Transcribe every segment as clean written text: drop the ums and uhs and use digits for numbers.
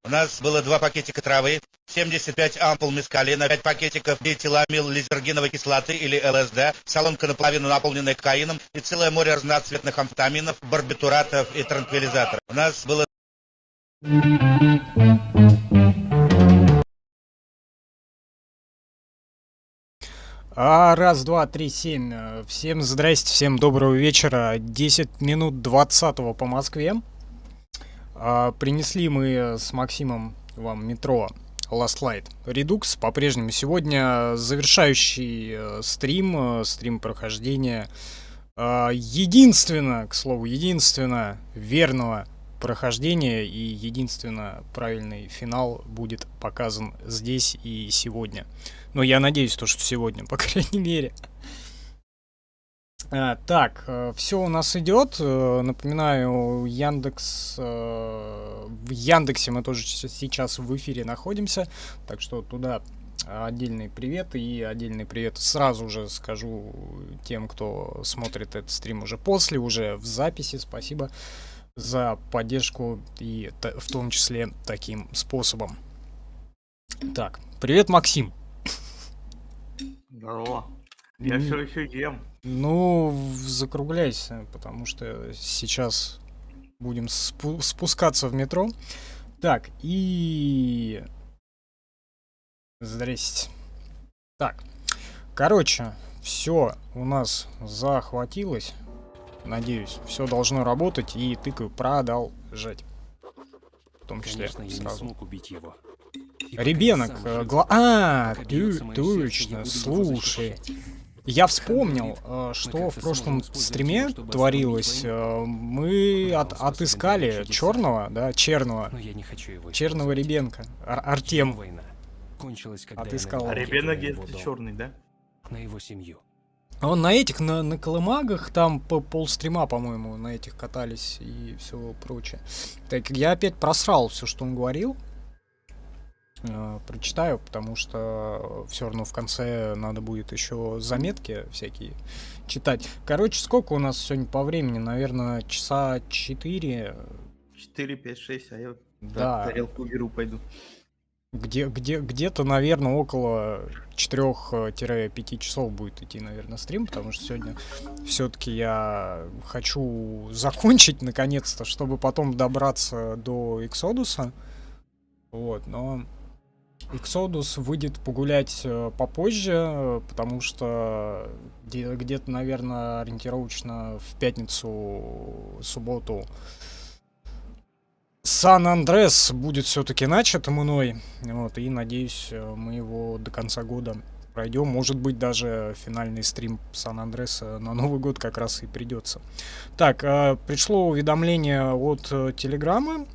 У нас было 2 пакетика травы, 75 ампул мескалина, 5 пакетиков диэтиламил лизергиновой кислоты или ЛСД, солонка наполовину наполненная кокаином и целое море разноцветных амфетаминов, барбитуратов и транквилизаторов. У нас было... Раз, два, три, семь. Всем здрасте, всем доброго вечера. 10 минут 20 по Москве. Принесли мы с Максимом вам метро Last Light Redux. По-прежнему сегодня завершающий стрим прохождения. Единственно, к слову, единственно верного прохождения и единственно правильный финал будет показан здесь и сегодня. Но я надеюсь, что сегодня, по крайней мере. Так, все у нас идет. Напоминаю, Яндекс. В Яндексе мы тоже сейчас в эфире находимся. Так что туда отдельный привет. И отдельный привет сразу же скажу тем, кто смотрит этот стрим уже после, уже в записи. Спасибо за поддержку и в том числе таким способом. Так, привет, Максим. Здорово. Я все еще ем. Ну, закругляйся, потому что сейчас будем спускаться в метро. Так, и... Здрасте. Так, короче, все у нас захватилось. Надеюсь, все должно работать, и тыкаю продолжать. В том числе Конечно, я не сразу. смог убить его. И Ребенок, пока точно, слушай. Я вспомнил, что в прошлом стриме творилось. Мы отыскали черного, да, черного Но я не хочу его ребенка. Артем Война кончилась, когда отыскал. я А навел ребенок на его есть дом, черный, да? на его семью. Он на этих, на колымагах, там по полстрима, по-моему, на этих катались и все прочее. Так, я опять просрал все, что он говорил. Прочитаю, потому что все равно в конце надо будет еще заметки всякие читать. Короче, сколько у нас сегодня по времени? Наверное, часа 4. 4, 5, 6, а я Да. тарелку беру, пойду. Где-то, наверное, около 4-5 часов будет идти, наверное, стрим, потому что сегодня все-таки я хочу закончить наконец-то, чтобы потом добраться до Exodus. Вот, но Exodus выйдет погулять попозже, потому что где-то, наверное, ориентировочно в пятницу, субботу Сан-Андрес будет все-таки начат мной. Вот, и надеюсь, мы его до конца года пройдем. Может быть, даже финальный стрим Сан-Андреса на Новый год как раз и придется. Так, пришло уведомление от Телеграма.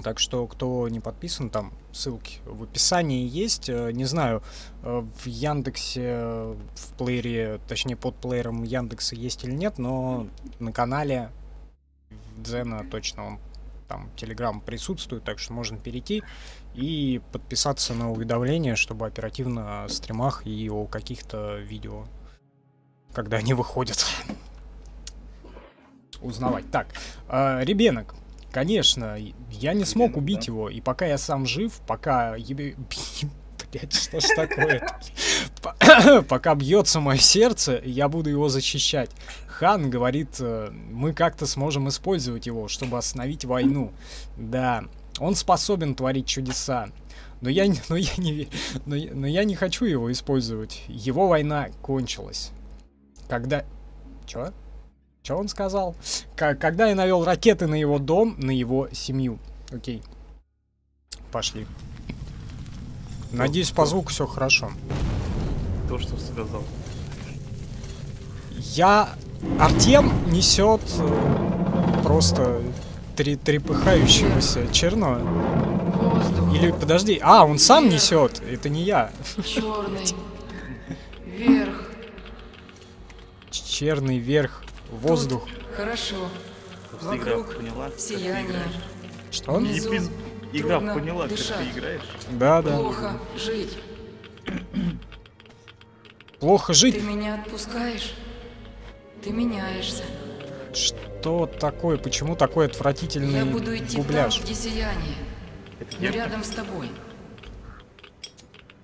Так что, кто не подписан, там ссылки в описании есть. Не знаю, в Яндексе, в плеере, точнее под плеером Яндекса есть или нет, но на канале Дзена точно он там Телеграм присутствует, так что можно перейти и подписаться на уведомления, чтобы оперативно о стримах и о каких-то видео, когда они выходят, узнавать. Так, ребенок. Конечно, я не смог убить его, и пока я сам жив, пока... Блять, что ж такое? Пока бьется мое сердце, я буду его защищать. Хан говорит, мы как-то сможем использовать его, чтобы остановить войну. Да, он способен творить чудеса. Но я не хочу его использовать. Его война кончилась. Когда... Чё? Что он сказал? Когда я навел ракеты на его дом, на его семью. Окей. Пошли. Надеюсь, по звуку все хорошо. То, что сказал. Артем несет просто трепыхающегося черного. Воздух. Или подожди, он сам несет, это не я. Черный. Вверх. Черный верх, воздух. Тут хорошо. Просто игра Вокруг поняла, как ты сияние. играешь. Что? Внизу Игра трудно поняла, как дышать. ты играешь. Да. Плохо жить. Плохо жить. Ты меня отпускаешь? Ты меняешься. Что такое? Почему такой отвратительный Я буду идти бубляж? там, где сияние. Но рядом с тобой.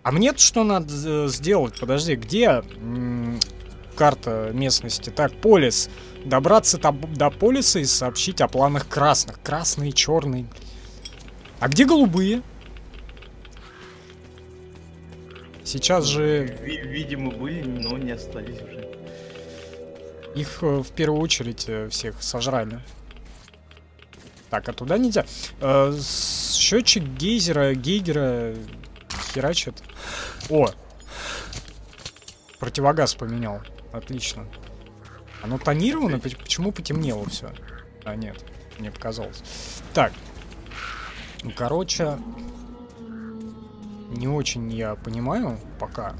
А мне что надо сделать? Подожди, где карта местности? Так, полис. Добраться до полиса и сообщить о планах красных. Красный, черный. А где голубые? Сейчас же Видимо, были, но не остались уже. их в первую очередь всех сожрали. Так, а туда нельзя. Счетчик Гейгера херачит. О! Противогаз поменял. Отлично. Оно тонировано? Почему потемнело все? А, нет. Мне показалось. Так. Ну, короче... Не очень я понимаю пока,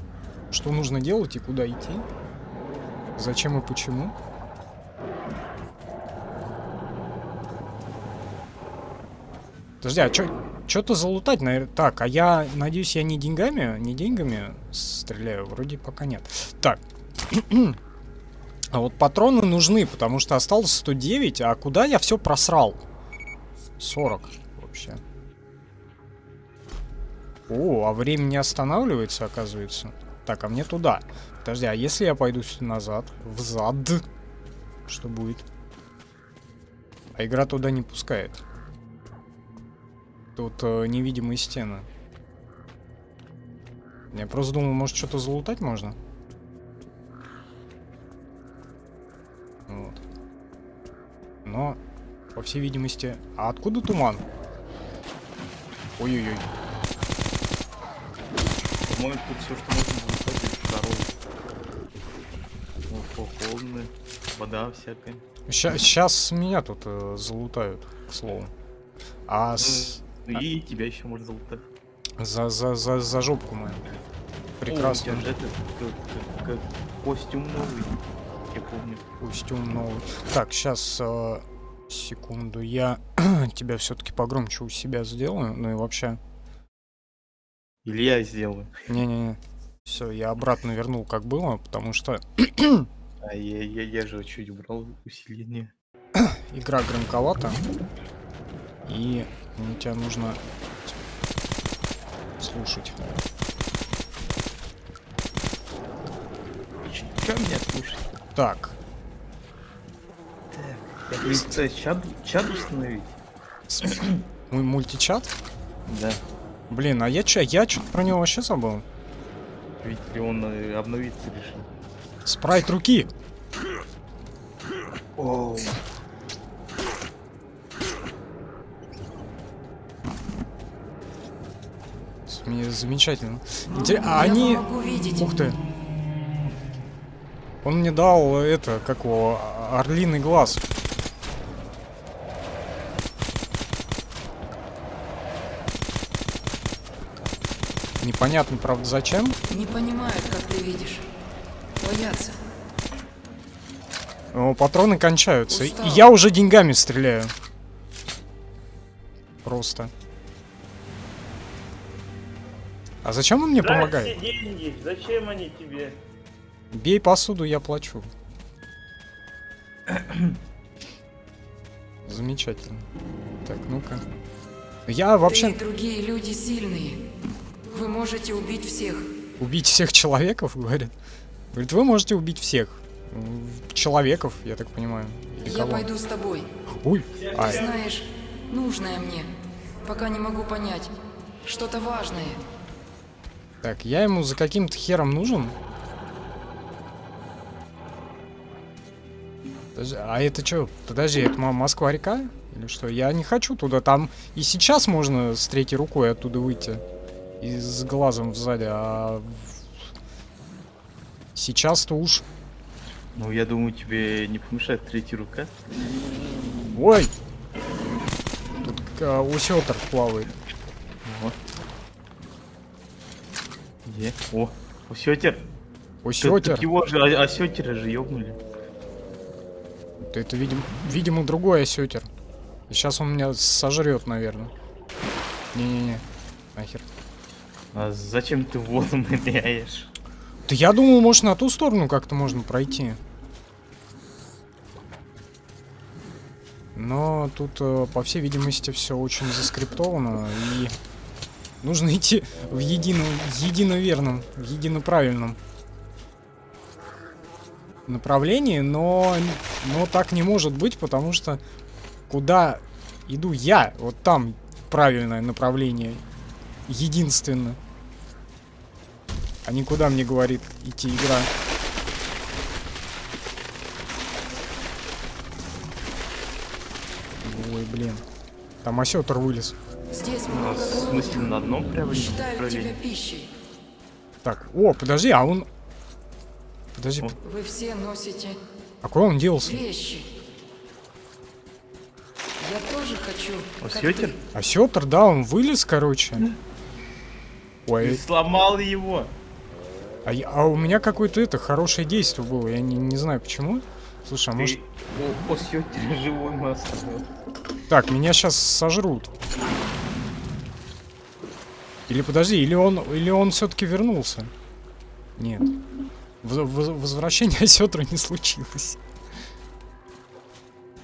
что нужно делать и куда идти. Зачем и почему. Подожди, а что-то залутать, наверное. Так, а я надеюсь, я не деньгами стреляю. Вроде пока нет. Так. А вот патроны нужны, потому что осталось 109, а куда я все просрал? 40 вообще. О, а время не останавливается, оказывается. Так, а мне туда. Подожди, а если я пойду назад? Взад? Что будет? А игра туда не пускает. Тут невидимые стены. Я просто думал, может, что-то залутать можно? Вот. Но, по всей видимости... А откуда туман? Ой-ой-ой. По-моему, тут все, что можно залутать, это дорога. Холодная, вода всякая. Сейчас меня тут залутают, к слову. А И тебя еще можно залутать. за жопку мою. Прекрасно. О, у тебя же это, как костюм новый, я помню. Костюм новый. Так, сейчас, секунду, я тебя все-таки погромче у себя сделаю. Ну и вообще... Или я сделаю. Не-не-не. Все, я обратно вернул, как было, потому что А я же чуть убрал усиление. игра громковата. И мне тебя нужно слушать. Че меня слушать? Так, Я говорю, чат установить? мой мультичат? Да. Блин, а я что-то про него вообще забыл. Ведь ли он обновиться решил? Спрайт руки. Оу. Замечательно. А Я они... могу видеть. Ух ты. Он мне дал это, как его, орлиный глаз. Непонятно, правда, зачем. Не понимают, как ты видишь. Боятся. Но патроны кончаются. И Устал. я уже деньгами стреляю. Просто. А зачем он мне помогает? Деньги, зачем они тебе? Бей посуду, я плачу. Замечательно. Так, ну-ка. Я Ты вообще... и другие люди сильные. Вы можете убить всех. Убить всех человеков, говорит. Говорит, вы можете убить всех. Человеков, я так понимаю. Или Я кого? пойду с тобой. Ой, ай. Знаешь, нужное мне. Пока не могу понять. Что-то важное. Так, я ему за каким-то хером нужен? Подожди, а это что? Подожди, это Москва-река? Или что? Я не хочу туда. Там и сейчас можно с третьей рукой оттуда выйти. И с глазом сзади. А сейчас-то уж... Ну, я думаю, тебе не помешает третья рука. Ой! Тут усётр плавает. Вот. Где? О, усетер. Усётер? Его же, осетера же ёбнули. Это, видимо, другой осётер. И сейчас он меня сожрет, наверное. Не-не-не. Нахер. А зачем ты в воду ныряешь? Да я думал, может, на ту сторону как-то можно пройти. Но тут, по всей видимости, все очень заскриптовано, и нужно идти в едино верном, в едино правильном направлении, но так не может быть, потому что куда иду я, вот там правильное направление, единственно, а никуда мне говорит идти игра. Ой, блин. Там осетр вылез. Здесь У много нас, в голодных. смысле, на одном Считают тебя направлении? пищей. Так, о, подожди, а он... Подожди, О. Вы все носите а куда он делся? вещи. Я тоже хочу. как Осетр? ты. Осетр, да, он вылез, короче. Ты Ой, сломал его. а у меня какое-то это хорошее действие было, я не знаю почему. Слушай, а может... Ты осетр живой мы оставил. Так, меня сейчас сожрут. Или подожди, или он все-таки вернулся? Нет. Возвращение осетра не случилось.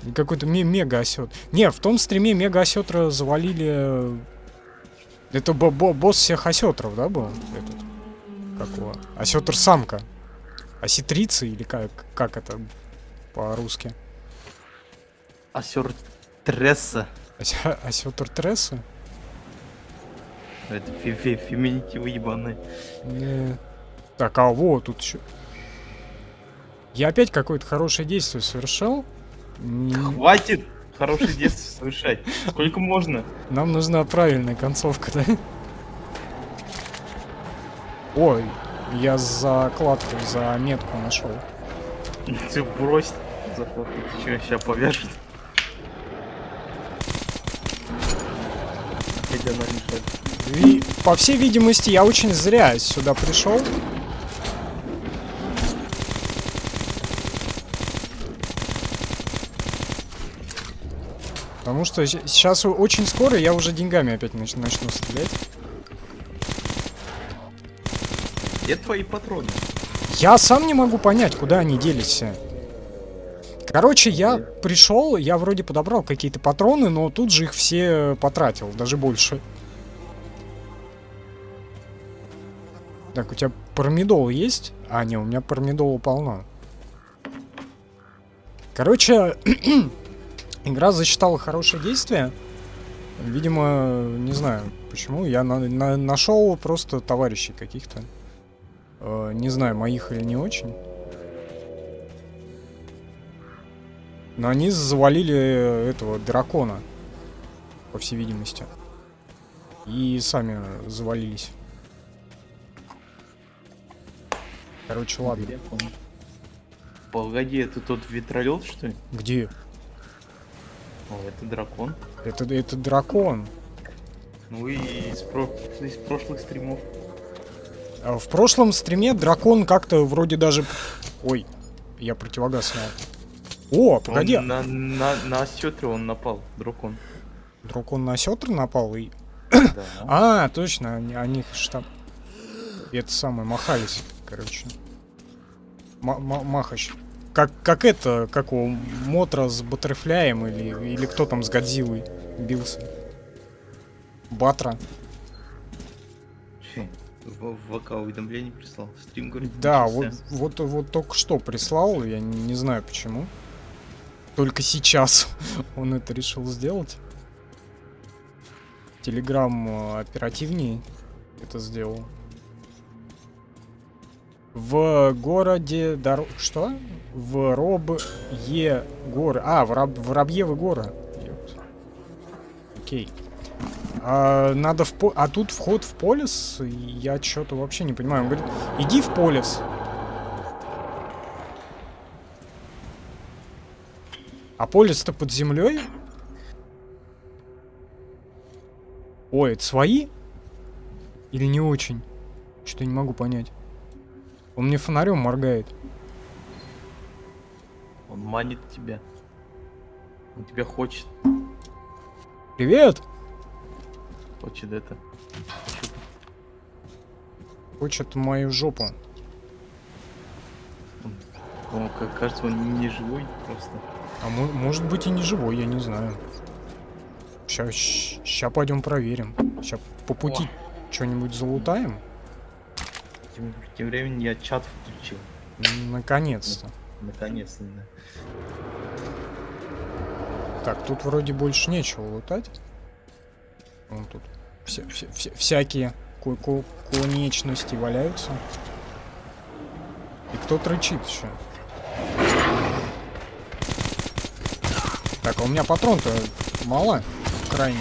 И какой-то мега осетр. Не, в том стриме мега осетра завалили. Это босс всех осетров, да, был? Этот. Какого? Осетр-самка. Осетрица или как это по-русски? Осетр Тресса. Осетр Тресса? Это феминитивы ебаные. Не. Так, а вот тут еще. Я опять какое-то хорошее действие совершал. Хватит хорошее действие совершать. Сколько можно? Нам нужна правильная концовка, да? Ой, я закладку, за метку нашел. Ты брось закладку. Ты что, сейчас повяжет? Хотя она мешает. И, по всей видимости, я очень зря сюда пришел. Потому что сейчас очень скоро я уже деньгами опять начну стрелять. Где твои патроны? Я сам не могу понять, куда они делись все. Короче, я пришел, я вроде подобрал какие-то патроны, но тут же их все потратил, даже больше. Так, у тебя пармидол есть? А, не, у меня пармидола полно. Короче, игра засчитала хорошее действие. Видимо, не знаю почему. Я нашел просто товарищей каких-то. Не знаю, моих или не очень. Но они завалили этого дракона, по всей видимости. И сами завалились. Короче, ладно. Погоди, это тот ветролет, что ли? Где? О, это дракон. Это дракон. Ну и из прошлых стримов. А в прошлом стриме дракон как-то вроде даже... Ой, я противогаз снял. О, погоди. Он на осетре он напал, дракон. Дракон на осетр напал и... Да. А, точно, они ж там... Это самое, махались, короче. Махач. Как это, как у Мотра с Баттерфляем или кто там с Годзиллой бился? Батра. В ВК уведомление прислал. Стрим, говорит, Да, начался. вот только что прислал, я не знаю почему. Только сейчас он это решил сделать. Телеграм оперативнее это сделал. В городе... Что? В Робье горы. А, в Рабьевы горы. Ёпт. Окей. Надо А тут вход в полис? Я что-то вообще не понимаю. Он говорит, иди в полис. А полис-то под землей? Ой, это свои? Или не очень? Что-то не могу понять. Он мне фонарем моргает. Он манит тебя. Он тебя хочет. Привет! Хочет это. Хочет мою жопу. Он, кажется, он не живой просто. А может быть и не живой, я не знаю. Сейчас пойдем проверим. Сейчас по пути что-нибудь залутаем. Тем временем я чат включил. Наконец-то. Наконец-то, да. Так, тут вроде больше нечего лутать. Вон тут всякие конечности валяются. И кто-то рычит еще. Так, а у меня патрон-то мало, крайне.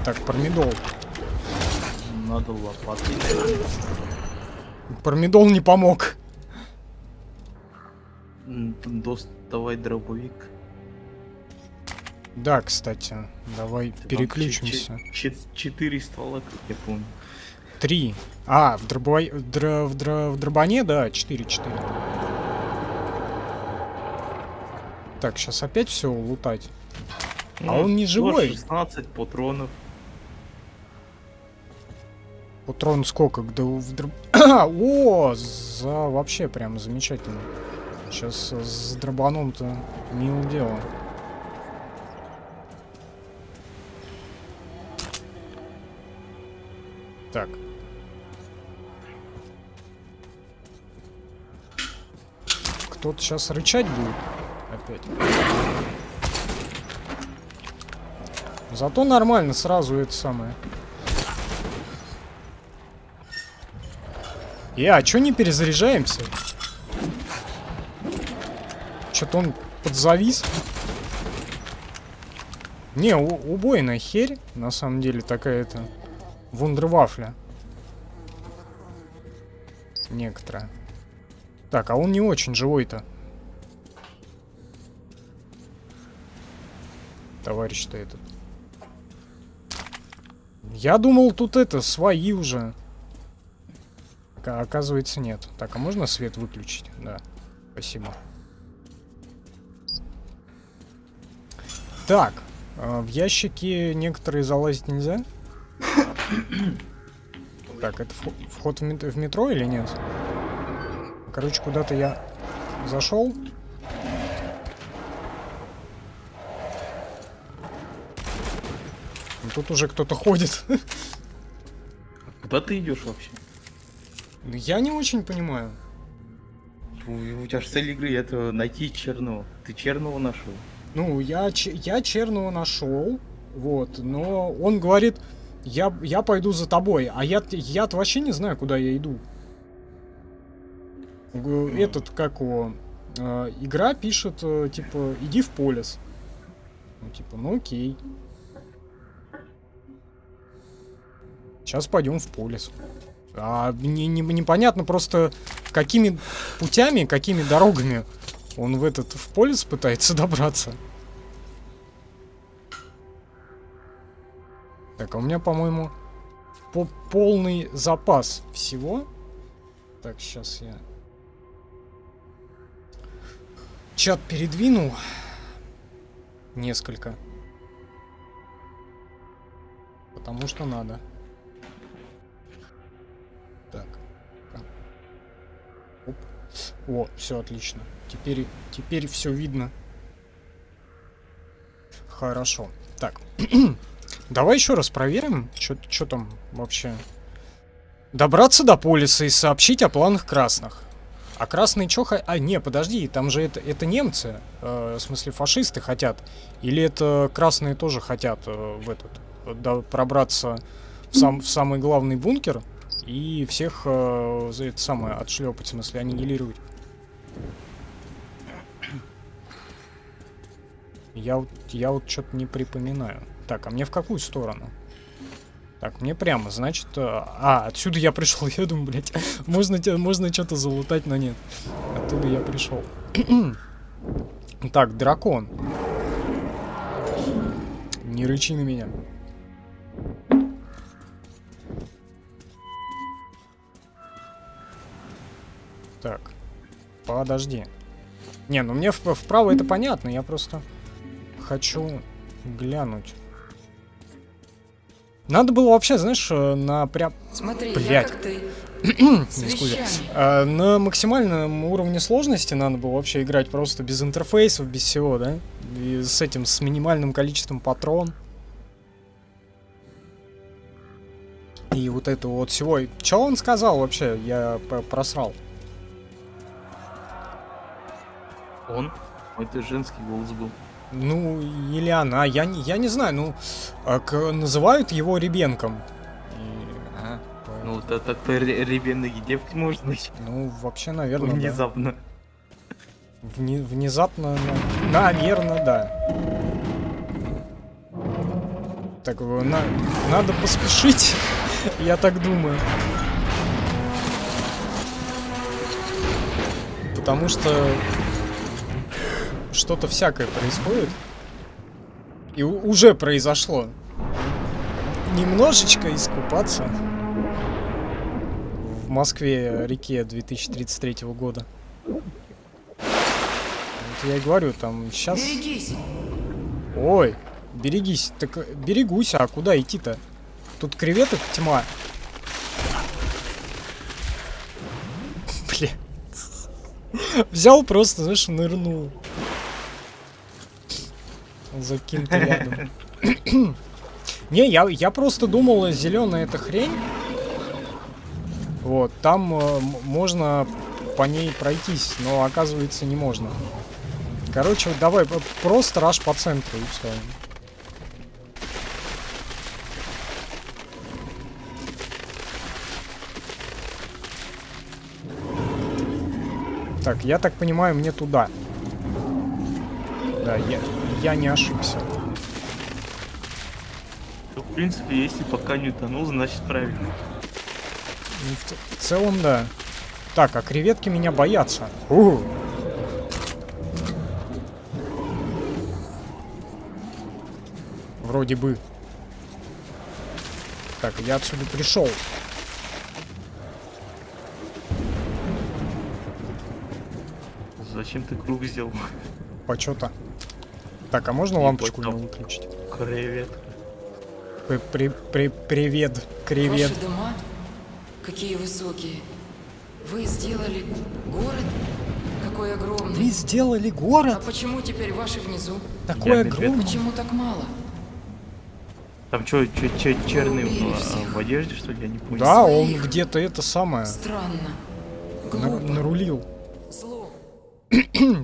Так, пармидол. Надо лопатой. Пармидол не помог. Доставай дробовик. Да, кстати, давай переключимся. 4 ствола, как я помню. 3. А, в дробане, да, 4. Так, сейчас опять все лутать. А он не живой. 16 патронов. Патрон сколько? Да О, вообще прям замечательно. Сейчас с дробаном-то мило дело. Так. Кто-то сейчас рычать будет опять. Зато нормально, сразу это самое. А чё не перезаряжаемся? Чё-то он подзавис. Не, убойная херь, на самом деле, такая-то. Вундервафля. Некоторая. Так, а он не очень живой-то. Товарищ-то этот. Я думал, тут это, свои уже. А оказывается, нет. Так, а можно свет выключить? Да. Спасибо. Так. В ящики некоторые залазить нельзя? Так, это вход в метро или нет? Короче, куда-то я зашел. Тут уже кто-то ходит. Куда ты идешь вообще? Я не очень понимаю. У тебя же цель игры это найти Черного. Ты Черного нашел. Ну, я Черного нашел, вот, но он говорит, я пойду за тобой, а я-то вообще не знаю, куда я иду. Этот, как его, игра пишет, типа, иди в полис. Ну, типа, ну окей. Сейчас пойдем в полис. А непонятно просто, какими путями, какими дорогами он в полис пытается добраться. Так, а у меня, по-моему, полный запас всего. Так, сейчас я чат передвинул несколько. Потому что надо. Так. Оп. О, все отлично. Теперь все видно. Хорошо. Так. Давай еще раз проверим, что там вообще. Добраться до полиса и сообщить о планах красных. А красные чё А, не, подожди, там же это немцы, в смысле фашисты хотят. Или это красные тоже хотят пробраться в самый главный бункер и всех за это самое отшлепать, в смысле аннигилировать. Я вот что-то не припоминаю. Так, а мне в какую сторону? Так, мне прямо, значит... отсюда я пришел. Я думаю, блядь, можно что-то залутать, но нет. Оттуда я пришел. Так, дракон. Не рычи на меня. Так, подожди. Не, ну мне вправо это понятно, я просто хочу глянуть. Надо было вообще, знаешь, Смотри, Блядь. я как ты. С Не скузи. вещами. На максимальном уровне сложности надо было вообще играть просто без интерфейсов, без всего, да? И с этим, с минимальным количеством патрон. И вот это вот всего. Чё он сказал вообще? Я просрал. Он? Это женский голос был. Ну, или она, я не знаю, ну, называют его Ребенком. Ага. Ну, так-то ребенок девки может быть. Ну, вообще, наверное, Внезапно. да. Внезапно, наверное, да. Так, надо поспешить, я так думаю. Потому что что-то всякое происходит. И уже произошло. Немножечко искупаться в Москве-реке 2033 года. Вот я и говорю, там сейчас... Берегись. Ой, берегись. Так берегусь, а куда идти-то? Тут креветок тьма. Бля. Взял просто, знаешь, нырнул. За каким-то рядом. Не, я просто думал, зеленая эта хрень. Вот, там можно по ней пройтись, но оказывается не можно. Короче, вот давай просто раш по центру и все. Так, я так понимаю, мне туда. Да, я не ошибся. Ну, в принципе, если пока не утонул, значит правильно. Ну, в целом, да. Так, а креветки меня боятся. Вроде бы. Так, я отсюда пришел. Зачем ты круг сделал? Почета. Так, а можно лампочку понял. не выключить? Кревет. Привет, кревет. Ваши дома? Какие высокие. Вы сделали город? Какой огромный. Вы сделали А город почему теперь ваши внизу? такой Я медведь. огромный. Почему так мало? Там что, черный убили всех. в одежде, что ли? Я не понял. Да, он Своих. где-то это самое Странно. Глупо. нарулил. Зло.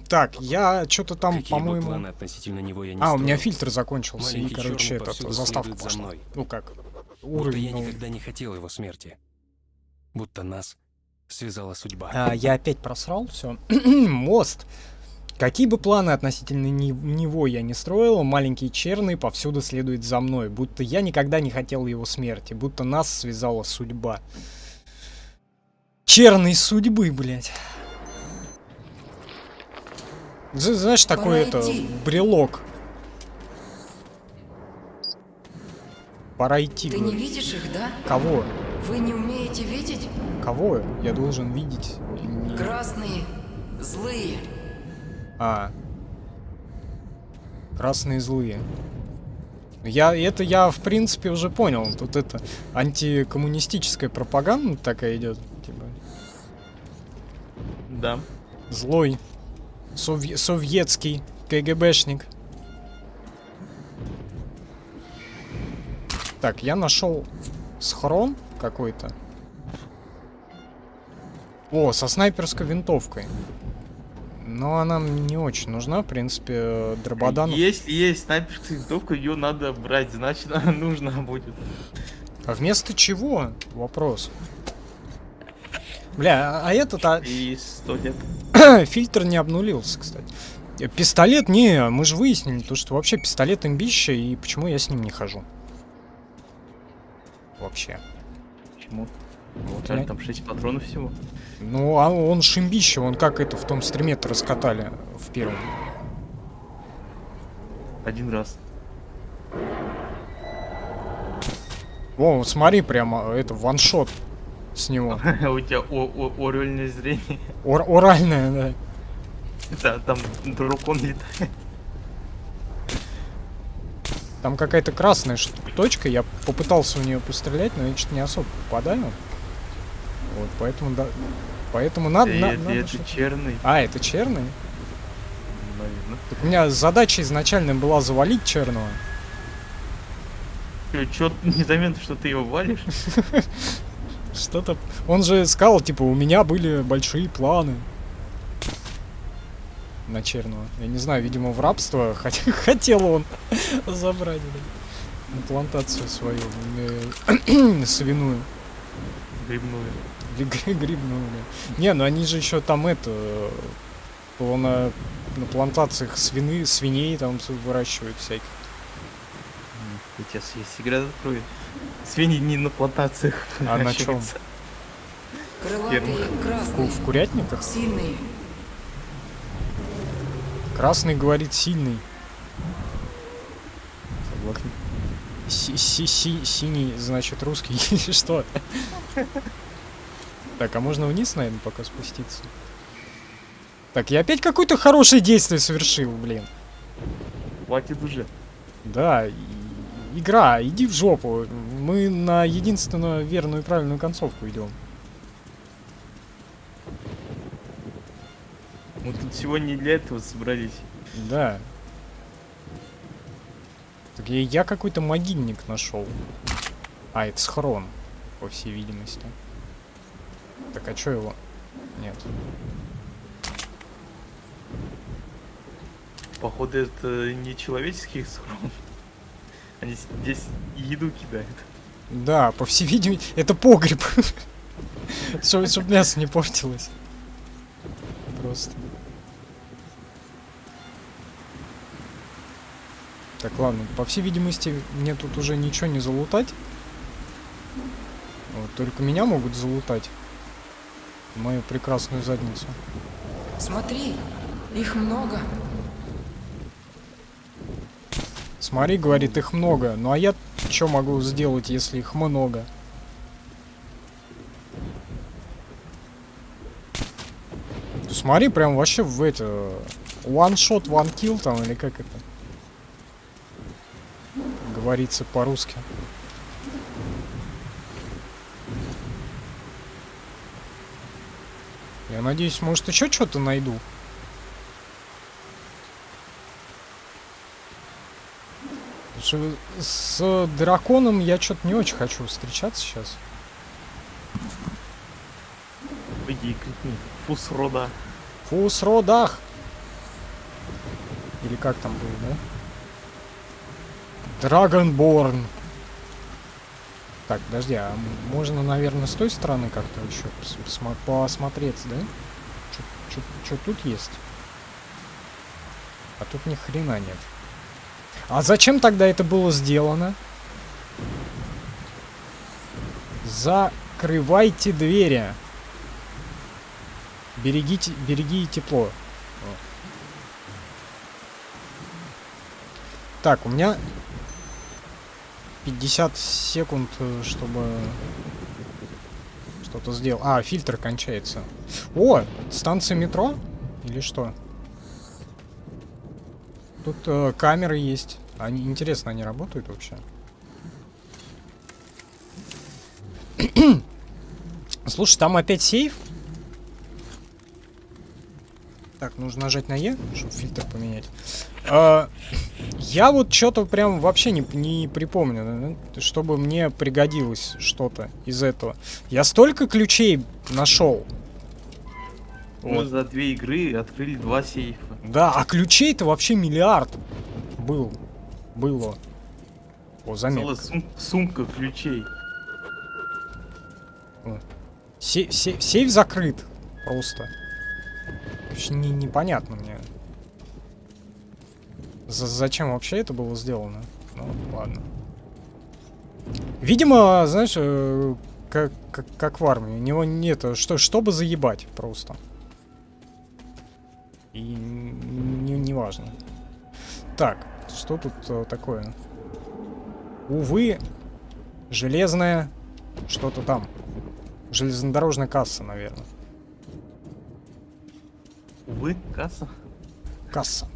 Так, я что-то там, Какие бы по-моему... планы относительно него я не А, у меня строил. фильтр закончился, и, Маленький короче, черный этот, повсюду заставка следует за пошла. мной. Ну как, Будто уровень я новый. никогда не хотел его смерти. Будто нас связала судьба. Я опять просрал, все. Мост. Какие бы планы относительно него я не строил, маленький черный повсюду следует за мной. Будто я никогда не хотел его смерти. Будто нас связала судьба. Черной судьбы, блядь. Знаешь, такой Пора это идти. брелок. Пора идти. Ты не говорю. видишь их, да? Кого? Вы не умеете видеть? Кого я должен видеть? Не- Красные, злые. А. Красные злые. Я в принципе уже понял. Тут это антикоммунистическая пропаганда такая идет. Типа, Да. злой. Советский КГБшник. Так, я нашел схрон какой-то. О, со снайперской винтовкой. Но она мне не очень нужна, в принципе, дрободанов. Есть снайперская винтовка, ее надо брать, значит она нужна будет. А вместо чего? Вопрос. Бля, а этот И 100 лет. фильтр не обнулился, кстати. Пистолет, не, мы же выяснили, то, что вообще пистолет имбища, и почему я с ним не хожу. Вообще. Почему? Вот Жаль, я- там 6 патронов всего. Ну, а он шимбище, он как это в том стриме-то раскатали в первом. Один раз. О, вот смотри, прямо это ваншот с него. У тебя оральное зрение. Оральное, да. Да, там дракон летает. Там какая-то красная точка, я попытался в нее пострелять, но я что-то не особо попадаю. Вот, поэтому, да, поэтому надо... Это что-то- черный, А, это черный? наверное. Так у меня задача изначально была завалить черного. Чё, незаметно, что ты его валишь? Что-то... Он же сказал, типа, у меня были большие планы. На черного. Я не знаю, видимо, в рабство хотел он забрать, блин, на плантацию свою свиную. Грибную. Грибную, да. Не, ну они же еще там на плантациях свиней там выращивают всяких. Я тебя секрет открою. Свиньи не на плантациях. А на чем? выращиваются. Крылатые, красные, В курятниках? сильные. Красный говорит сильный. Согласен. Синий, значит, русский или что? Так, а можно вниз, наверное, пока спуститься? Так, я опять какое-то хорошее действие совершил, блин. Хватит уже. Да, игра, иди в жопу. Мы на единственную верную и правильную концовку идем. Мы тут сегодня для этого собрались. Да. Так я какой-то могильник нашел. А, это схрон, по всей видимости. Так, а чё его? Нет. Походу, это не человеческий схрон. Они здесь еду кидают. Да, по всей видимости, это погреб. Чтоб мясо не портилось. Просто. Так, ладно, по всей видимости, мне тут уже ничего не залутать. Вот, только меня могут залутать. Мою прекрасную задницу. Смотри, их много. Смотри, говорит, их много. Ну а я что могу сделать, если их много? Смотри, прям вообще в это... One shot, one kill там, или как это? Говорится по-русски. Я надеюсь, может, еще что-то найду. Потому что с драконом я что-то не очень хочу встречаться сейчас. Иди, крикни. Фусрода. Фусродах! Или как там было, да? Драгонборн. Так, подожди, а можно, наверное, с той стороны как-то еще посмотреться, да? Что тут есть? А тут ни хрена нет. А зачем тогда это было сделано? Закрывайте двери. Береги тепло. Вот. Так, у меня 50 секунд, чтобы что-то сделать. А, фильтр кончается. О, станция метро? Или что? Тут камеры есть. Они, интересно, они работают вообще? Слушай, там опять сейф? Так, нужно нажать на Е, чтобы фильтр поменять. Я вот что-то прям вообще не припомню, чтобы мне пригодилось что-то из этого. Я столько ключей нашел. Мы Вот. за 2 игры открыли 2 сейфа. Да, а ключей-то вообще миллиард было. О, Целая заметка. сумка ключей. Сейф закрыт. Просто. Вообще непонятно мне. Зачем вообще это было сделано? Ну, ладно. Видимо, знаешь, как в армии. У него нет, чтобы заебать просто. И не важно. Так, что тут такое? Увы, железная что-то там. Железнодорожная касса, наверное. Увы, касса. Касса.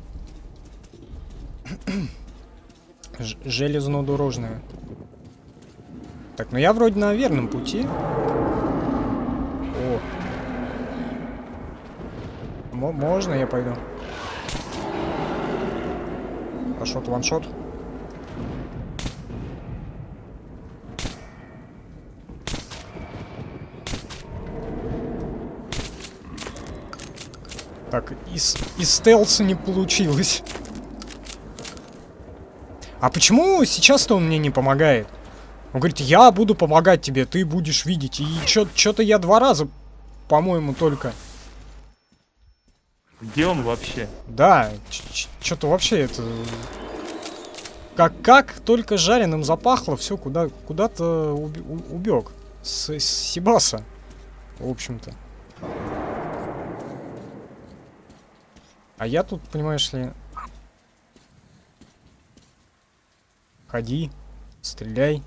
Железнодорожная. Так, ну я вроде на верном пути. Можно я пойду? Ваншот, ваншот. Так, из стелса не получилось. А почему сейчас-то он мне не помогает? Он говорит, я буду помогать тебе, ты будешь видеть. И что-то я 2 раза, по-моему, только. Где он вообще? Да, что-то вообще это... Как только жареным запахло, все куда-то убег. С Сибаса, в общем-то. А я тут, понимаешь ли... Ходи, стреляй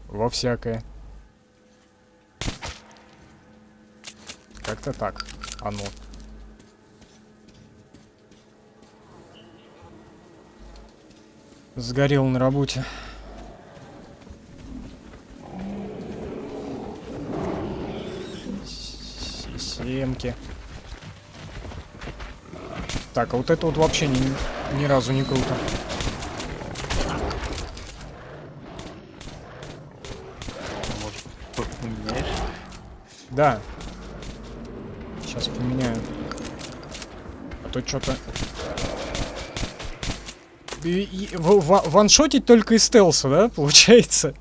во всякое. Как-то так оно. Сгорел на работе. Семки. Так, а вот это вот вообще ни разу не круто. Может, что-то поменяешь? Да. Сейчас поменяю. А то что-то... Ваншотить только из стелса, да, получается?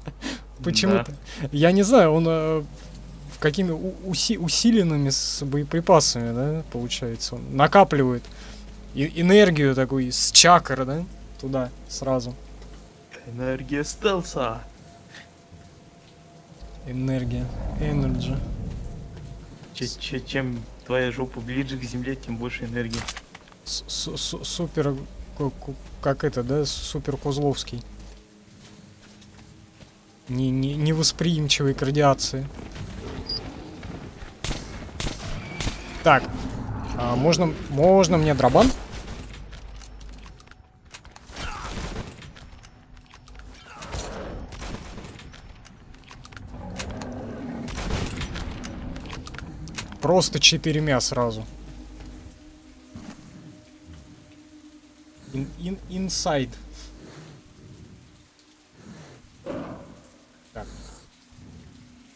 Почему-то. Я не знаю, он какими усиленными с боеприпасами, да, получается. Он накапливает энергию такую с чакр, да, туда сразу. Энергия стелса. Энергия. Энерджи. Чем твоя жопа ближе к земле, тем больше энергии. Супер... Как это, да? Супер Козловский. Невосприимчивый к радиации. Так. Можно мне дробан? Просто 4 сразу. Inside. Так.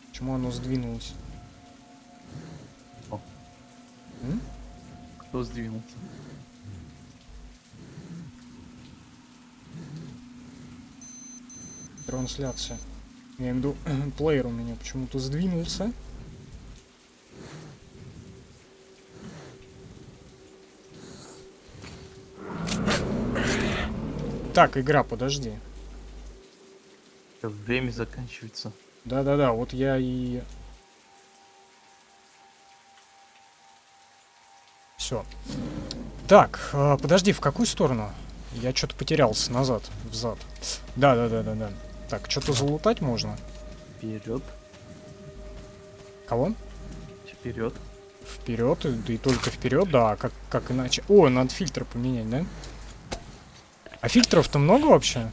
Почему оно сдвинулось? Кто сдвинулся? Трансляция. Я имею в виду, плеер у меня почему-то сдвинулся. Так, игра, подожди. Время заканчивается. Да-да-да, вот я и... Все. Так, подожди, в какую сторону? Я что-то потерялся назад, взад. Да. Так, что-то залутать можно? Вперед. Кого? Вперед. Вперед, да и только вперед, да, как иначе. О, надо фильтр поменять, да? А фильтров-то много вообще?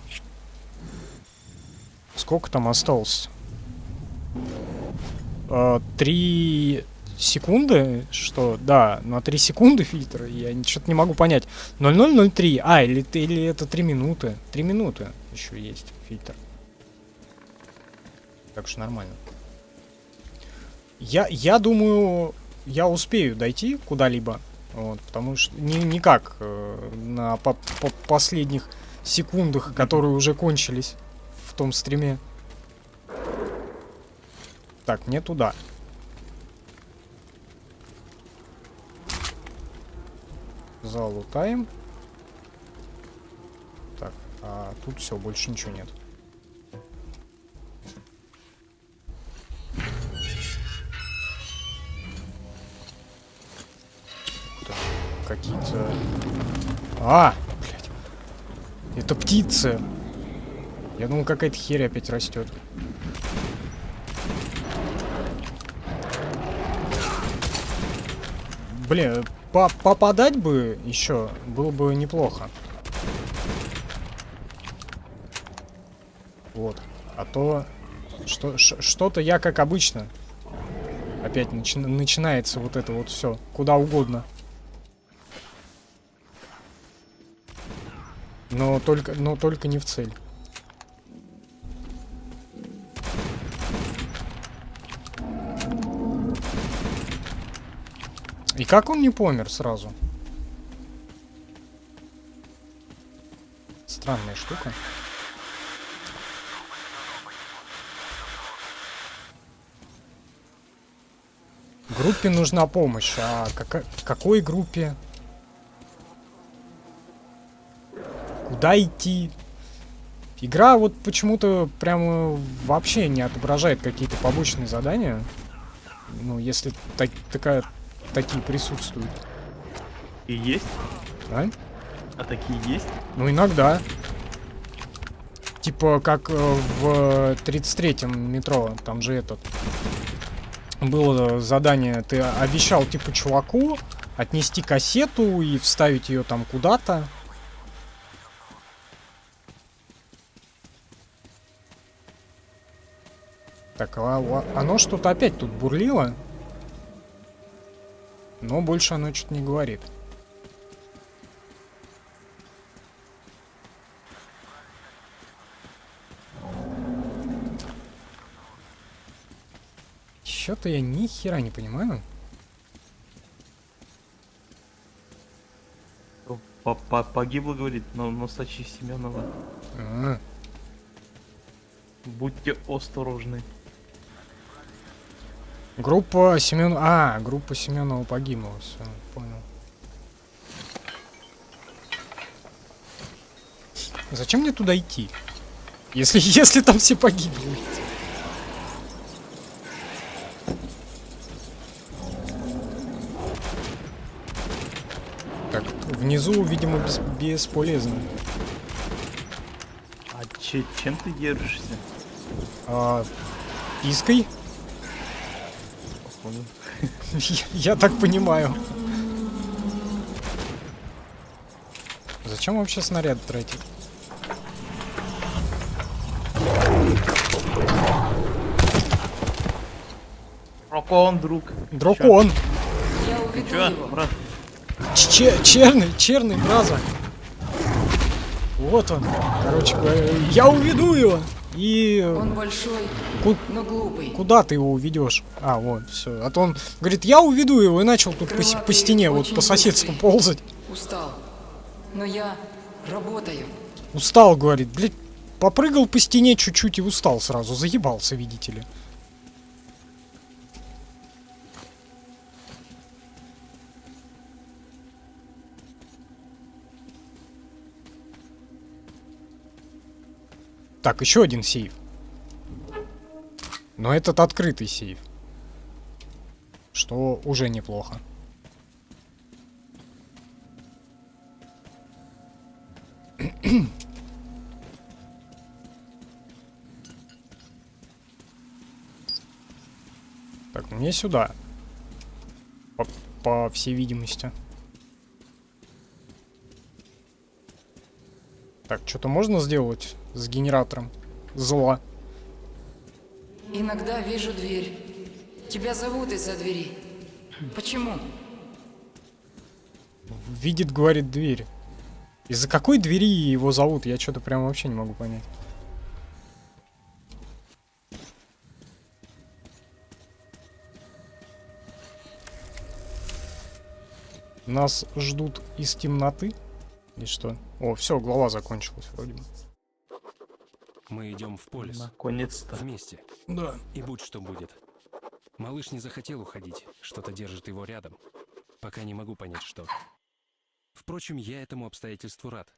Сколько там осталось? 3 секунды? Что? Да, на 3 секунды фильтр. Я что-то не могу понять. 0003. А, или это 3 минуты. 3 минуты еще есть фильтр. Так что нормально. Я думаю, я успею дойти куда-либо. Вот, потому что никак на последних секундах, которые уже кончились в том стриме. Так, не туда. Залутаем. Так, а тут все, больше ничего нет. Какие-то... Блядь. Это птицы. Я думал, какая-то херь опять растет. Блин, попадать бы еще было бы неплохо. Вот. А то что-то я, как обычно, опять начинается вот это вот все. Куда угодно. Но только не в цель. И как он не помер сразу? Странная штука. Группе нужна помощь. А какой группе? Куда идти? Игра вот почему-то прямо вообще не отображает какие-то побочные задания. Ну, если такие присутствуют. И есть? А? А такие есть? Ну, иногда. Типа, как в 33-м метро. Там же было задание. Ты обещал, типа, чуваку отнести кассету и вставить ее там куда-то. Так, оно что-то опять тут бурлило. Но больше оно что-то не говорит. Что-то я ни хера не понимаю. Погибло, говорит, но Сачи Семенова. Будьте осторожны. Группа Семенова... группа Семенова погибла. Все, понял. Зачем мне туда идти? Если там все погибли. Так, внизу, видимо, бесполезно. А чем ты держишься? Пиской? Понял. Я так понимаю. Зачем вообще снаряд тратить? Дракон, друг. Дракон! Я уведу Чё, его. брат? Черный, браза. Вот он. Короче говоря, я уведу его. И Он большой, но глупый. куда ты его уведешь? А, вот, все. А то он говорит, я уведу его, и начал тут по Крылатый стене, вот очень по соседству быстрый. ползать. Устал. Но я работаю. Устал, говорит. Блять, попрыгал по стене чуть-чуть и устал сразу. Заебался, видите ли. Так, еще один сейф. Но этот открытый сейф. Что уже неплохо. Так, мне сюда. По всей видимости. Так, что-то можно сделать с генератором зла? Иногда вижу дверь. Тебя зовут из-за двери. Почему? Видит, говорит, дверь. Из-за какой двери его зовут? Я что-то прям вообще не могу понять. Нас ждут из темноты? Или что? О, все, глава закончилась вроде бы. Мы идем в полис. Наконец-то. Вместе. Да. И будь что будет. Малыш не захотел уходить. Что-то держит его рядом. Пока не могу понять, что. Впрочем, я этому обстоятельству рад.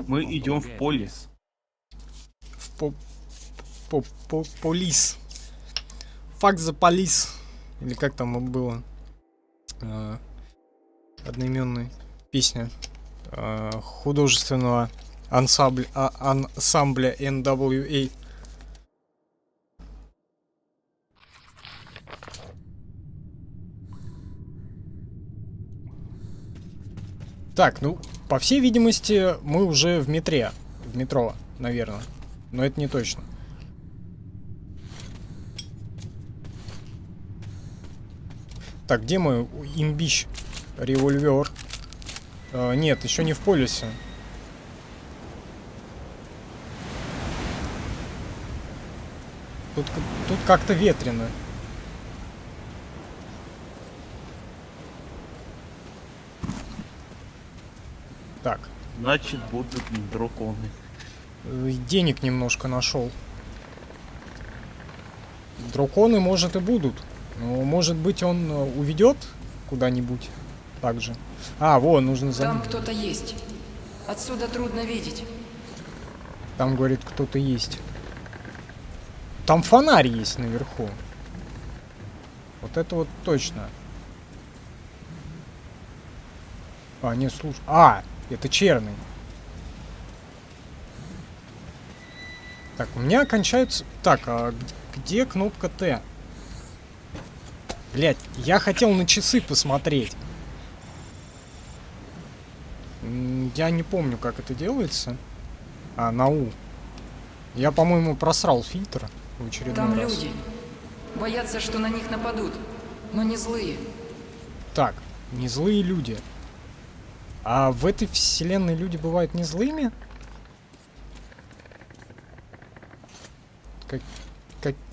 Мы Он идем в помогает полис. В полис. Fuck the police. Или как там было? Одноименная песня художественного ансамбля NWA. Так, ну, по всей видимости, мы уже в метро, наверное. Но это не точно. Так, где мой имбищ? Револьвер. Нет, еще не в полисе. Тут как-то ветрено. Так, Значит, будут драконы. денег немножко нашел. Драконы, может, и будут. Но, может быть, он уведет куда-нибудь также. А, вон, нужно за Там ним. кто-то есть. Отсюда трудно видеть. Там, говорит, кто-то есть. Там фонарь есть наверху. Вот это вот точно. А, не, слушай. А, это черный. Так, у меня кончаются... Так, а где кнопка Т? Блять, я хотел на часы посмотреть. Я не помню, как это делается. А, на У. Я, по-моему, просрал фильтр в очередной Там раз. люди. Боятся, что на них нападут. Но не злые. Так, не злые люди. А в этой вселенной люди бывают не злыми?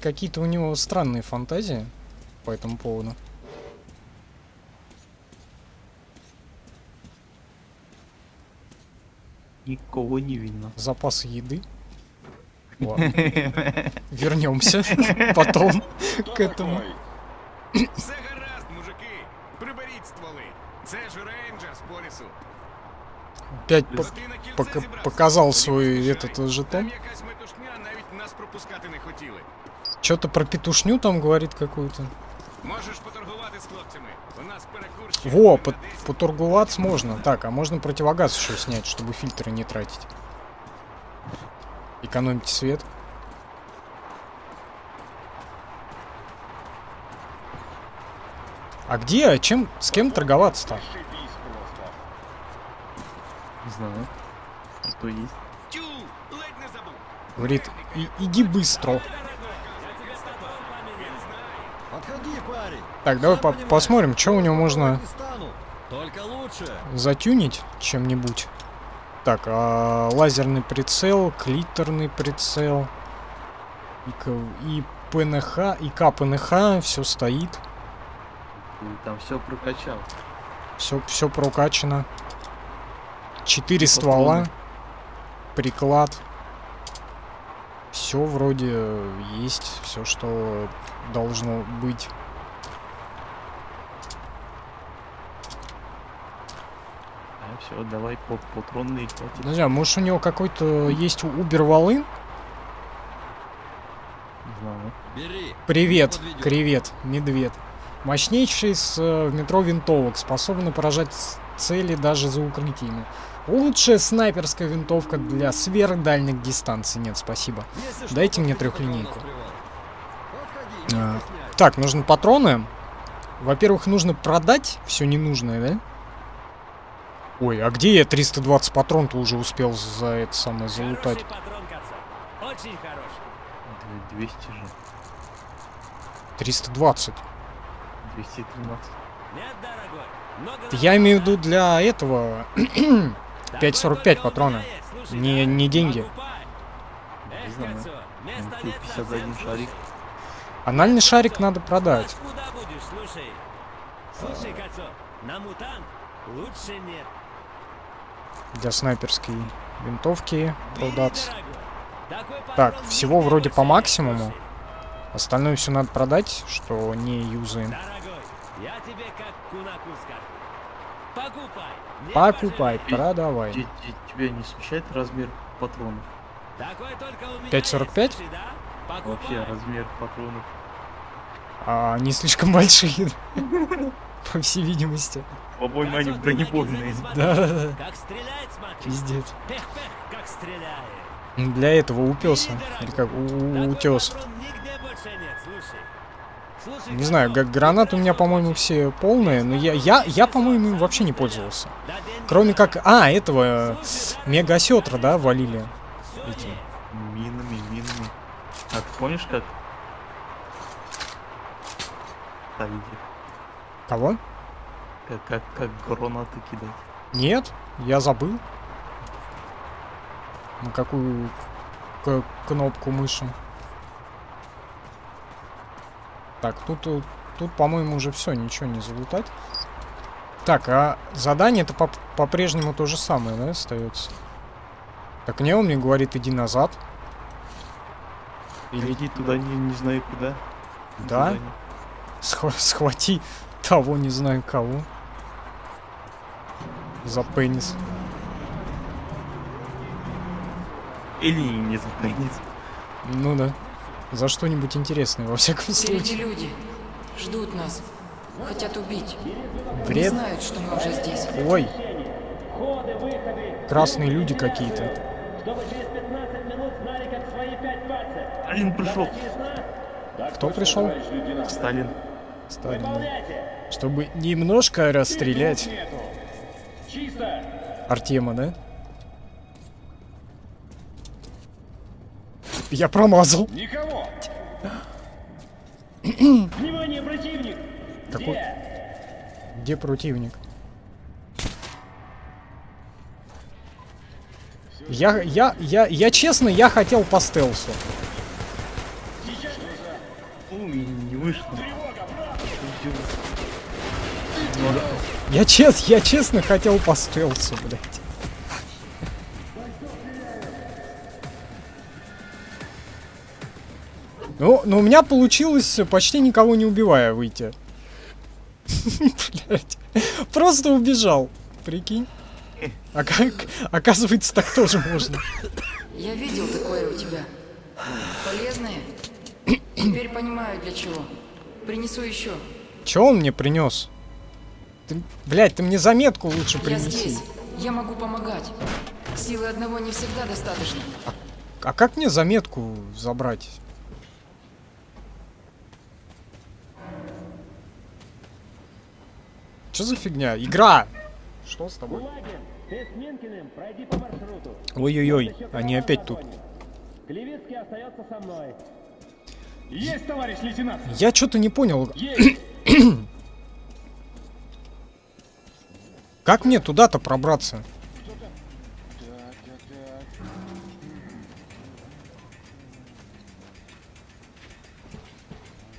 Какие-то у него странные фантазии по этому поводу. Никого не видно. Запасы еды. Ладно. Вернемся потом к этому. Все гаразд, мужики! Приберіть стволи! Це ж рейнджерс по лісу. Опять Ти на кільце зібрався? показал свой Тоді этот поспішай. жетон. Там якась метушня, навіть нас пропускати не хотіли. Что-то про петушню там говорит какую-то. Можеш поторгувати з хлопцями. У нас перекурщик. Во, на 10. поторговаться можно. Так, а можно противогаз еще снять, чтобы фильтры не тратить. Экономить свет. А где, с кем торговаться-то? Не знаю. А то есть. Тю! Ледь не забув. Говорит, иди быстро. Подходи, парень. Так, давай посмотрим, что у него можно Не стану. Только лучше. затюнить чем-нибудь. Так, лазерный прицел, клиторный прицел. И ПНХ, и КПНХ, все стоит. Ты там все прокачал. Все прокачано. 4 ствола. Приклад. Все вроде есть. Все, что должно быть. А все, давай патронные хватит. Не знаю, может у него какой-то есть Убер-волын? Не знаю. Бери. Привет, Подведёт. кревет, медведь. Мощнейший в метро винтовок, способный поражать цели даже за укрытиями. Лучшая снайперская винтовка для сверхдальних дистанций. Нет, спасибо. Если что, Дайте мне подходи, трехлинейку. подходи, не А, стесняйся. Так, нужны патроны. Во-первых, нужно продать все ненужное, да? Ой, а где я 320 патрон-то уже успел за это самое залутать? патрон, Кацо. Очень хороший. 200 же. 320. 213. Нет, дорогой. Много Я имею в виду для этого Такой 5,45 только патрона. умирает. Слушай, Не, давай, не деньги. покупай. Не Эх, знаю. Кацо, места Ну, нет 51 совсем, шарик. слушай. Анальный шарик надо продать. Спать куда будешь, слушай. Слушай, Кацо, на мутант лучше нет. Для снайперской винтовки Бери, продаться. дорогой. Такой Так, патрон всего нигде вроде больше по нет, максимуму. слушай. Остальное все надо продать, что не юзаем. Дорогой, я тебе как кунаку скажу. Покупай. не Покупай, пожалеешь. продавай. Тебя не смущает размер патронов? Такой только у меня 5,45? есть, слушай, да? Покупай. Вообще размер патронов. А они слишком большие, по всей видимости. По-моему, они Кацо, ты на бронебойные. гильзы смотри. Да. Как стреляет, смотри. Пиздец. Пех-пех, как стреляет. Для этого утеса. Бери, Или как Такой утес. патрон нигде больше нет, слушай. Слушай, Не знаю, Кацо, гранаты у меня, ты по-моему, хочешь? все полные, но я по-моему, им вообще не пользовался. Да, деньги Кроме давай. как... этого мега-сетра, да, валили. Суди. Эти. Минами. А ты помнишь, как ставить их? Кого? Как гранаты кидать? Нет, я забыл. На какую кнопку мыши. Так, тут по-моему, уже все, ничего не залутать. Так, а задание-то по-прежнему то же самое, да, остается? Так, не, он мне говорит, иди назад. Или... Иди туда, не знаю куда. Да? Задание. Схвати того, не знаю кого. За пенис. Или не за пенис. Ну да. За что-нибудь интересное, во всяком Впереди случае. люди. Ждут нас. Хотят убить. Не Бред. знают, что мы уже здесь. Ой. Красные люди какие-то. Чтобы через 15 минут знали, как свои 5 пальцев. Сталин пришел. Кто пришел? Сталин. Сталин. Чтобы немножко расстрелять Артема, да? Я промазал. Никого! Внимание, противник! Какой? Где противник? Я честно, я хотел по стелсу. Ой, не вышло. Я честно хотел по стелсу, блядь. Ну, у меня получилось почти никого не убивая выйти. Блядь. Просто убежал. Прикинь. А как? Оказывается, так тоже можно. Я видел такое у тебя. Полезное. Теперь понимаю, для чего. Принесу еще. Чё он мне принес? Блядь, ты мне заметку лучше Я принеси. здесь. Я могу помогать. Силы одного не всегда достаточно. А как мне заметку забрать? Что за фигня? Игра! Что с тобой? Ты с Минкиным пройди по маршруту. Ой-ой-ой, они опять тут. Клевицкий остается со мной. Есть, товарищ лейтенант! Я что-то не понял. Есть! Как мне туда-то пробраться?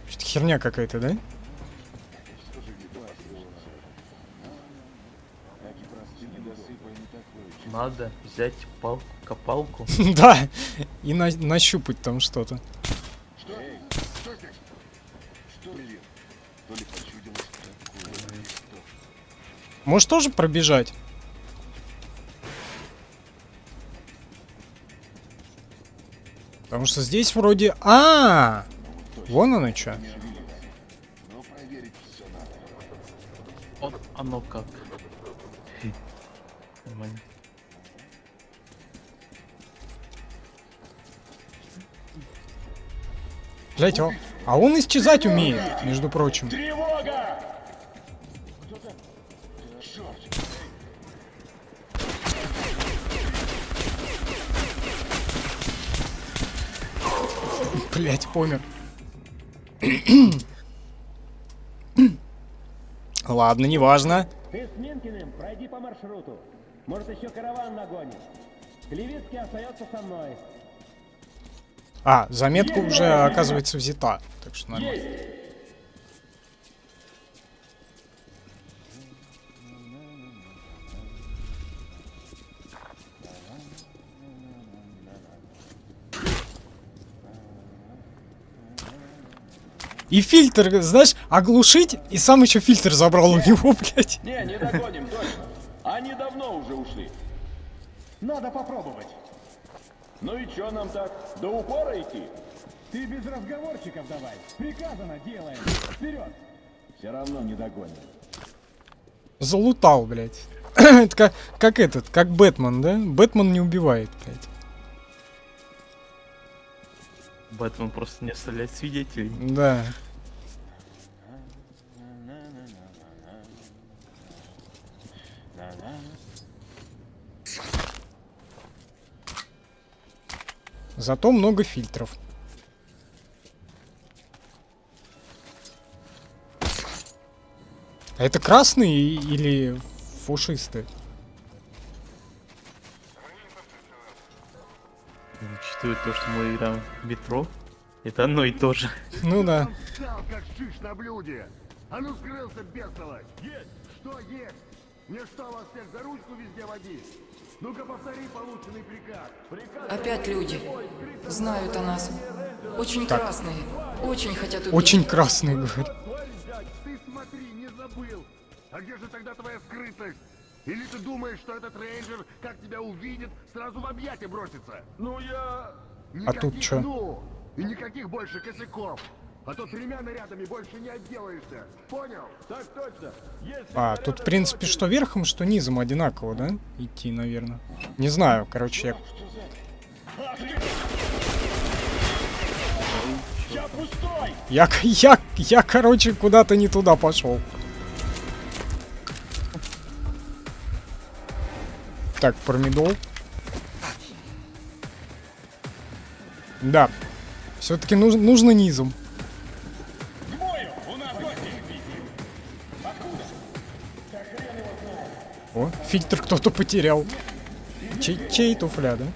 Что-то херня какая-то, да? Надо взять копалку. Да, и нащупать там что-то. Можешь тоже пробежать? Потому что здесь вроде... Вон оно что. Вот оно как. Нормально. Блять, а он исчезать умеет, между прочим. Тревога! Блять, помер. Ладно, неважно. Ты с Минкиным пройди по маршруту. Может, еще караван нагоним. Клевицкий остается со мной. Заметка уже, оказывается, взята. Так что нормально. И фильтр, знаешь, оглушить, и сам еще фильтр забрал у него, блядь. Не догоним, точно. Они давно уже ушли. Надо попробовать. Ну и чё нам так? До упора идти? Ты без разговорчиков давай. Приказано делаем. Вперед. Все равно не догоним. Залутал, блядь. Это как Бэтмен, да? Бэтмен не убивает, блядь. Бэтмен просто не оставляет свидетелей. Да. Зато много фильтров. А это красные или фашисты? Учитывая то, что мы играем в метро, это одно и то же. Ну да. Встал, как шиш на блюде. А ну скрылся, бестолочь. Есть! Что есть? Мне что, вас всех за ручку везде водить? Ну-ка повтори полученный приказ. Опять люди. Знают о нас. Очень красные. Очень хотят убить. Очень красный, говорит. Ты смотри, не забыл. А где же тогда твоя скрытность? Или ты думаешь, что этот рейнджер, как тебя увидит, сразу в объятия бросится? Ну я... А тут Никаких чё? «ну» и никаких больше косяков. А то 3 нарядами больше не отделаешься. Понял? Так точно! Есть! А, тут, в принципе, что верхом, что низом одинаково, да? Идти, наверное. Не знаю, короче, я... Я пустой! Я, короче, куда-то не туда пошел. Так, промедол. Да. Все-таки нужно низом. К бою! У нас гости! О, фильтр кто-то потерял. Чей туфля, да?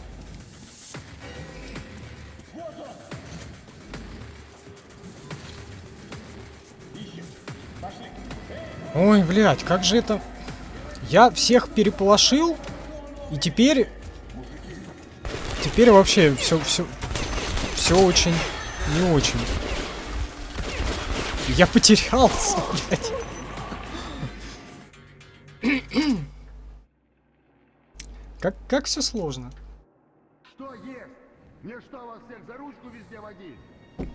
Ой, блядь, как же это... Я всех переполошил, и теперь вообще все очень не очень. Я потерялся, блядь. Как все сложно. Что есть? Мне что, вас всех за ручку везде водить?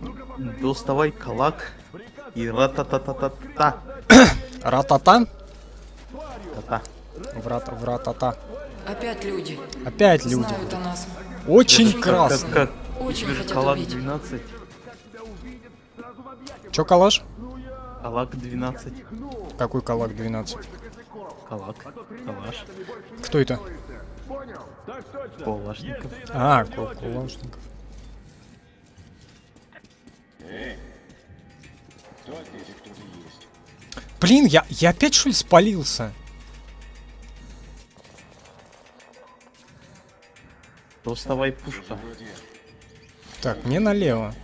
Ну-ка повтори. Доставай калак и ратататата. Ратата? Та-та. Вратата. Опять люди. Опять люди. Знают о нас. Очень красный. Как? Очень Тебе же хотят калак убить. 12. Чё, калаш? Калак 12. Какой калак 12? Калак. Калаш. Кто это? Так точно! Калашников. А, Кулашников. Блин, я опять что ли спалился? Доставай пушка. Так, мне налево.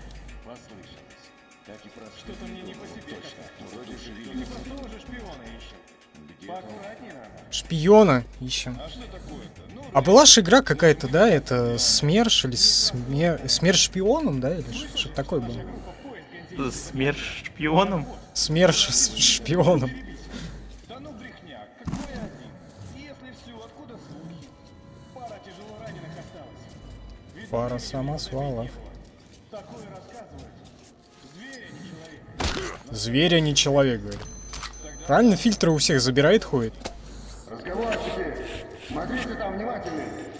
Шпиона ищем. А была же игра какая-то, да? Это СМЕРШ или СМЕРШ шпионом, да? Или что-то такое было? Смерть шпионом. СМЕРШ с шпионом. Да ну брехня! Какой один? Если все, откуда слухи? Пара тяжело раненых осталось. Пара самосвалов. Такое рассказывают. Зверь, а не человек. Зверь, а не человек, говорит. Правильно, фильтры у всех забирает, ходит. Разговорчики, смотрите там внимательнее.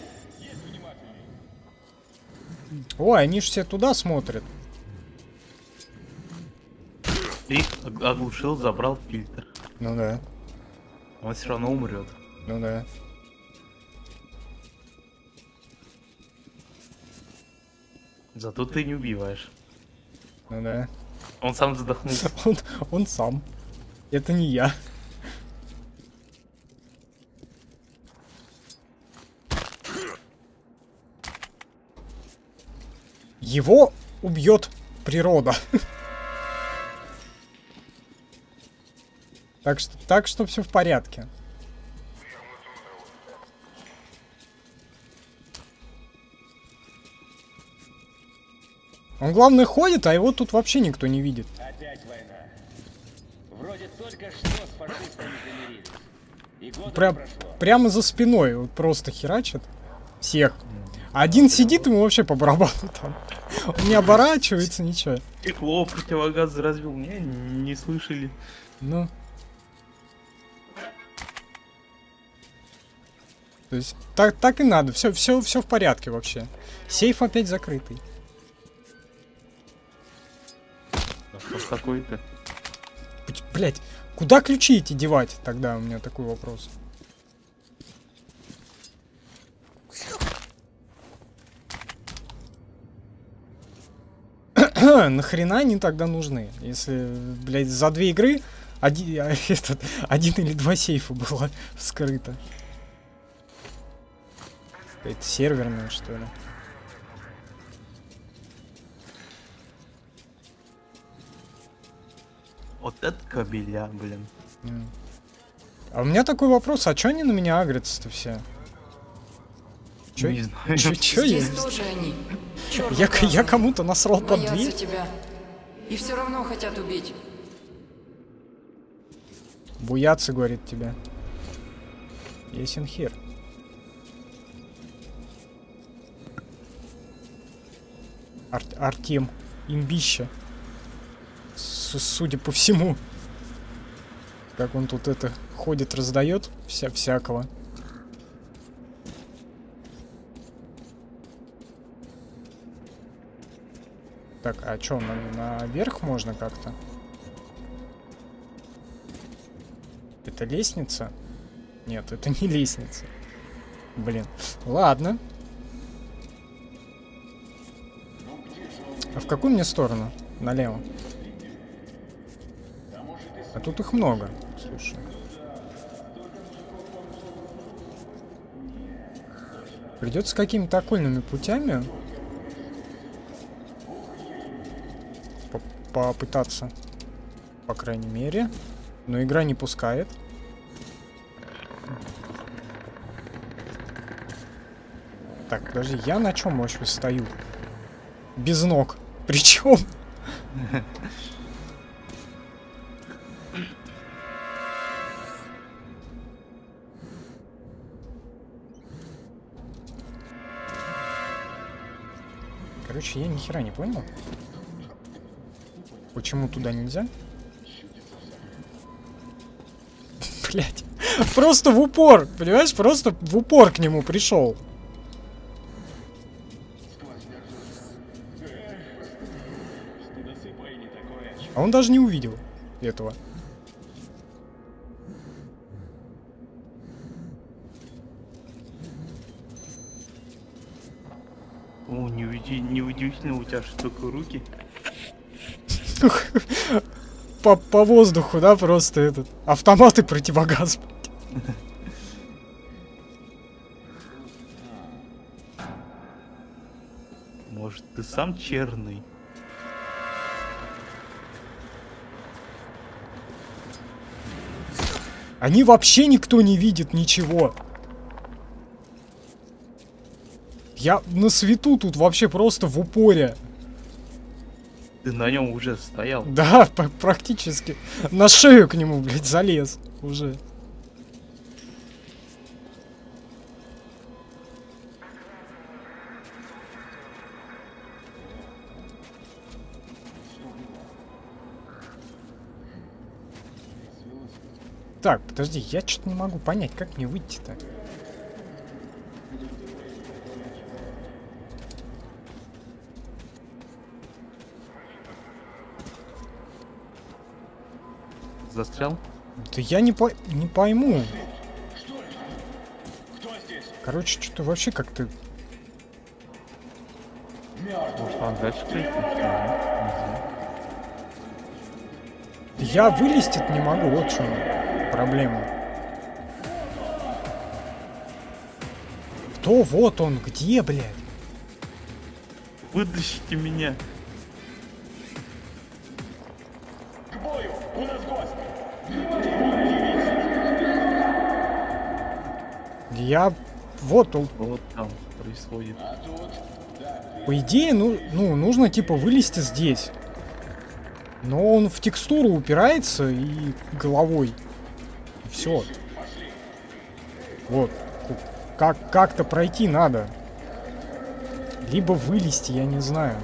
Ой, они же все туда смотрят. Ты оглушил, забрал фильтр. Ну да, Он все равно умрет. ну да. Зато ты не убиваешь. Ну да. Он сам задохнулся. Он сам. Это не я. Его убьет природа. Так что все в порядке. Он, главное, ходит, а его тут вообще никто не видит. Опять война. Вроде только что с фашистами замирились. И года не прошло. Прямо за спиной вот просто херачат всех. А один сидит, ему вообще по барабану там. Он не оборачивается, ничего. Стекло, противогаз развел. Не слышали. Ну. То есть так и надо. Все в порядке вообще. Сейф опять закрытый. Что ж такое-то? Блять, куда ключи эти девать? Тогда у меня такой вопрос. Нахрена они тогда нужны? Если, блять, за 2 игры один или 2 сейфа было вскрыто. Это серверное, что ли? Вот это кабеля, блин. А у меня такой вопрос, а чё они на меня агрятся-то все? Чё, Не знаю. чё я? Здесь тоже они. Чёрт Я красный. кому-то насрал под Боятся дверь? тебя. И все равно хотят убить. Буяцы, говорит тебе. Ясен хер. Артем. Имбища. Судя по всему. Как он тут это ходит, раздает всякого. Так, а чё, наверх можно как-то? Это лестница? Нет, это не лестница. Блин. Ладно. А в какую мне сторону? Налево. А тут их много. Слушай. Придется какими-то окольными путями попытаться. По крайней мере. Но игра не пускает. Так, подожди, я на чем вообще стою? Без ног. Причем? Короче, я ни хера не понял. Почему туда нельзя? Блять. Просто в упор, понимаешь? Просто в упор к нему пришел. А он даже не увидел этого. О, неудивительно, у тебя что только руки. По воздуху, да, просто этот. Автомат и противогаз. Может, ты сам черный? Они вообще никто не видит ничего. Я на свету тут вообще просто в упоре. Ты на нем уже стоял. Да, практически. На шею к нему, блядь, залез уже. Так, подожди, я что-то не могу понять, как мне выйти-то? Застрял? Да я не пойму. Короче, что-то вообще как-то... Может, он дальше пройти? Я вылезть не могу, вот в чем проблема. Кто? Вот он, где, блядь? Вытащите меня. К бою! У нас гость! Я... Вот он. Вот там происходит. По идее, нужно типа вылезти здесь. Но он в текстуру упирается и головой. И все. Вот. Как-то пройти надо. Либо вылезти, я не знаю.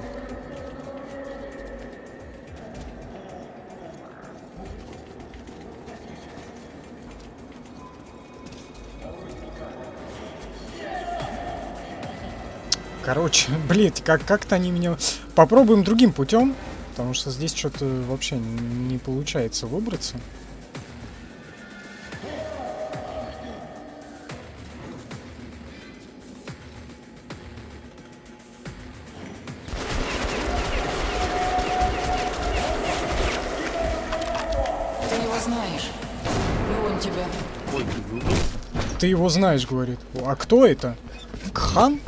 Короче, блин, как-то они меня... Попробуем другим путем. Потому что здесь что-то вообще не получается выбраться. Ты его знаешь. И он тебя. Ой, ты выбрался? Ты его знаешь, говорит. А кто это? Кхан?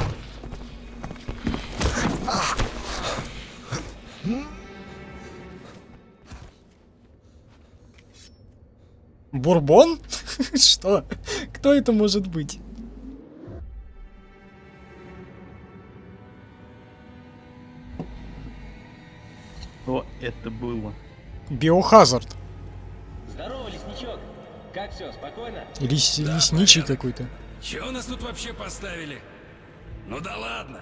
Бурбон? Что? Кто это может быть? Что это было? Биохазард. Здорово, лесничок. Как все, спокойно? Или лесничий какой-то. Чего нас тут вообще поставили? Ну да ладно.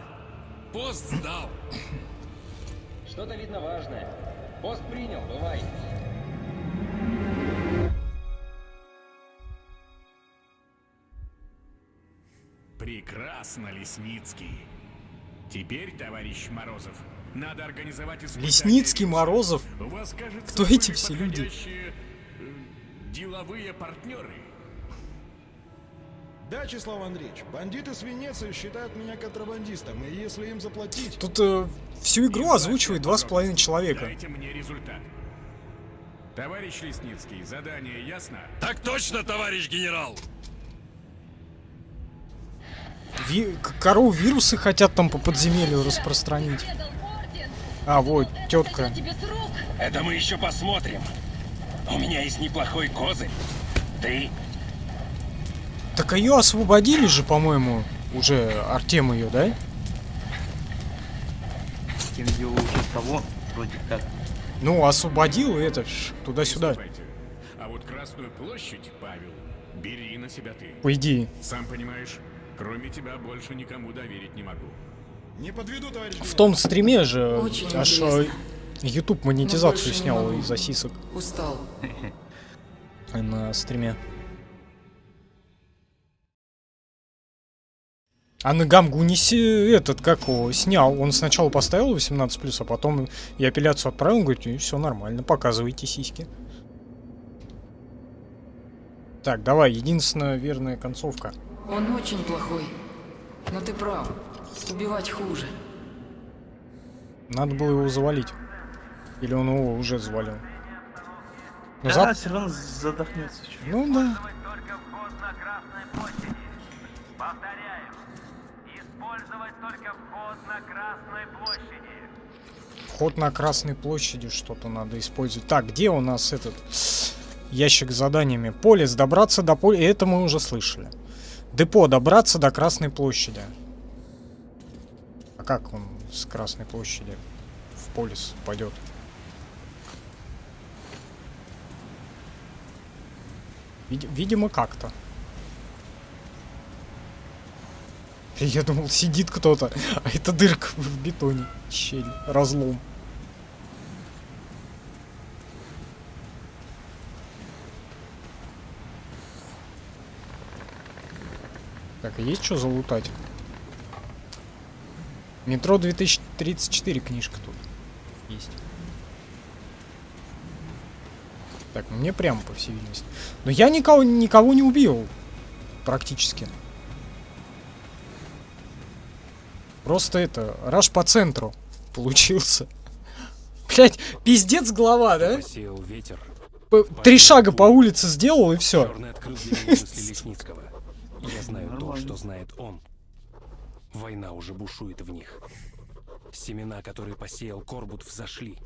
Пост сдал. Что-то видно важное. Пост принял, бывай. Прекрасно, Лесницкий. Теперь, товарищ Морозов, надо организовать испытание Лесницкий, вируса. Морозов. У вас, кажется, Кто более эти все люди? подходящие, деловые партнеры. Да, Числав Андреевич, бандиты с Венеции считают меня контрабандистом, и если им заплатить... Тут всю игру озвучивает 2,5 человека. Дайте мне результат. Товарищ Лесницкий, задание ясно? Так точно, товарищ генерал! Корову вирусы хотят там по подземелью распространить. А, вот, тетка. Это мы еще посмотрим. У меня есть неплохой козырь. Ты? Так ее освободили же, по-моему, уже Артем ее, да? Тем дело уже того, вроде как. Ну, освободил, и это ж туда-сюда. Приступайте. А вот Красную площадь, Павел, бери на себя ты. По идее. Сам понимаешь, кроме тебя больше никому доверить не могу. Не подведу, товарищ В том стриме же Очень аж интересно. YouTube Но монетизацию больше не снял могу. из-за сисок Устал. на стриме. А на Гамгу этот, как его, снял. Он сначала поставил 18+, а потом и апелляцию отправил, он говорит, и все нормально, показывайте сиськи. Так, давай, единственная верная концовка. Он очень плохой. Но ты прав. Убивать хуже. Надо было его завалить. Или он его уже завалил. Ну, Да, все равно задохнется. чё. Ну да. Только вход на Красной площади. Повторяем. Использовать только вход на Красной площади. Вход на Красной площади что-то надо использовать. Так, где у нас этот ящик с заданиями? Полис, добраться до поля. Это мы уже слышали. Депо, добраться до Красной площади. А как он с Красной площади в Полис пойдет? Видимо, как-то. Я думал, сидит кто-то, а это дырка в бетоне. Щель, разлом. Так, а есть что залутать? Метро 2034 книжка тут есть. Так, ну мне прямо, по всей видимости. Но я никого не убил. Практически. Просто это, раш по центру получился. Блять, пиздец голова, да? Посеял ветер. 3 шага по улице сделал и все. Черный открыл для меня мысли Лесницкого. Я знаю то, что знает он. Война уже бушует в них. Семена, которые посеял Корбут, взошли.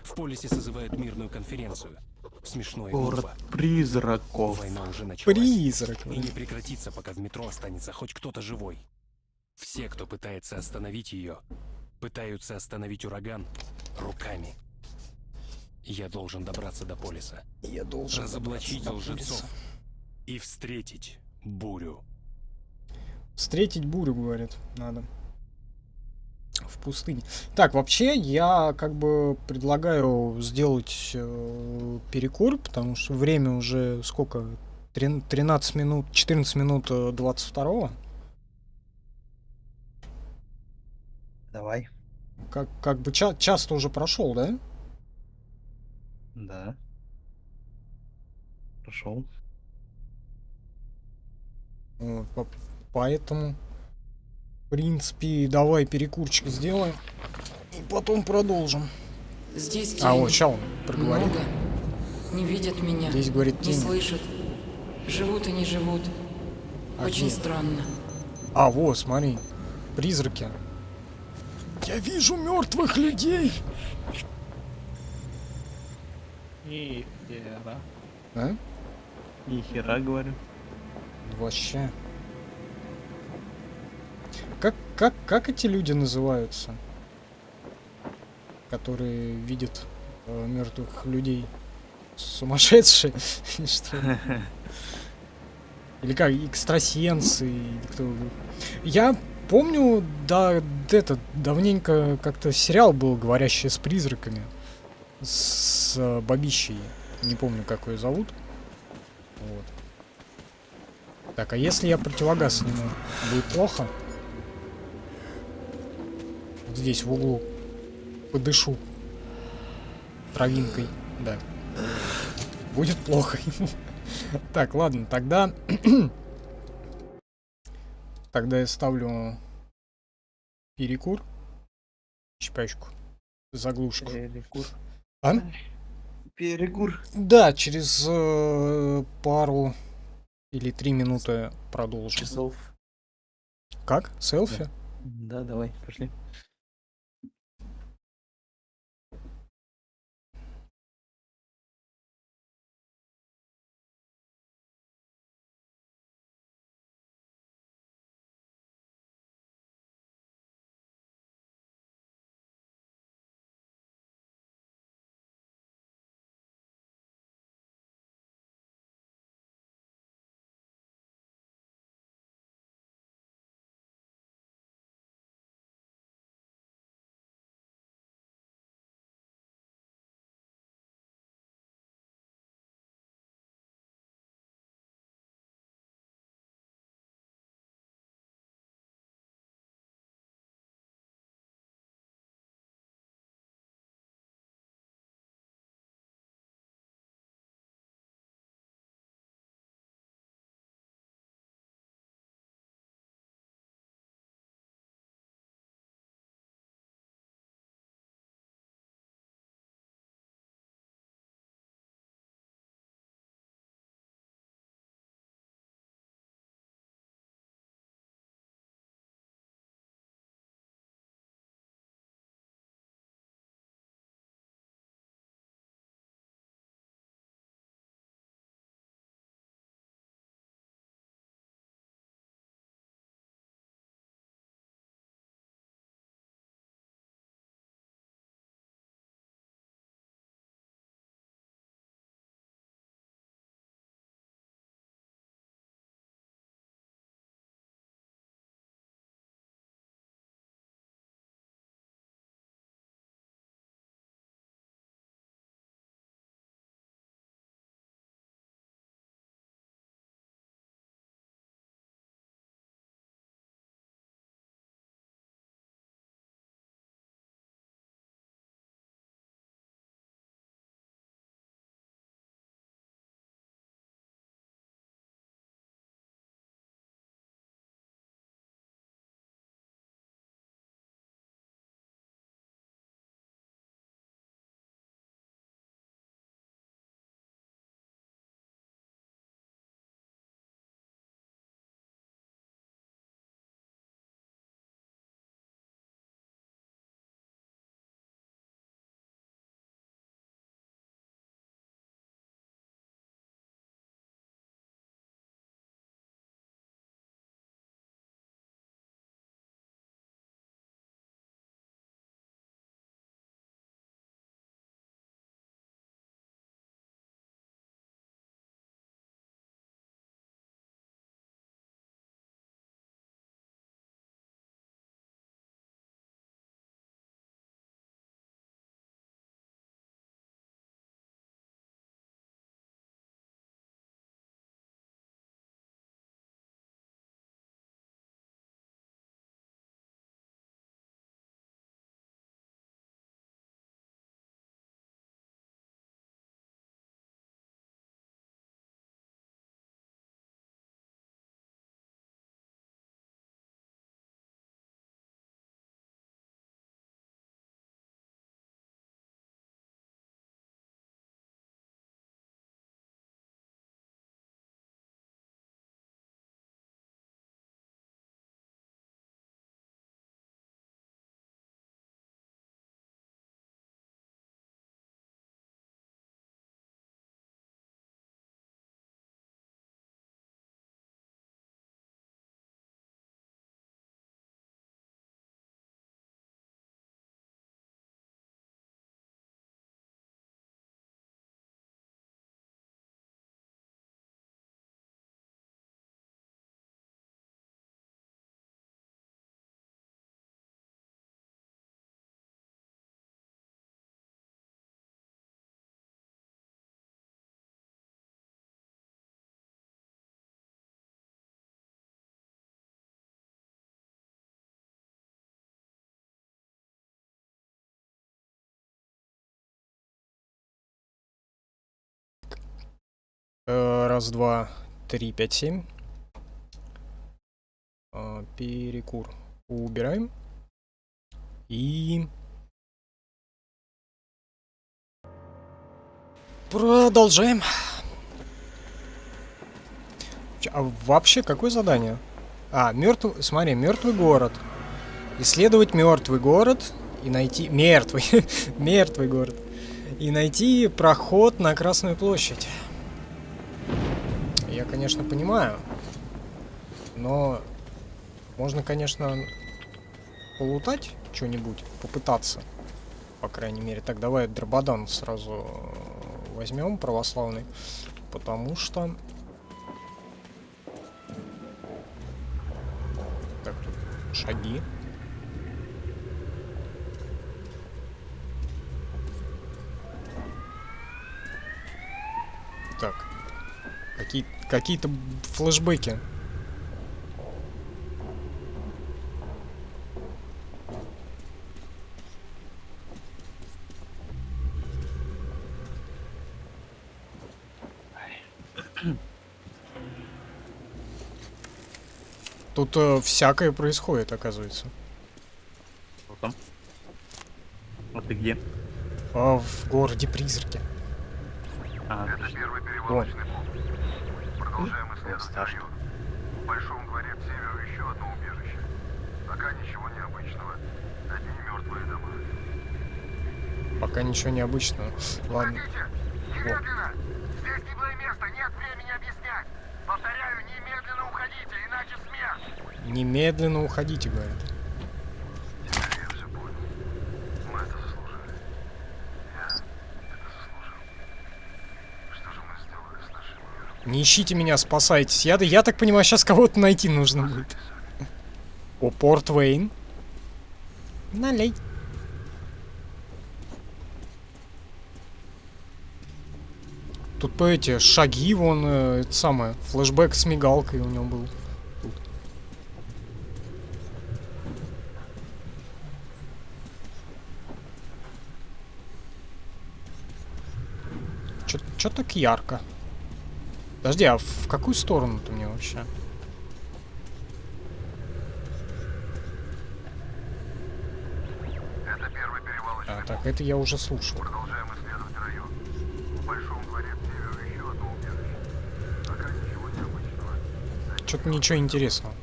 В Полисе созывают мирную конференцию. Смешно и Город глупо. призраков. Война уже началась. Призрак. И не прекратится, пока в метро останется хоть кто-то живой. Все, кто пытается остановить ее, пытаются остановить ураган руками. Я должен добраться до Полиса. Я должен разоблачить добраться до лжецов Полиса. и встретить бурю. Встретить бурю, говорит, надо. В пустыне. Так, вообще, я как бы предлагаю сделать перекур, потому что время уже сколько? 13 минут, 14 минут 22-го. Давай. Как бы час-то уже прошел, да? Да. Прошел. Вот, поэтому, в принципе, давай перекурчик сделаем. И потом продолжим. Здесь А, тени. вот, сейчас он проговорит. Много. Не видят меня. Здесь, говорит, Не тени. слышат. Живут и не живут. А Очень где? странно. А, вот, смотри. Призраки. Я вижу мертвых людей. И где, да? А? Ни хера, говорю. Вообще. Как эти люди называются? Которые видят мертвых людей? Сумасшедшие? Или что? Или как, экстрасенсы? Или кто? Я помню, да, это, давненько как-то сериал был «Говорящие с призраками». С бабищей. Не помню, как ее зовут. Вот. Так, а если я противогаз сниму, будет плохо? Вот здесь, в углу. Подышу. Травинкой, да. Будет плохо. Так, ладно, тогда... Тогда я ставлю перекур. Чпачку. Заглушку. Перекур. А? Перекур. Да, через пару или 3 минуты продолжим. Часов. Как? Селфи? Да, давай, пошли. Раз, два, три, 5, 7. Перекур убираем. И... продолжаем. А вообще, какое задание? Мертвый... Смотри, мертвый город. Исследовать мертвый город и найти... Мертвый. Мертвый город. И найти проход на Красную площадь. Я, конечно, понимаю. Но... можно, конечно, полутать что-нибудь. Попытаться. По крайней мере. Так, давай Дрободан сразу возьмем, православный. Потому что... так, тут шаги. Так. Какие-то флешбеки. Тут всякое происходит, оказывается. Что там? А ты где? В городе призраки. Это первый перевалочный пункт. Продолжаем исследовать район. В большом дворе к северу еще одно убежище. Пока ничего необычного. Одни мертвые дома. Пока ничего необычного. Ладно. Уходите! Немедленно! Здесь гиблое место, нет времени объяснять! Повторяю, немедленно уходите, иначе смерть! Немедленно уходите, говорят. Я все понял. Мы это заслужили. Я это заслужил. Что же мы сделали с нашим миром? Не ищите меня, спасайтесь. Я так понимаю, сейчас кого-то найти нужно будет. О, Порт Вейн. Налей. Тут по эти шаги, вон, это самое, флешбэк с мигалкой у него был. Чё так ярко? Подожди, а в какую сторону-то мне вообще? Это первый перевалочный Так, это я уже слушал. Продолжаем исследовать район. В большом дворе к северу еще одно убежище. Пока ничего необычного. Что-то ничего интересного.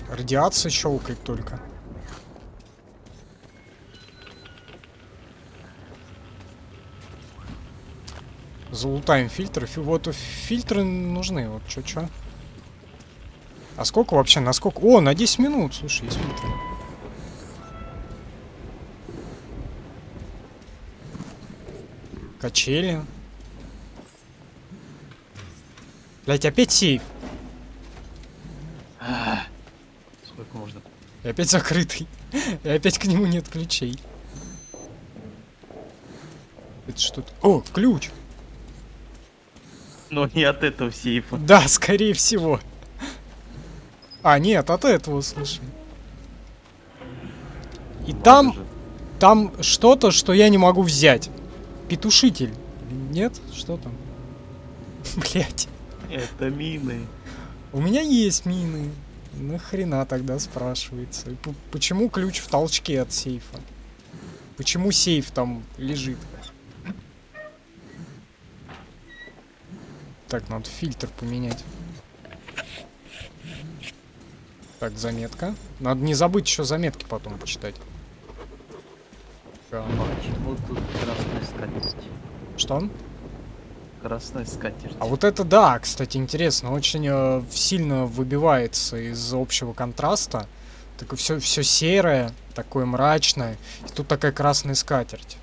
Радиация щелкает только. Залутаем фильтры. Вот фильтры нужны. Вот чё. А сколько вообще? На сколько? О, на 10 минут. Слушай, есть фильтры. Качели. Блять, опять сейф. Сколько можно? И опять закрытый. И опять к нему нет ключей. Это что-то... О, ключ! Но не от этого сейфа. Да, скорее всего. А, нет, от этого, слушай. И там что-то, что я не могу взять. Петушитель. Нет? Что там? Блять. Это мины. У меня есть мины. Нахрена тогда спрашивается? Почему ключ в толчке от сейфа? Почему сейф там лежит? Так, надо фильтр поменять. Так, заметка. Надо не забыть еще заметки потом почитать. Почему тут красная скатерть? Что? Красная скатерть. А вот это да, кстати, интересно. Очень сильно выбивается из общего контраста. Такое все серое, такое мрачное. И тут такая красная скатерть.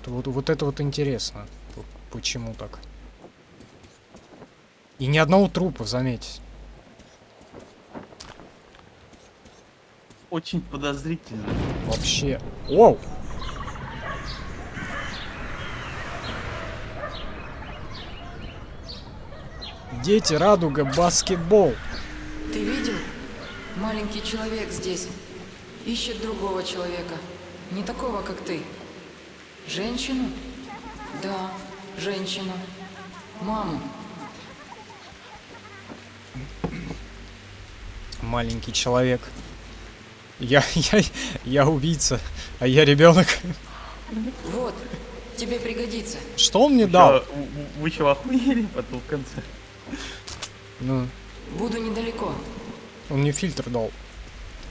Вот это вот интересно. Почему так? И ни одного трупа, заметьте. Очень подозрительно. Вообще. Оу! Дети, радуга, баскетбол. Ты видел? Маленький человек здесь. Ищет другого человека. Не такого, как ты. Женщину? Да, женщину. Маму. Маленький человек. Я убийца, а я ребенок. Вот, тебе пригодится. Что он мне дал? Вы чего, охуели потом в конце? Ну, Буду недалеко. он мне фильтр дал.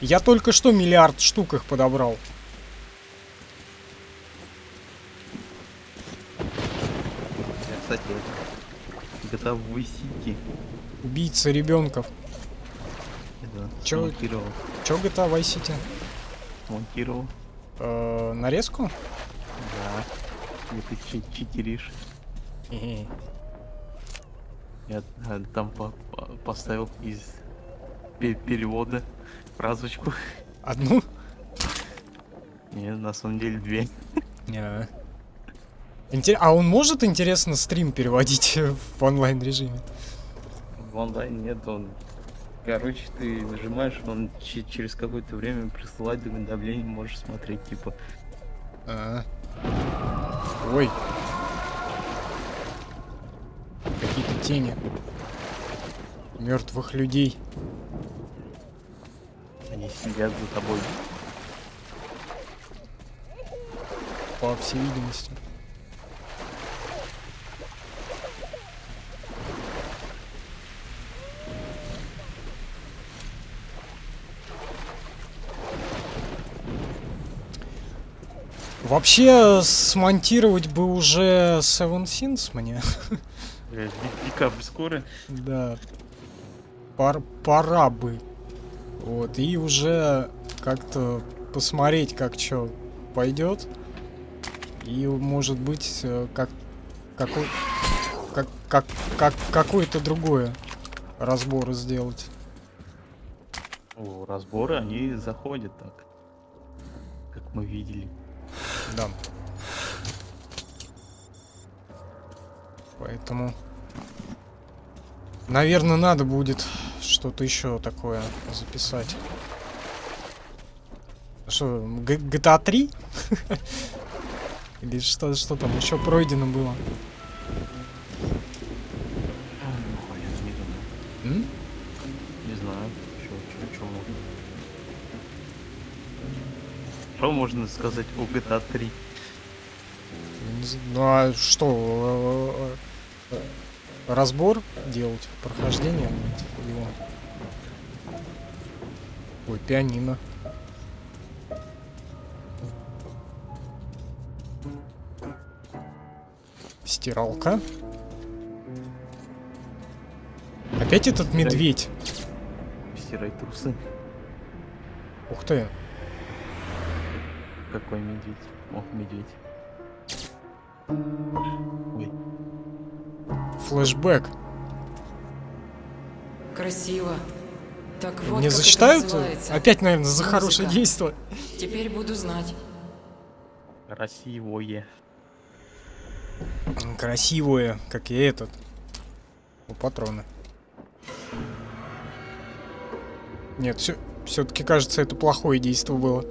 Я только что миллиард штук их подобрал. Я, кстати, GTA Vice City. Убийца ребенков. Это Чё? смонтировал. Чё GTA Vice City? Смонтировал. Нарезку? Да. Где ты читеришь. Хе-хе. Я там поставил из перевода фразочку. Одну? Нет, на самом деле две. Не. А он может, интересно, стрим переводить в онлайн режиме? В онлайн нет, он... Короче, ты нажимаешь, он через какое-то время присылает уведомление, можешь смотреть, типа. Ой. Какие-то тени. Мертвых людей. Они сидят за тобой. По всей видимости. Вообще, смонтировать бы уже Seven Sins мне. Декабрь скоро. Да. Пора бы. Вот, и уже как-то посмотреть, как что пойдет. И, может быть, какое-то другое разбор сделать. О, разборы, они заходят так. Как мы видели. Да. Поэтому, наверное, надо будет что-то еще такое записать. Что, GTA 3? Или что там еще пройдено было? Не знаю, что можно. Что можно сказать о GTA 3? Ну а что, разбор делать, прохождение его? Ой, пианино. Стиралка. Опять этот медведь. Стирай трусы. Ух ты. Какой медведь? Ох, медведь. Ой. Флэшбэк. Красиво. Так вот, Мне как зачитают? это называется. Опять, наверное, за Музыка. хорошее действие. Теперь буду знать. Красивое. Красивое, как и этот. О, патроны. Нет, все-таки кажется, это плохое действие было.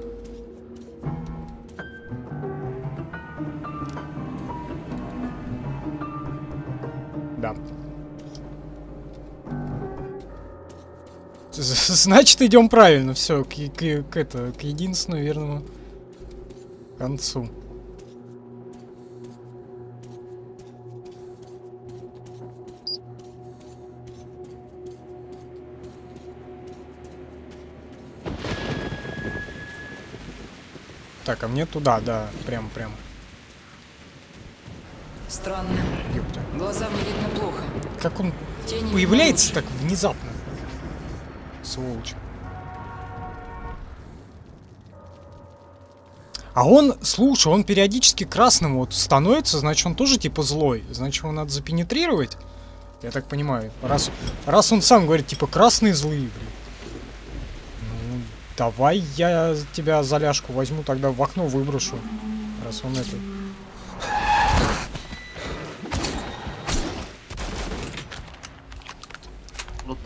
Да. Значит, идем правильно. Все, к единственному верному концу. Так, а мне туда, да, прям. Странно. Ёпта. Глазам не видно плохо. Как он Тени появляется не так внезапно. Сволочь. А он, слушай, он периодически красным вот становится, значит, он тоже типа злой. Значит, его надо запенетрировать. Я так понимаю. Раз он сам говорит, типа, красные злые, блин. Ну, давай я тебя за ляжку возьму, тогда в окно выброшу. Раз он это...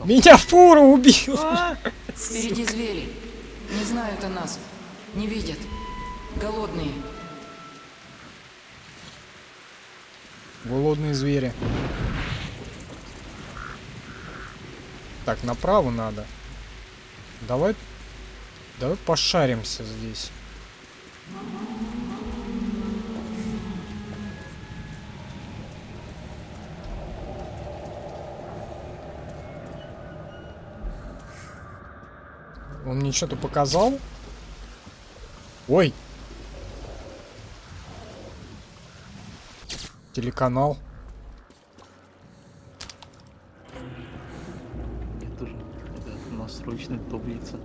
Меня фура убил! Впереди звери. Не знают о нас. Не видят. Голодные. Голодные звери. Так, направо надо. Давай пошаримся здесь. Он мне что-то показал? Ой! Телеканал. Я тоже. Это настройочная таблица.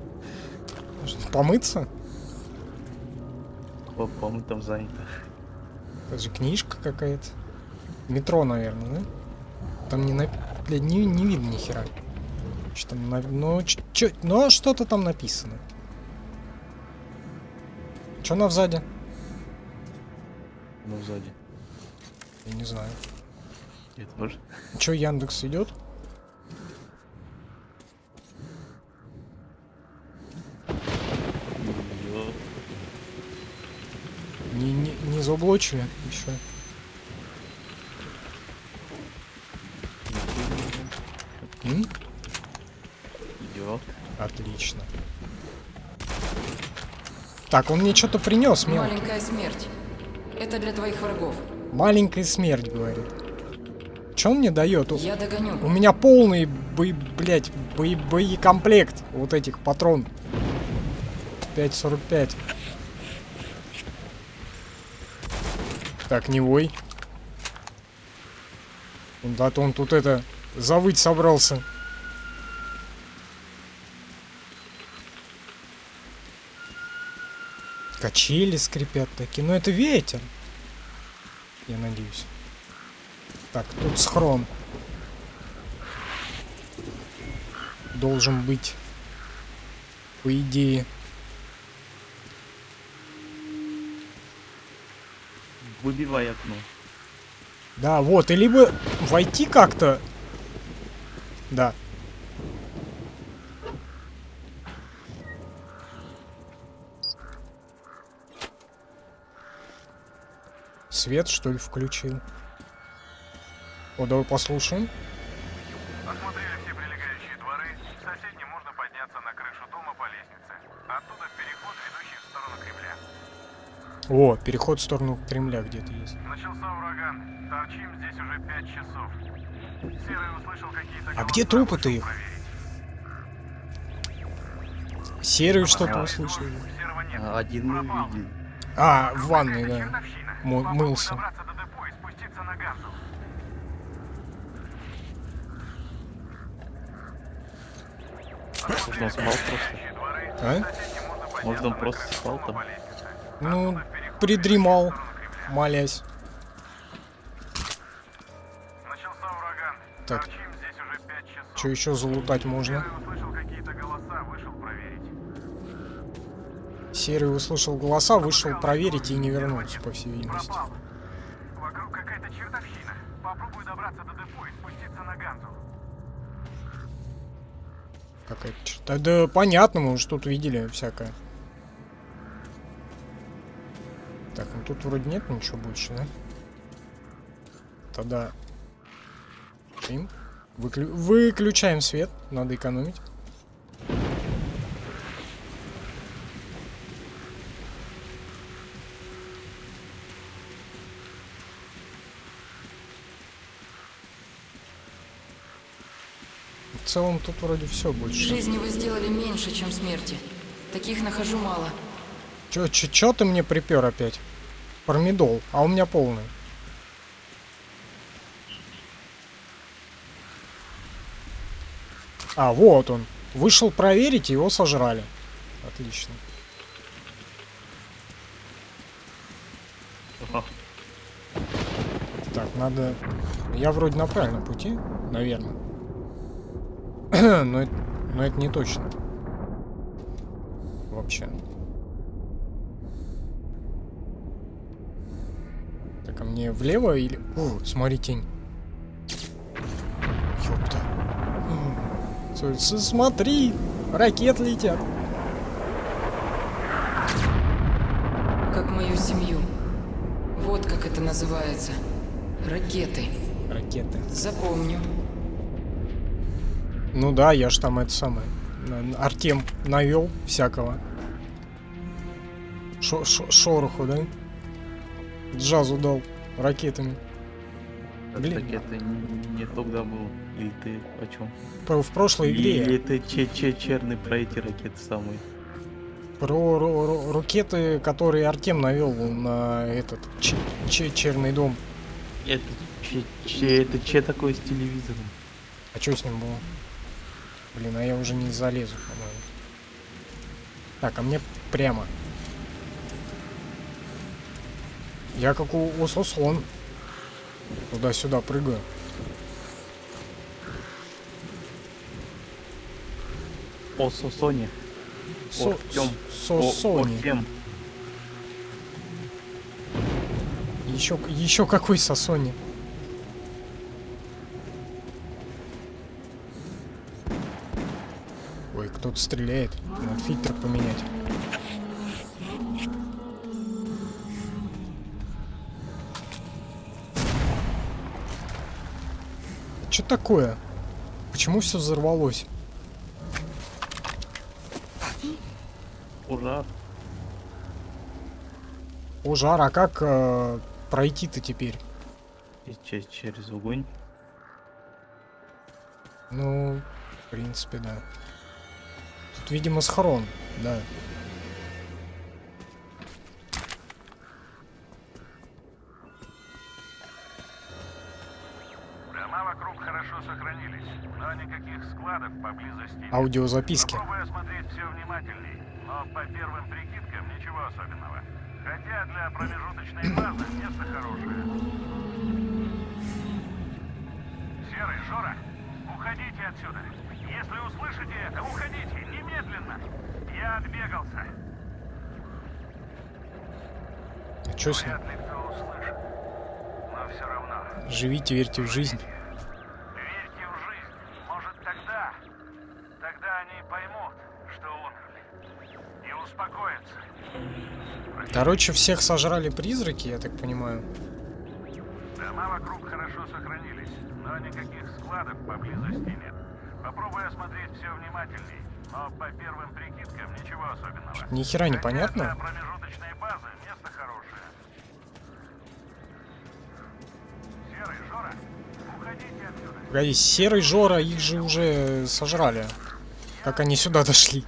Помыться? По-моему, там занято. Это же книжка какая-то. Метро, наверное, да? Там не видно ни хера. Что там ну, что-то там написано. Что на сзади? Ну, сзади. Я не знаю. Я тоже. Че, Яндекс идет? Не заблочили еще. Идет. Отлично. Так, он мне что-то принес, мелкий. Маленькая смерть. Это для твоих врагов. Маленькая смерть, говорит. Что он мне дает? Я догоню. У меня полный боекомплект вот этих патрон. 5.45. Так, не вой. Да-то он тут это завыть собрался. Качели скрипят такие. Но это ветер. Я надеюсь. Так, тут схрон. Должен быть. По идее. Выбивай окно. Да, вот. И либо войти как-то. Да. Свет, что ли, включил? О, давай послушаем. Осмотрели все прилегающие дворы. В соседнем можно подняться на крышу дома по лестнице. Оттуда переход, ведущий в сторону Кремля. О, переход в сторону Кремля где-то есть. Начался ураган. Торчим здесь уже 5 часов. Серый услышал какие-то А где трупы-то их? Серый что-то услышал. Один мы видели. А, в ванной, да. Мылся. Может, он спал просто? А? Может, он просто спал там? Ну, придремал, молясь. Так. Что еще залутать можно? Серый услышал голоса, вышел проверить и не вернулся, по всей видимости. Вокруг какая-то чертовщина. Попробую добраться до депо и спуститься на Ганзу. Какая-то черта. Да понятно, мы уже тут видели всякое. Так, ну тут вроде нет ничего больше, да? Тогда... Выключаем свет, надо экономить. В целом тут вроде все больше. Жизни вы сделали меньше, чем смерти. Таких нахожу мало. Чё ты мне припер опять? Пармидол, а у меня полный. А, вот он. Вышел проверить, его сожрали. Отлично. Так, надо... Я вроде на правильном пути, наверное. но это не точно. Вообще. Так, а мне влево или... О, смотри, тень. Ёпта. Смотри, Ракеты летят. Как мою семью. Вот как это называется. Ракеты. Ракеты. Запомню. Ну да, я ж там это самое. Артем навел всякого. Шороху, да? Джазу дал ракетами. Блин. Так это не тогда был. Или ты о чем? В прошлой игре. Или это черный про эти ракеты самые? Про ракеты, которые Артем навел на этот черный дом. Это че такое с телевизором? А что с ним было? Блин, а я уже не залезу, по-моему. Так, а мне прямо. Я как у слон. Туда-сюда прыгаю. О Сосоне. Сосоне. Еще какой Сосоне? Ой, кто-то стреляет. Надо фильтр поменять. Что такое? Почему все взорвалось? Пожар. Пожар, а как пройти-то теперь? Через огонь. Ну, в принципе, да. Тут, видимо, схрон, да. Дома вокруг хорошо сохранились, но никаких складов поблизости нет. Аудиозаписки. Попробуй осмотреть все внимательней, но по первым прикидкам ничего особенного. Хотя для промежуточной базы место хорошее. Серый, Жора, уходите отсюда. Если услышите это, уходите немедленно. Я отбегался. А чё с ним? Вряд ли кто услышит, но все равно. Живите, верьте в жизнь. Верьте в жизнь. Может тогда они поймут, что умерли. И успокоятся. Короче, всех сожрали призраки, я так понимаю. Дома вокруг хорошо сохранились, но никаких складов поблизости нет. Попробуй осмотреть все внимательней, но по первым прикидкам ничего особенного. Ни хера не понятно. Для промежуточной базы место хорошее. Серый, Жора, уходите отсюда. Погоди, Серый, Жора, их же уже сожрали. Как они сюда дошли?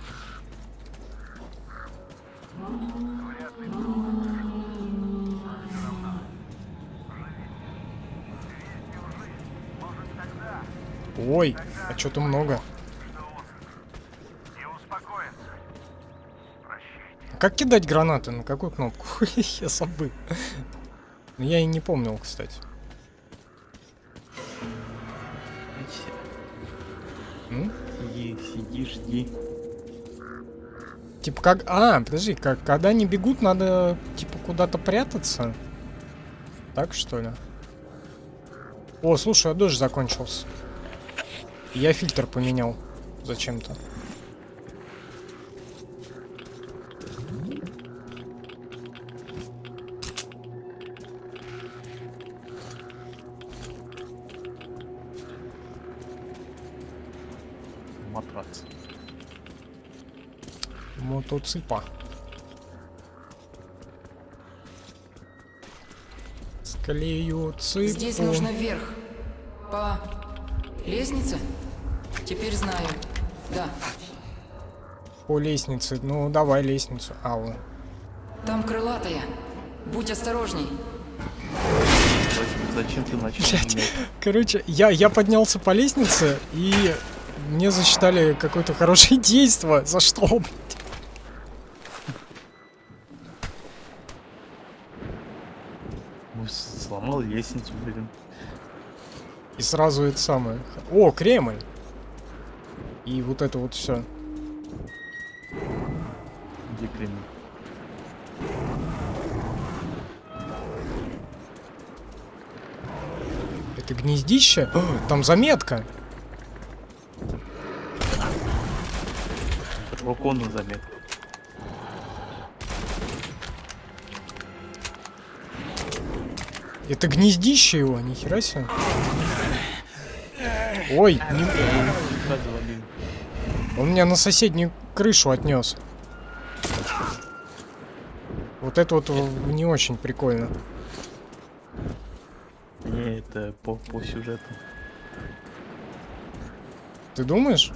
Ой, а что-то много. А как кидать гранаты? На какую кнопку? Я забыл. Но я и не помнил, кстати. Сиди, жди. Типа как... А, подожди, когда они бегут, надо типа куда-то прятаться? Так что ли? О, слушай, а дождь закончился. Я фильтр поменял зачем-то. Матрац. Мотоципа. Склею ципу. Здесь нужно вверх. По лестнице? Теперь знаю. Да. По лестнице. Ну, давай лестницу. Ау. Там крылатая. Будь осторожней. Зачем ты начал? Короче, я поднялся по лестнице, и мне засчитали какое-то хорошее действо. За что, блядь? Сломал лестницу, блин. И сразу это самое. О, Кремль! И вот это вот все. Где Кремль? Это гнездище? О, там заметка. По кону заметка. Это гнездище его, нихера себе. Ой, он меня на соседнюю крышу отнес. Вот это вот не очень прикольно. Не, это по сюжету. Ты думаешь?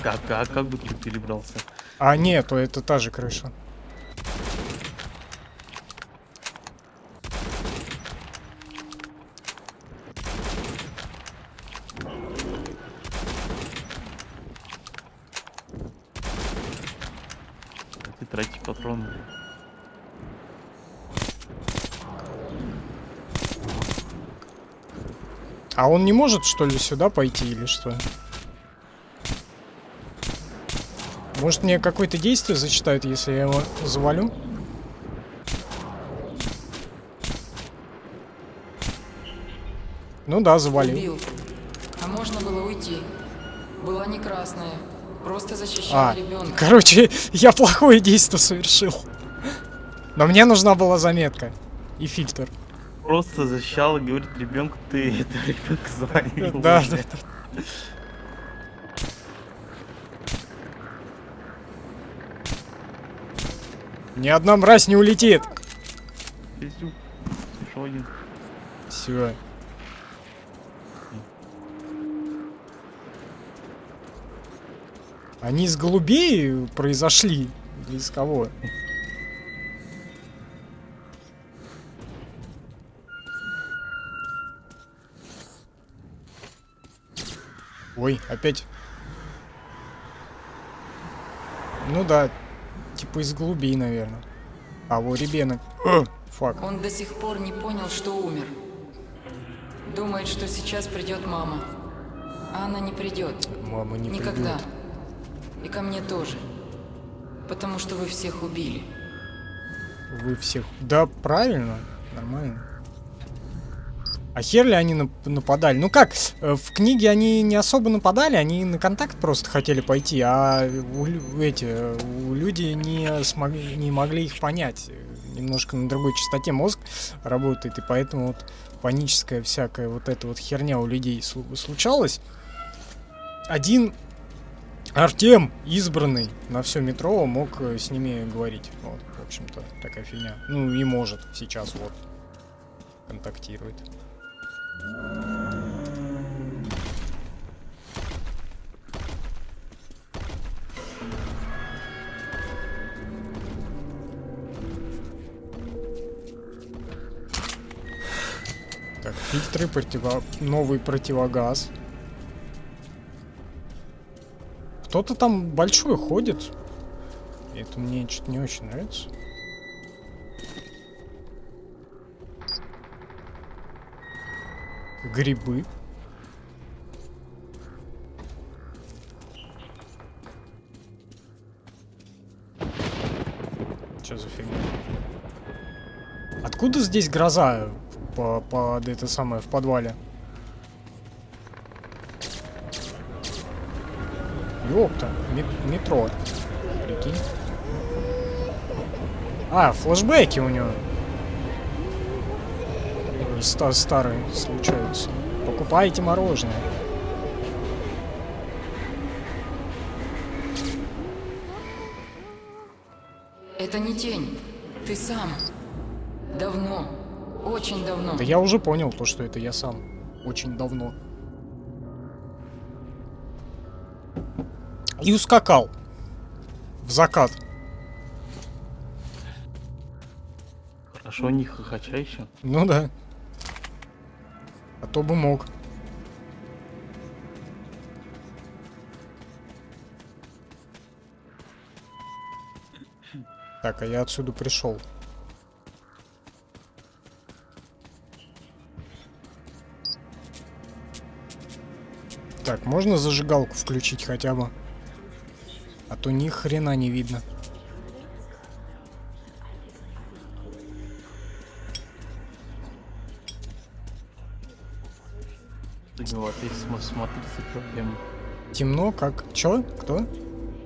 Как бы ты перебрался? А нет, то это та же крыша. Ты тратишь патроны. А он не может, что ли, сюда пойти или что? Может, мне какое-то действие зачитают, если я его завалю? Ну да, завалил. Убил. А можно было уйти. Была не красная. Просто защищала ребенка. Короче, я плохое действие совершил. Но мне нужна была заметка. И фильтр. Просто защищал и говорит ребенку, ты это ребенка завалил. Да. Ни одна мразь не улетит. Все. Они из голубей произошли? Или из кого? Ой, опять. Ну да, типа из голубей, наверное. А вот ребенок. Фак. Он до сих пор не понял, что умер. Думает, что сейчас придет мама. А она не придет. Мама не Никогда. придет. И ко мне тоже. Потому что вы всех убили. Вы всех... Да, правильно. Нормально. А хер ли они нападали? Ну как, в книге они не особо нападали, они на контакт просто хотели пойти, а люди не могли их понять. Немножко на другой частоте мозг работает, и поэтому вот паническая всякая вот эта вот херня у людей случалась. Один Артем, избранный на все метро, мог с ними говорить. Вот, в общем-то, такая фигня. Ну и может сейчас вот контактирует. Так, фильтры, новый противогаз. Кто-то там большой ходит. Это мне что-то не очень нравится. Грибы. Что за фигня? Откуда здесь гроза под это самое в подвале? Ёпта, метро. Прикинь. А, флешбеки у него. Старые случаются. Покупайте мороженое. Это не тень. Ты сам. Давно. Очень давно. Да я уже понял то, что это я сам. Очень давно. И ускакал. В закат. Хорошо, не хохоча еще. Ну да. А то бы мог. Так, а я отсюда пришел. Так, можно зажигалку включить хотя бы? А то ни хрена не видно. У него опять с матрицей проблемы. Темно, как... Чё? Кто?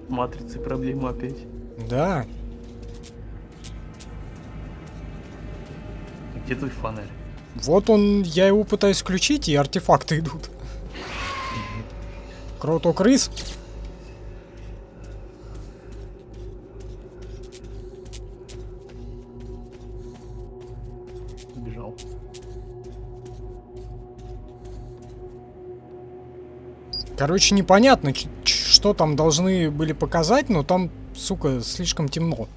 Матрицы проблемы опять. Да. Где твой фонарь? Вот он, я его пытаюсь включить, и артефакты идут. Круто, крыс. Убежал. Короче, непонятно, что там должны были показать, но там, сука, слишком темно.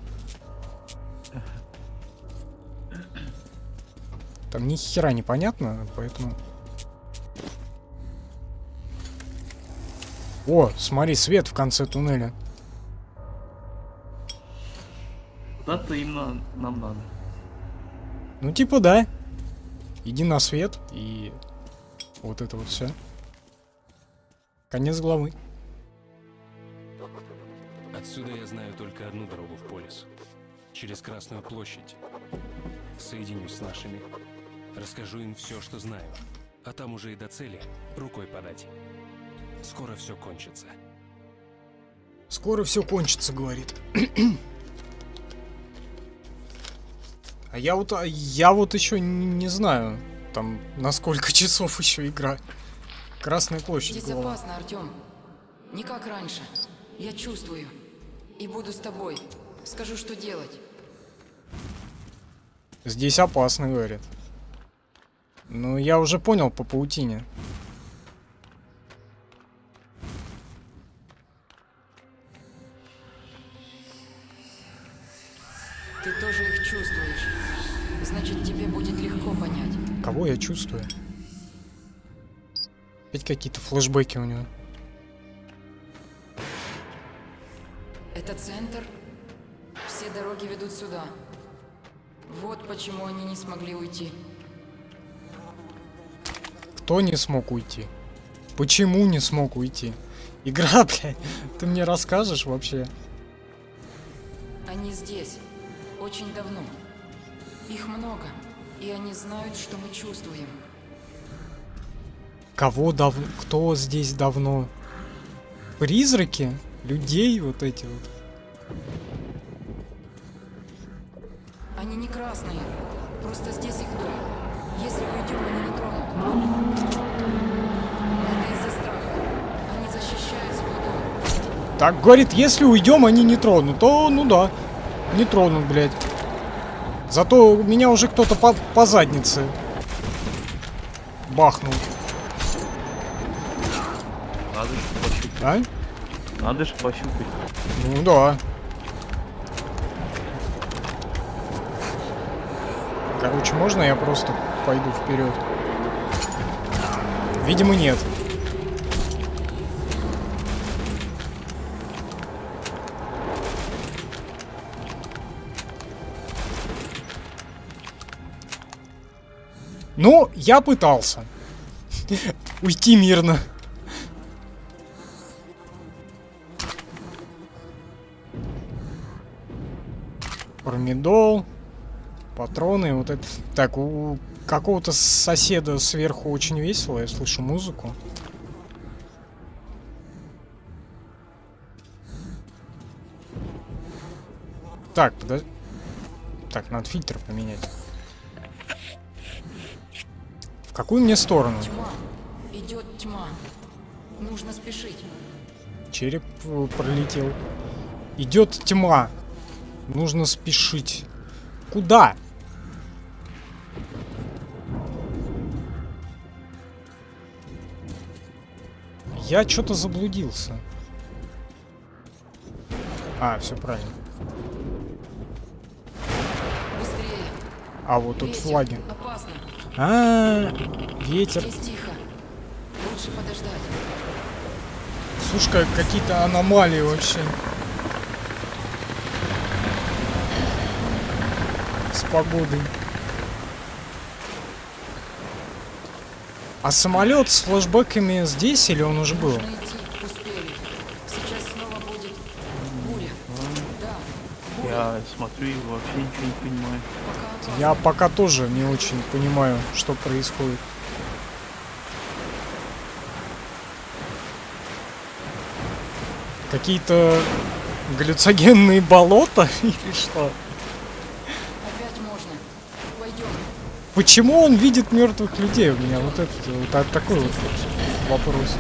Там ни хера непонятно, поэтому... О, смотри, свет в конце туннеля. Куда-то им нам надо. Ну, типа, да. Иди на свет, и вот это вот все. Конец главы. Отсюда я знаю только одну дорогу в Полис. Через Красную площадь. Соединюсь с нашими. Расскажу им все, что знаю. А там уже и до цели рукой подать. Скоро все кончится. Скоро все кончится, говорит. А я вот еще не знаю, там на сколько часов еще игра. Красная площадь. Здесь главное. опасно, Артем. Не как раньше. Я чувствую. И буду с тобой. Скажу, что делать. Здесь опасно, говорит. Ну, я уже понял по паутине. Ты тоже их чувствуешь. Значит, тебе будет легко понять. Кого я чувствую? Опять какие-то флешбеки у него. Это центр. Все дороги ведут сюда. Вот почему они не смогли уйти. Кто не смог уйти? Почему не смог уйти? Игра, блядь, ты мне расскажешь вообще? Они здесь. Очень давно. Их много. И они знают, что мы чувствуем. Кого давно? Кто здесь давно? Призраки? Людей вот эти вот? Они не красные. Просто здесь их дом. Если уйдем, они не тронут. Это из-за страха. Они защищают свой дом. Так, говорит, если уйдем, они не тронут. То, ну да, не тронут, блядь. Зато меня уже кто-то по заднице бахнул. Надо же пощупать. А? Надо же пощупать. Ну да. Короче, можно я просто пойду вперед? Видимо, нет. Ну, я пытался уйти мирно. Промедол, патроны, вот это. Так, у какого-то соседа сверху очень весело, я слышу музыку. Так, подожди. Так, надо фильтр поменять. В какую мне сторону? Тьма. Идет тьма. Нужно спешить. Череп пролетел. Идет тьма. Нужно спешить. Куда? Я что-то заблудился. А, все правильно. Быстрее. А вот тут Ветер. флаги. Опасно. Ветер. Здесь тихо. Лучше подождать. Слушай, какие-то аномалии вообще. С погодой. А самолет с флешбеками здесь или он уже был? Нужно идти. Успели. Сейчас снова будет буря. Да. Буря. Я смотрю и вообще ничего не понимаю. Пока опасно. Я пока тоже не очень понимаю, что происходит. Какие-то галлюциногенные болота или что? Опять можно. Пойдем. Почему он видит мертвых людей? У меня вот это вот такой вот вопрос.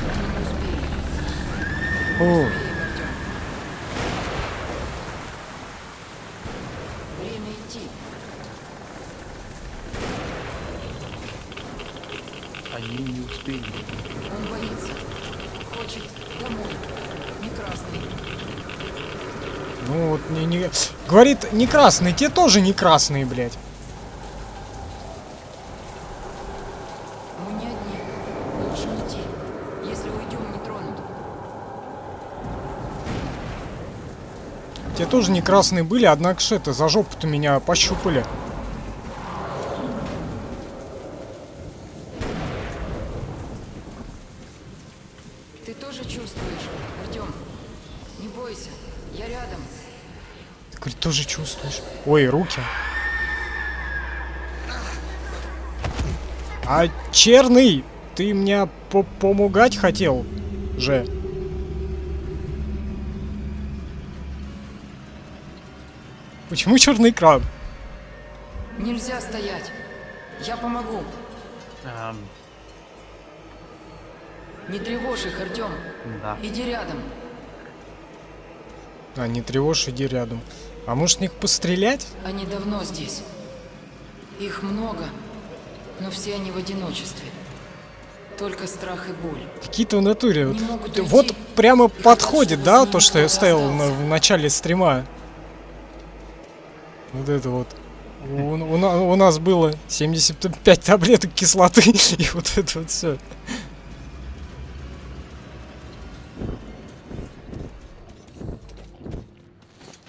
О, Время идти. Они не успели. Он боится. Хочет домой. Не красный. ну вот не... Говорит, не красные, те тоже не красные, блядь. Мы не одни. Лучше уйти. Если уйдем, не тронут. Те тоже не красные были, однако ж это, за жопу-то меня пощупали. Ты тоже чувствуешь, Артем? Не бойся. Я рядом. Ты, говорит, тоже чувствуешь. Ой, руки. А черный, ты меня помогать хотел же. Почему черный экран? Нельзя стоять. Я помогу. Не тревожь их, Артем. Да. Иди рядом. А, не тревожь, иди рядом. А может в них пострелять? Они давно здесь. Их много, но все они в одиночестве. Только страх и боль. Какие-то в натуре. Не могут уйти. Вот прямо хотят, подходит, чтобы да, с ними то, что я кто-то ставил остался. в начале стрима. Вот это вот. У нас было 75 таблеток кислоты, и вот это вот все.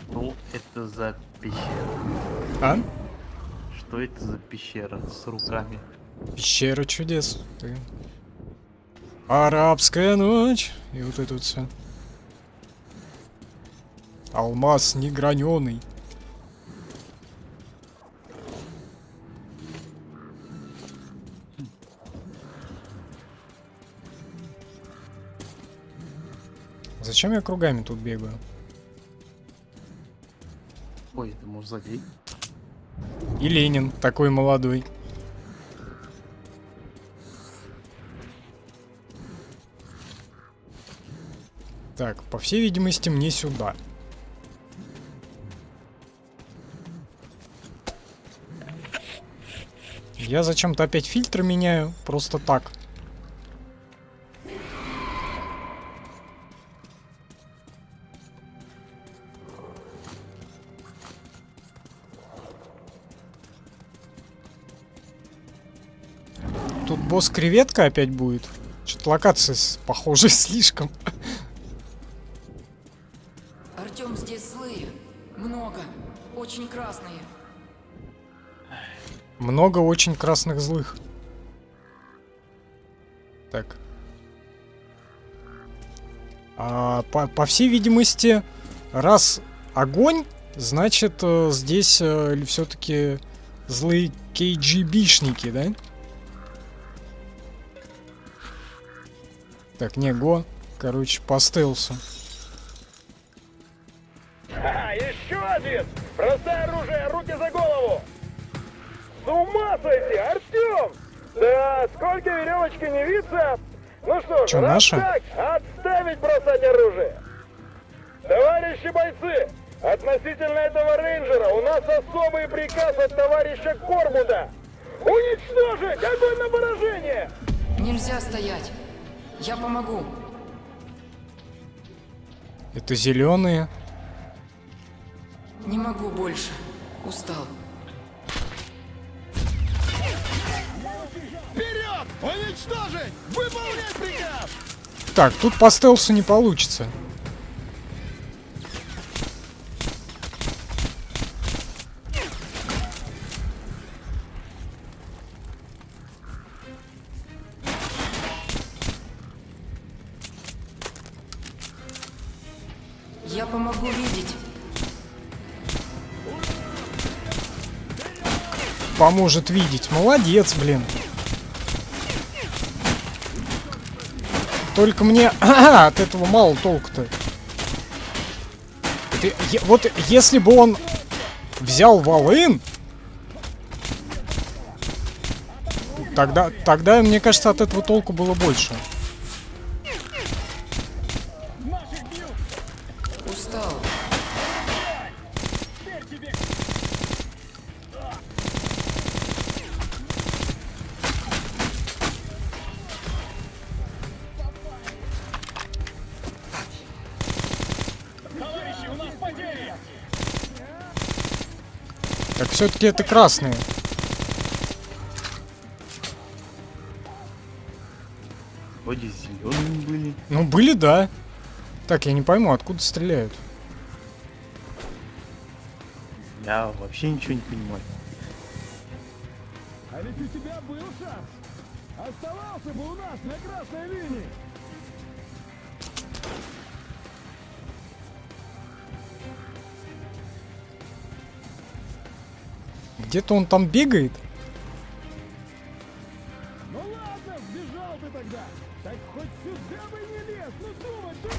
Что это за пещера? А? Что это за пещера с руками? Пещера чудес. Арабская ночь. И вот это вот все. Алмаз неграненый. Зачем я кругами тут бегаю? Ой, это мавзолей. И Ленин такой молодой. Так, по всей видимости, мне сюда. Я зачем-то опять фильтры меняю, просто так. Тут босс-креветка опять будет. Что-то локации похожи слишком. Артем, здесь злые. Много. Очень красные. Много очень красных злых. Так. По всей видимости, раз огонь, значит здесь все-таки злые KGB-шники, да? Так, не, го. Короче, по стелсу. Еще один! Бросай оружие, руки за голову! С ума сойти, Артем! Да, сколько веревочки не виться? Ну что ж, Чё, наша? так, отставить бросать оружие! Товарищи бойцы, относительно этого рейнджера у нас особый приказ от товарища Корбуда! Уничтожить! Огонь на поражение! Нельзя стоять. Я помогу. Это зеленые. Не могу больше. Устал. Вперед! Уничтожить! Выполнять приказ! Так, тут по стелсу не получится. Я помогу видеть. Поможет видеть. Молодец, блин. Только мне от этого мало толку-то. Вот если бы он взял Волын, тогда, мне кажется, от этого толку было больше. Устал. Так все-таки это красные. Вроде зеленые были. Ну, были, да. Так, я не пойму, откуда стреляют. Я вообще ничего не понимаю. А ведь у тебя был шанс. Оставался бы у нас на красной линии. Где-то он там бегает. Ну ладно, сбежал ты тогда. Так хоть сюда бы не лез, ну думай, ты...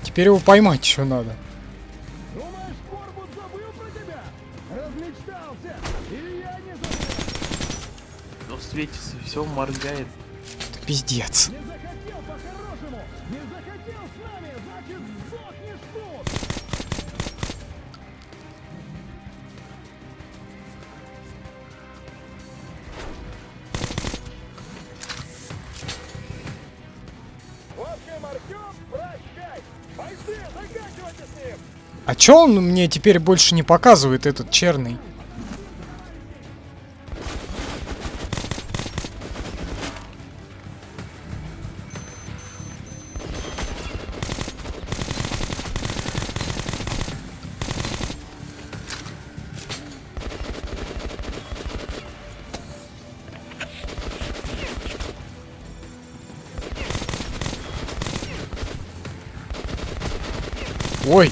Теперь его поймать еще надо. Думаешь, Корбут забыл про тебя? Размечтался? Или я не забыл? Но светится, все моргает. Это пиздец. Не захотел по-хорошему! Не захотел с нами, значит сдохнешь тут! В общем, Артем, прощай! Бойцы, заканчивайте с ним! А чё он мне теперь больше не показывает, этот черный? Ой!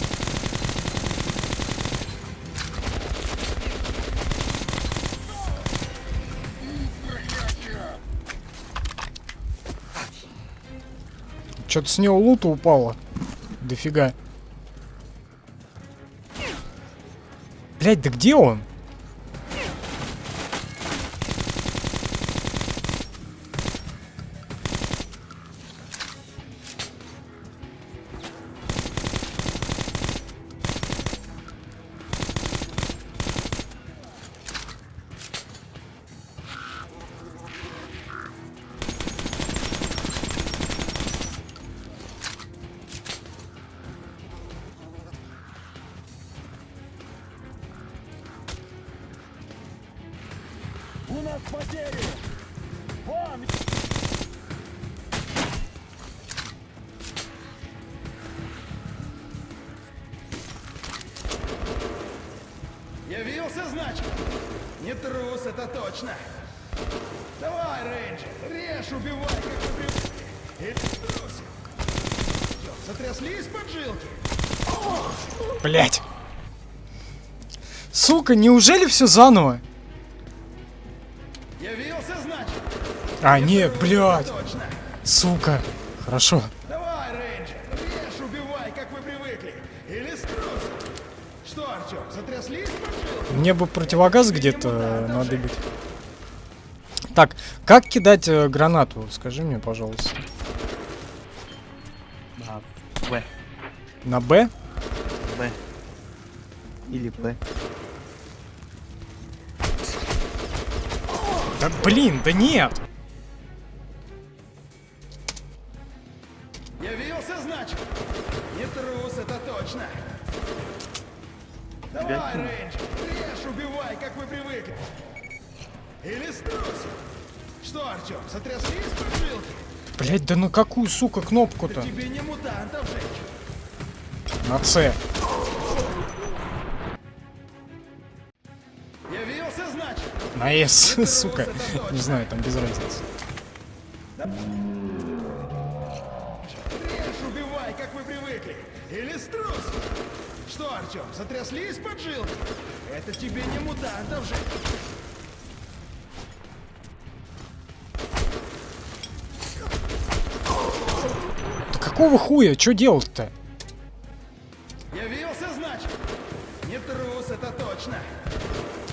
Что-то с него лута упало. Дофига. Блять, да где он? У нас потери! Вон! Явился, значит? Не трус, это точно. Давай, Рейнджер, режь, убивай, как убивай. Или трусик. Чё, сотряслись поджилки? Блять. Сука, неужели все заново? Явился, значит? А, нет, трус, блядь. это точно. Сука. Хорошо. Давай, Рейнджер, режь, убивай, как вы привыкли. Или струсик. Что, Артём, сотряслись поджилки? Мне бы противогаз где-то надо быть. Так, как кидать гранату? Скажи мне, пожалуйста. На Б. На Б? Б. Или Б. Да блин, да нет! Явился, значит? Не трус, это точно. Давай, Ребятки. Рейнджер, режь, убивай, как вы привыкли. Или струсик. Что, Артём, сотряслись поджилки? Блять, да на какую, сука, кнопку-то? Тебе не мутантов жечь. На С. Явился, значит? На С, сука. Не знаю, там без разницы. Режь, убивай, как вы привыкли. Или струсик. Что, Артём, сотряслись поджилки? Это тебе не мутантов жечь. какого хуя? Что делать-то? Явился, значит? Не трус, это точно.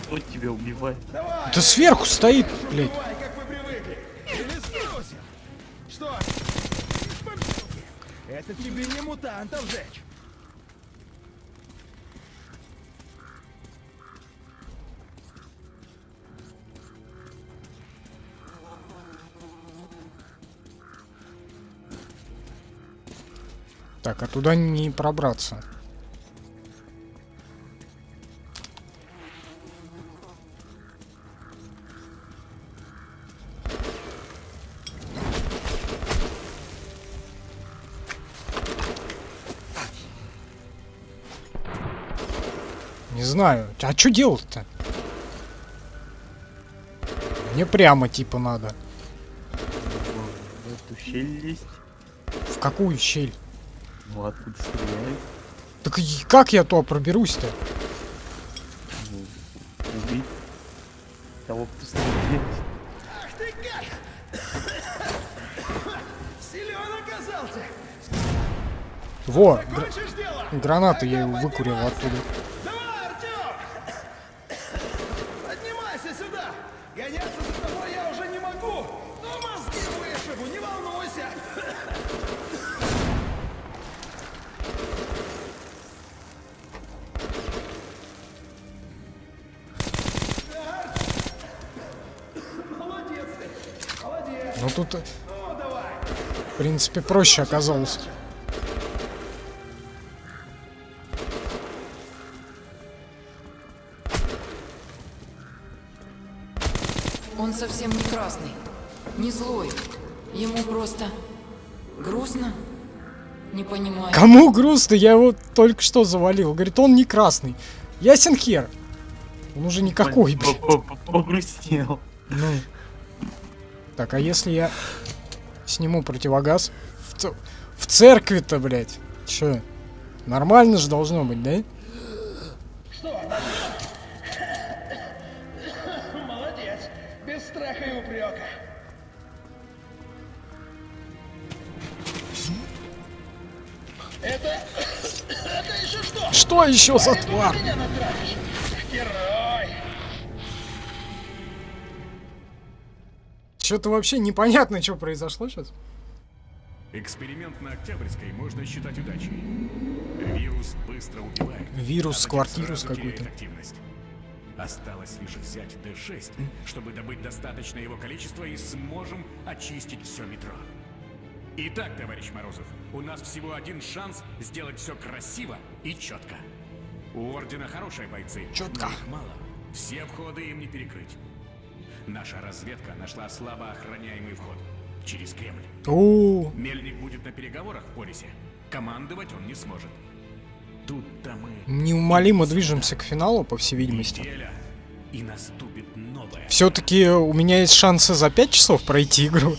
Кто тебя убивает? Давай, Да сверху стоит, блядь. убивай, как вы привыкли. Или струсил. Что? Из бомбилки. Это тебе не мутантов жечь. Так, а туда не пробраться. Не знаю. А что делать-то? Мне прямо типа надо. В эту щель лезть. В какую щель? Ну, оттуда стреляет. Так как я туда проберусь-то? Ну, убить того, кто стреляет. Ах ты как! Силен оказался. Во, Закончишь дело? гранату я его выкурил оттуда. Давай, Артем! Поднимайся сюда! Гоняться за тобой я уже не могу, но мозги вышибу, не волнуйся! Молодец ты! Молодец! Ну тут, Ну, давай! в принципе, проще оказалось. Он совсем не красный, не злой. Ему просто грустно. Не понимаю. Кому грустно? Я его только что завалил. Говорит, он не красный. Ясен хер. Он уже никакой, блядь. Погрустнел. Ну. Так, а если я сниму противогаз в церкви-то, блядь? Чё? Нормально же должно быть, да? Молодец! Без страха и упрека! Это еще что? Что еще за тварь? Меня натравишь? Герой! Что-то вообще непонятно, что произошло сейчас. Эксперимент на Октябрьской можно считать удачей. Вирус быстро убивает. Вирус, а затем квартирус сразу теряет какой-то. активность. Осталось лишь взять D6, чтобы добыть достаточное его количество и сможем очистить все метро. Итак, товарищ Морозов, у нас всего один шанс сделать все красиво и четко. У Ордена хорошие бойцы, Чётко. но их мало. Все входы им не перекрыть. Наша разведка нашла слабо охраняемый вход через Кремль. О, Мельник будет на переговорах в полисе. Командовать он не сможет. Тут-то мы... неумолимо движемся к финалу, по всей видимости. Неделя, и наступит новая. Все-таки у меня есть шансы за 5 часов пройти игру.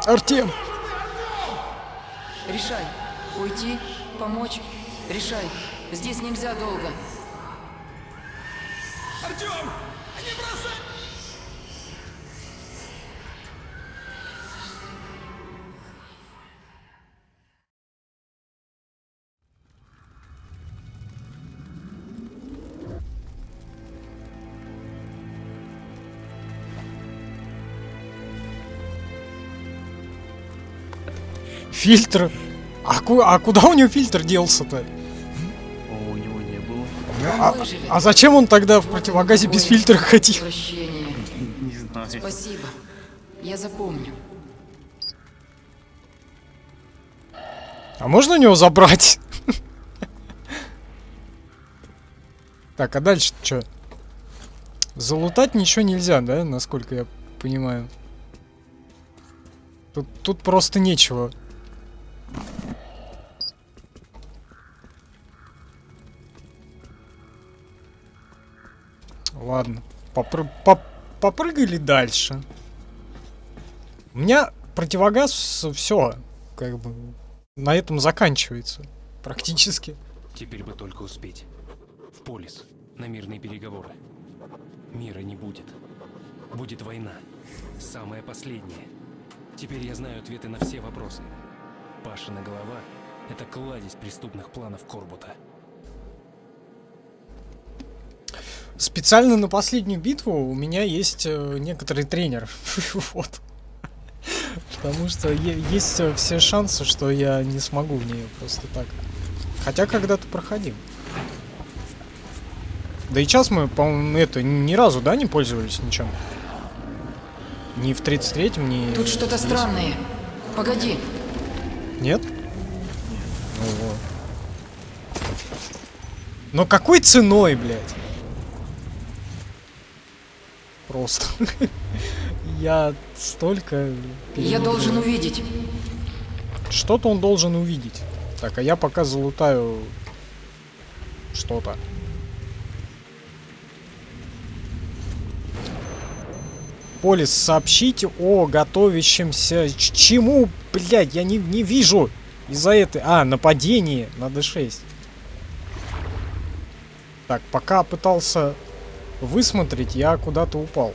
Артем! Решай. Уйти, помочь. Решай. Здесь нельзя долго. Артем! Не бросай! Фильтр! А куда у него фильтр делся-то? У него не было. А зачем он тогда в противогазе без фильтра ходил? Прощение. Не знаю. Спасибо. Я запомню. А можно у него забрать? Так, а дальше что? Залутать ничего нельзя, да, насколько я понимаю? Тут просто нечего. Ладно, попрыгали дальше. У меня противогаз все, как бы, на этом заканчивается. Практически. Теперь бы только успеть. В полис. на мирные переговоры. Мира не будет. Будет война. Самая последняя. Теперь я знаю ответы на все вопросы. Пашина голова — это кладезь преступных планов Корбута. Специально на последнюю битву у меня есть некоторый тренер. Вот. Потому что есть все шансы, что я не смогу в нее просто так. Хотя когда-то проходил. Да и сейчас мы, по-моему, это ни разу, да, не пользовались ничем? Ни в 33-м, ни... Тут что-то странное. Погоди. Нет? Ну вот. Но какой ценой, блядь? Просто. Я столько... Я должен увидеть. Что-то он должен увидеть. Так, а я пока залутаю что-то. Полис, сообщите о готовящемся... Чему, блядь, я не вижу. Из-за этой... нападение на D6. Так, пока пытался высмотреть, я куда-то упал.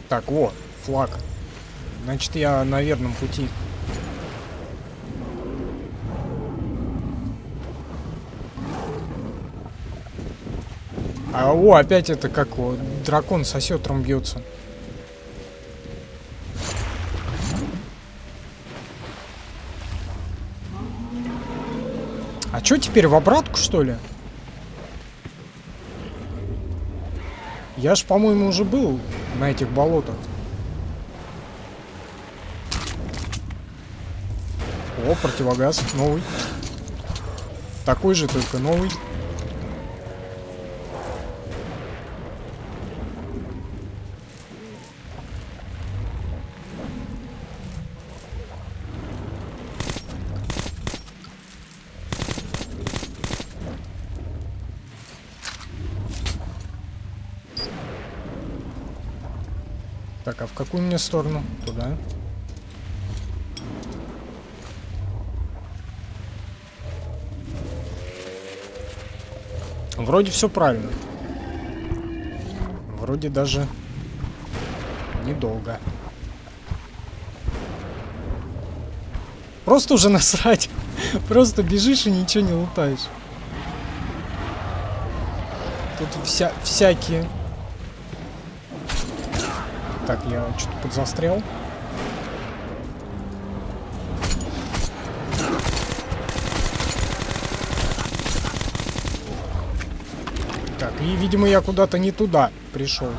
Так, вот, флаг. Значит, я на верном пути. Опять это как вот дракон с осетром бьется. А чё теперь, в обратку, что ли? Я ж, по-моему, уже был на этих болотах. О, противогаз новый. Такой же, только новый. Так, а в какую мне сторону? Туда. Вроде все правильно. Вроде даже недолго. Просто уже насрать. Просто бежишь и ничего не лутаешь. Тут всякие... Так, я что-то подзастрял. Так, и, видимо, я куда-то не туда пришел.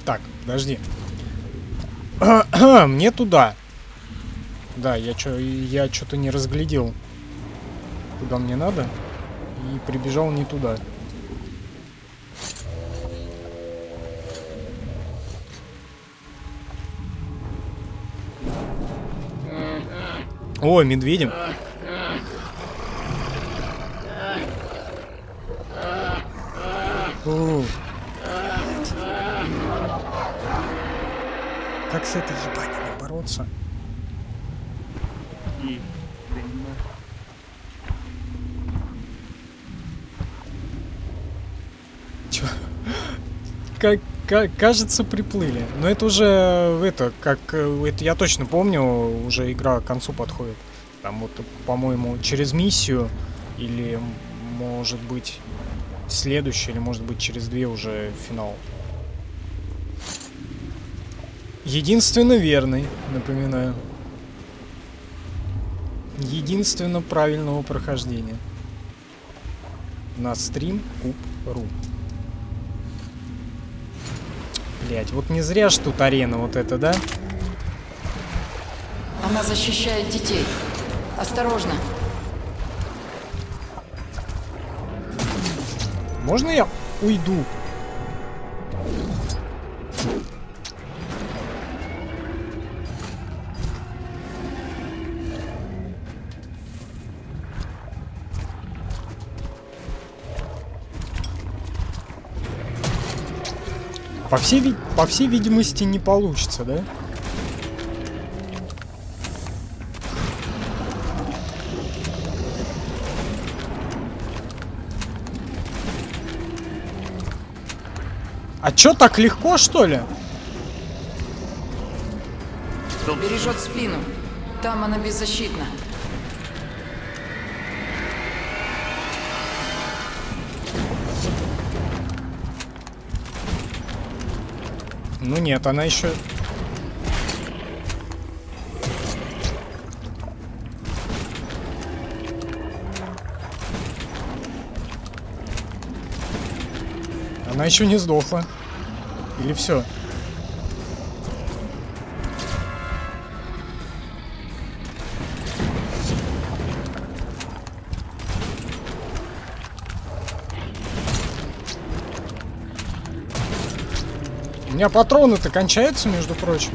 Так, подожди. Мне туда. Да, я что-то не разглядел, куда мне надо, и прибежал не туда. О, медведем. Как с этой ебаниной бороться? Чё? Кажется, приплыли. Но это уже это я точно помню, уже игра к концу подходит. Там вот, по-моему, через миссию, или может быть следующую, или может быть через 2 уже финал. Единственно верный, напоминаю. Единственно правильного прохождения. На стрим Куб.ру. Блять, вот не зря ж тут арена вот эта, да? Она защищает детей. Осторожно. Можно я уйду? По всей видимости, не получится, да? А чё, так легко, что ли? Бережет спину. Там она беззащитна. Ну нет, она еще... Она еще не сдохла. Или все? У меня патроны-то кончаются, между прочим.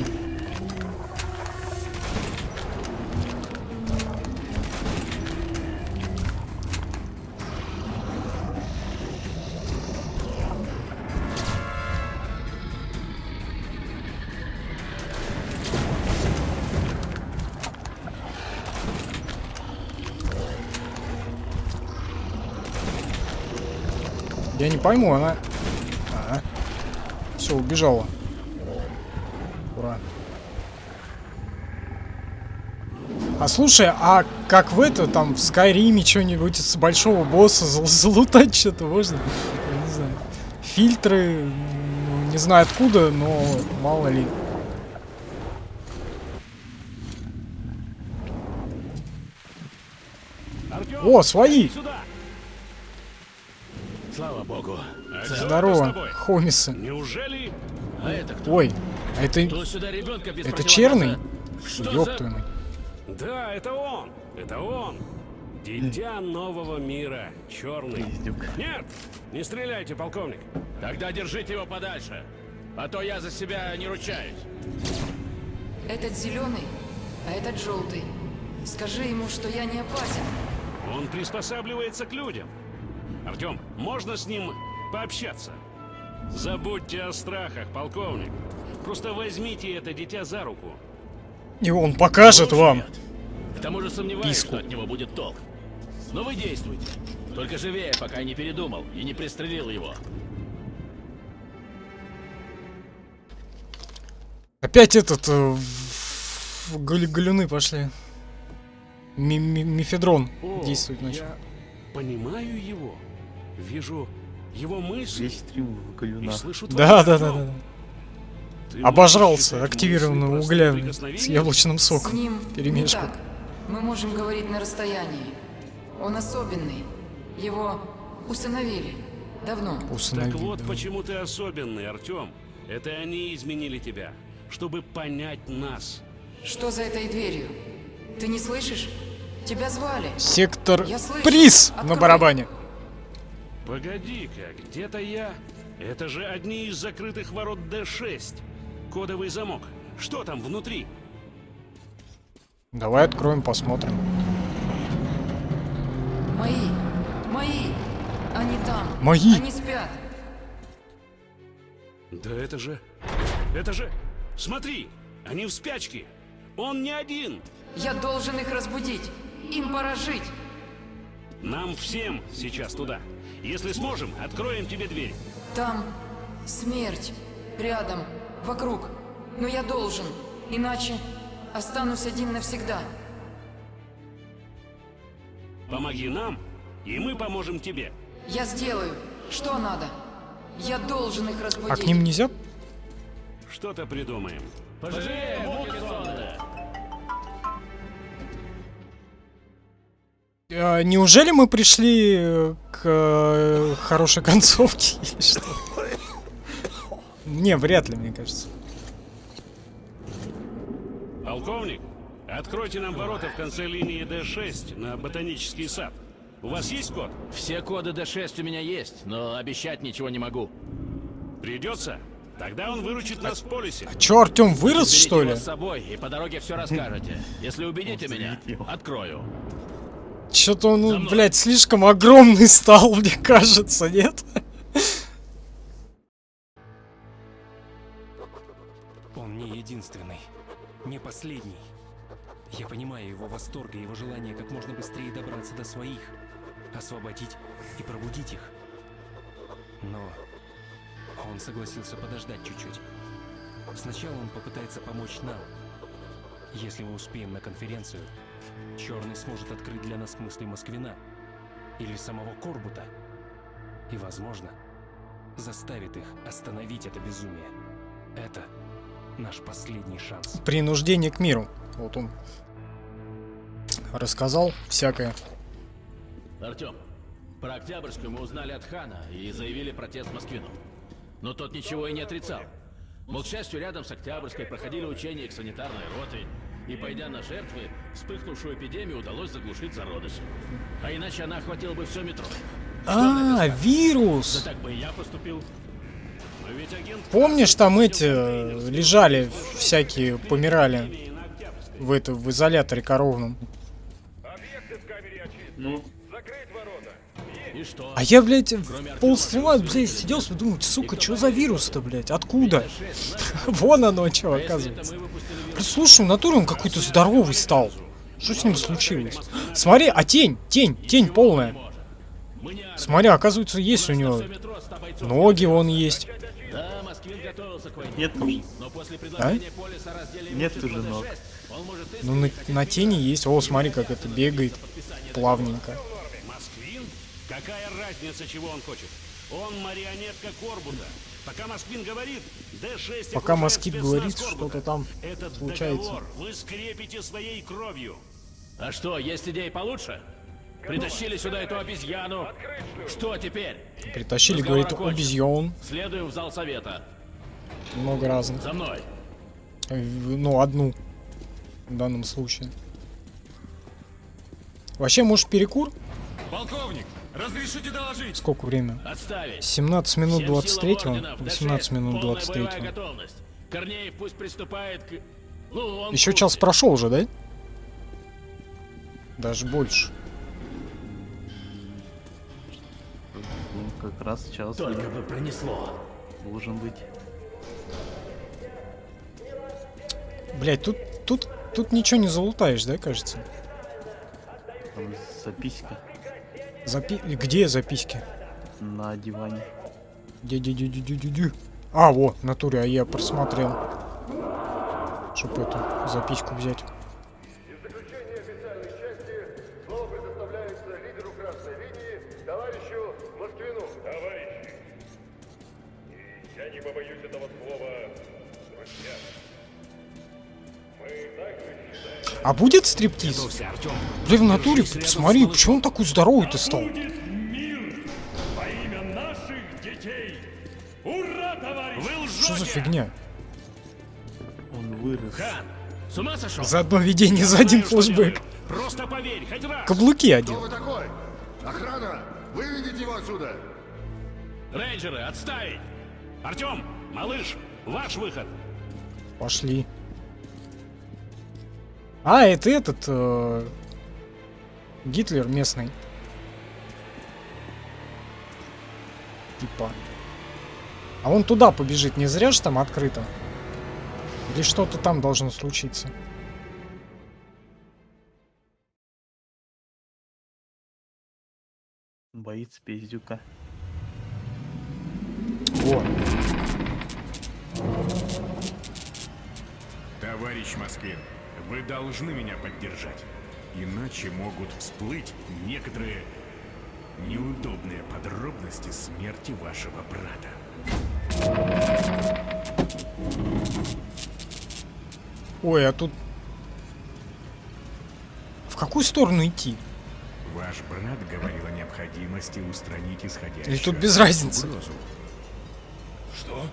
Я не пойму, она... Все, убежала. Ура. А слушай, а как в это, там, в Скайриме что-нибудь с большого босса залутать что-то можно? Я не знаю. Фильтры, ну, не знаю откуда, но мало ли. Артём, О, свои! сюда! Слава богу. Здорово, хомисы. Неужели? А это кто? Ой, а это... Кто сюда ребенка без Это противогаза? черный? Что Ёб за... твою мать. Да, это он. Это он. Дитя нового мира. Черный. Нет, не стреляйте, полковник. Тогда держите его подальше. А то я за себя не ручаюсь. Этот зеленый, а этот желтый. Скажи ему, что я не опасен. Он приспосабливается к людям. Артём, можно с ним пообщаться? Забудьте о страхах, полковник. Просто возьмите это дитя за руку. И он покажет Лучше вам. нет. К тому же сомневаюсь, Писку. что от него будет толк. Но вы действуйте. Только живее, пока я не передумал и не пристрелил его. Опять этот... галюны пошли. Мефедрон О, действовать начал. я понимаю его. Вижу его мысли. Весь стрим в И галюнах. слышу Да, твои, да, Артём. да, да. Ты Обожрался можешь читать активированного мысли угля простым с прикосновением? яблочным С соком. ним не Перемешку. так. Мы можем говорить на расстоянии. Он особенный. Его усыновили. Давно. Усыновили, Так вот да. почему ты особенный, Артём. Это они изменили тебя, чтобы понять нас. Что за этой дверью? Ты не слышишь? Тебя звали. Сектор Я слышу. приз на Открой. барабане. Погоди-ка, где-то я... Это же одни из закрытых ворот D6. Кодовый замок. Что там внутри? Давай откроем, посмотрим. Мои. Мои. Они там. Мои. Они спят. Да это же... Это же... Смотри! Они в спячке! Он не один! Я должен их разбудить. Им пора жить. Нам всем сейчас туда. Если сможем, откроем тебе дверь. Там смерть. Рядом. Вокруг. Но я должен. Иначе останусь один навсегда. Помоги нам, и мы поможем тебе. Я сделаю. Что надо? Я должен их разбудить. А к ним нельзя? Что-то придумаем. Пожалеем, муки сонные. Неужели мы пришли к хорошей концовке или что? Не, вряд ли, мне кажется. Полковник, откройте нам ворота в конце линии D6 на ботанический сад. У вас есть код? Все коды D6 у меня есть, но обещать ничего не могу. Придется? Тогда он выручит нас в полисе. А чё, Артём вырос, Берите что его ли? с собой и по дороге все расскажете. Если убедите меня, открою. Чё-то он, За ну, мной. блядь, слишком огромный стал, мне кажется, нет? Он не единственный, не последний. Я понимаю его восторг и его желание как можно быстрее добраться до своих, освободить и пробудить их. Но он согласился подождать чуть-чуть. Сначала он попытается помочь нам. Если мы успеем на конференцию, Черный сможет открыть для нас мысли Москвина или самого Корбута. И, возможно, заставит их остановить это безумие. Это наш последний шанс. Принуждение к миру. Вот он рассказал всякое. Артем, про Октябрьскую мы узнали от Хана и заявили протест Москвину. Но тот ничего и не отрицал. Мол, к счастью, рядом с Октябрьской проходили учения их санитарной роты, и, пойдя на жертвы, вспыхнувшую эпидемию удалось заглушить зародыш. А иначе она охватила бы все метро. А, вирус! Да так бы и я поступил. Но ведь агент... Помнишь, там эти лежали всякие, помирали в изоляторе коровном? Ну, И что? А я, блядь, полстрима, блядь, сидел, думаю, сука, что за вирус-то, блядь, откуда? Вон оно, что, оказывается. Слушай, в натуре он какой-то здоровый стал. Что с ним случилось? Смотри, а тень полная. Смотри, оказывается, есть у него ноги, вон есть. Да, Москвин готовился к войне. нет уже. Но после А? предложения Полиса о разделе Нет имущества уже ног. D6, он может Ну, на тени есть. О, смотри, как это бегает плавненько. Москвин? Какая разница, чего он хочет? Он марионетка Корбута. Пока Москвин говорит, D6 Пока окружает Москит спецназ говорит, Корбута. что-то там Этот случается. договор вы скрепите своей кровью. А что, есть идеи получше? Притащили сюда эту обезьяну. Что теперь? Притащили, Разговор говорит, окончен. обезьян. Следуем в зал совета. Много разных. За мной. Ну, одну. В данном случае. Вообще, может, перекур? Полковник, разрешите доложить? Сколько время? Отставить. 17 минут Всем 23, силам орденов, 18 D6, минут полная 23. боевая готовность. Корнеев пусть приступает к... Ну, он Еще в час курсе. прошел уже, да? Даже больше. Ну, как раз час Только бы пронесло. должен быть. Блять, тут ничего не залутаешь, да, кажется? Там записка Где записки? на диване. Где? А, вот, в натуре, а я просмотрел. Чтоб эту записку взять. В заключение официальной части слово предоставляется лидеру красной линии, товарищу Москвину. Товарищи, и я не побоюсь этого слова, друзья. Мы также считаем... А будет стриптиз? Готовься, Артем. Блин, в натуре, Держись рядом смотри, с малышом. почему он такой здоровый-то стал? Мир во имя наших детей. Ура, товарищи! Вы Что за фигня? Он вырос. Хан, с ума сошел? За одно видение, за один флешбэк. Просто поверь, хоть раз. Каблуки одел. Кто вы такой? Охрана! Выведите его отсюда! Рейнджеры, отставить! Артем, малыш, ваш выход. Пошли. А, это этот Гитлер местный. Типа. А он туда побежит, не зря же там открыто. Или что-то там должно случиться. Боится пиздюка. Во. Товарищ Москвин, вы должны меня поддержать. Иначе могут всплыть некоторые неудобные подробности смерти вашего брата. Ой, а тут... В какую сторону идти? Ваш брат говорил о необходимости устранить исходящую Или тут без разницы? угрозу. Что?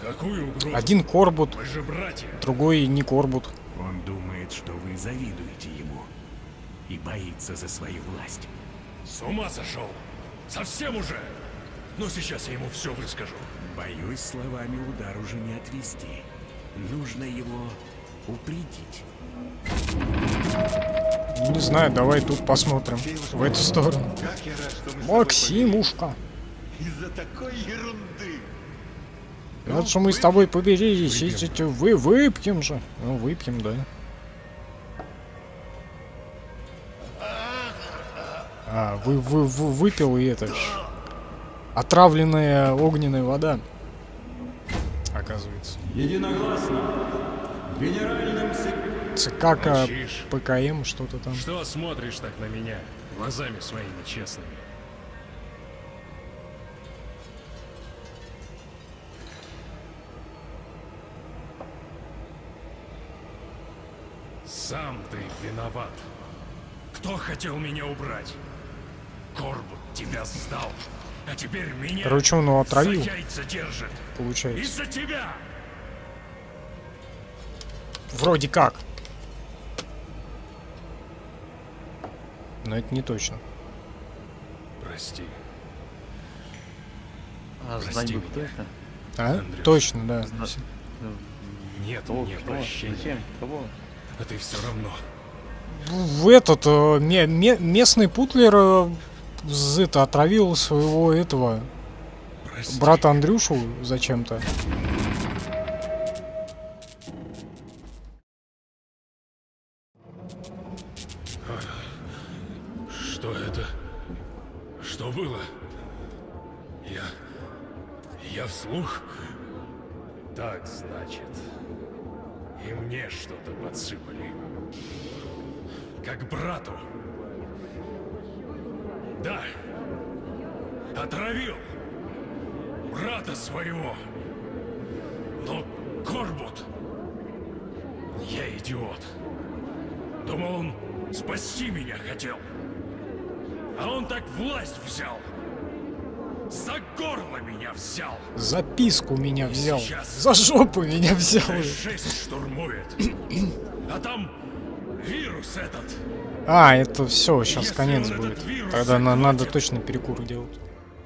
Какую угрозу? Один Корбут, Вы же братья. другой не Корбут. Он думает, что вы завидуете ему и боится за свою власть. С ума сошел? Совсем уже? Ну, сейчас я ему все выскажу. Боюсь, словами удар уже не отвести. Нужно его упредить. Не знаю, давай тут посмотрим. В эту сторону. Как я рад, что мы с тобой Максимушка. победили. Из-за такой ерунды. Рад, что мы с тобой победили. Вы выпьем же. Ну, выпьем, да. А, вы выпил и это ж. Отравленная огненная вода. Оказывается. Единогласно. Генеральным ЦК ПКМ, что-то там. Что смотришь так на меня? Глазами своими честными. Сам ты виноват. Кто хотел меня убрать? Корбут тебя сдал. А теперь меня Короче, он его отравил. за яйца держит. Получается. Из-за тебя! Вроде как. Но это не точно. Прости. А Прости знать бы, меня. кто это? А? Андрюш. Точно, да. Нет Кто? мне Что? прощения. Зачем? Кого? А ты все равно. В этот местный путлер отравил своего этого Прости. брата Андрюшу зачем-то. Что это? Что было? Я вслух? Так, значит. И мне что-то подсыпали. Как брату. Да. Отравил. Брата своего. Но Корбут. Я идиот. Думал, он спасти меня хотел. А он так власть взял. За горло меня взял. Записку меня взял. Сейчас За жопу меня взял. Д6 штурмует. А там вирус этот. А, это все, сейчас Если конец он будет. этот вирус Тогда надо захватит. точно перекур делать.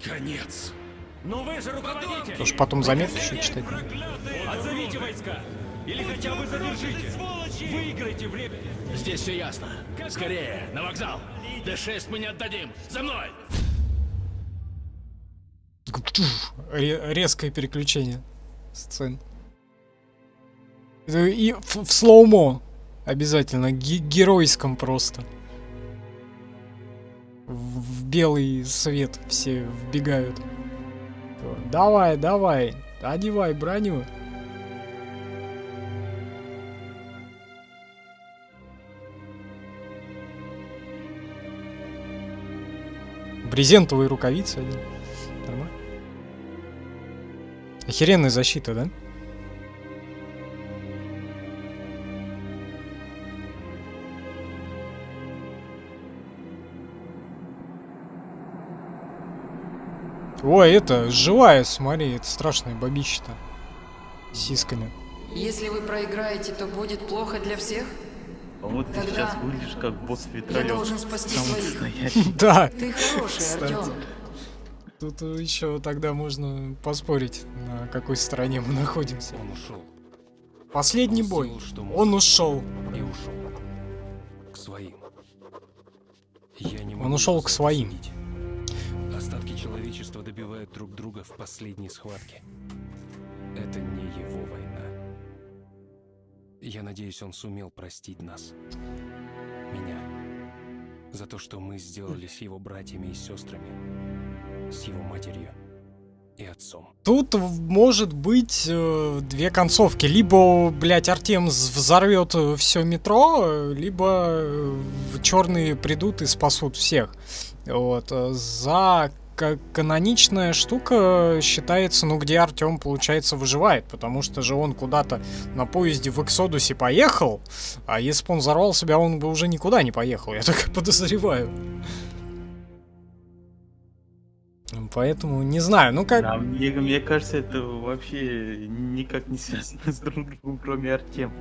Конец. Но вы же руководитель. Потому что потом заметки еще читать. Отзовите войска. Или хотя бы задержите. Выиграйте время. Здесь все ясно. Скорее, на вокзал. Д6 мы не отдадим. За мной! Резкое переключение сцен. И в слоумо. Обязательно. Геройском просто. В белый свет все вбегают. Давай, давай. Одевай броню. Брезентовые рукавицы один. Нормально. Охеренная защита, да? Ой, это живая, смотри, это страшное бабище-то. С сиськами. Если вы проиграете, то будет плохо для всех? А вот ты Тогда сейчас выглядишь как босс Я вертолет. должен спасти Самый своих. настоящий. Да. Ты хороший, Кстати. Артём. Тут еще тогда можно поспорить, на какой стороне мы находимся. Он ушел. Последний Он бой. сделал, что мог. Он ушел. И ушел. К своим. Я не Он могу ушел его к за это своим. судить. Остатки человечества добивают друг друга в последней схватке. Это не его война. Я надеюсь, он сумел простить нас. Меня. За то, что мы сделали с его братьями и сестрами. С его матерью и отцом. Тут может быть две концовки. Либо, блядь, Артем взорвет все метро, либо черные придут и спасут всех. Вот. За каноничная штука считается, ну, где Артем, получается, выживает, потому что же он куда-то на поезде в Эксодусе поехал, а если бы он взорвал себя, он бы уже никуда не поехал, я так подозреваю. Поэтому не знаю, ну как... Да, мне кажется, это вообще никак не связано с друг другом, кроме Артема.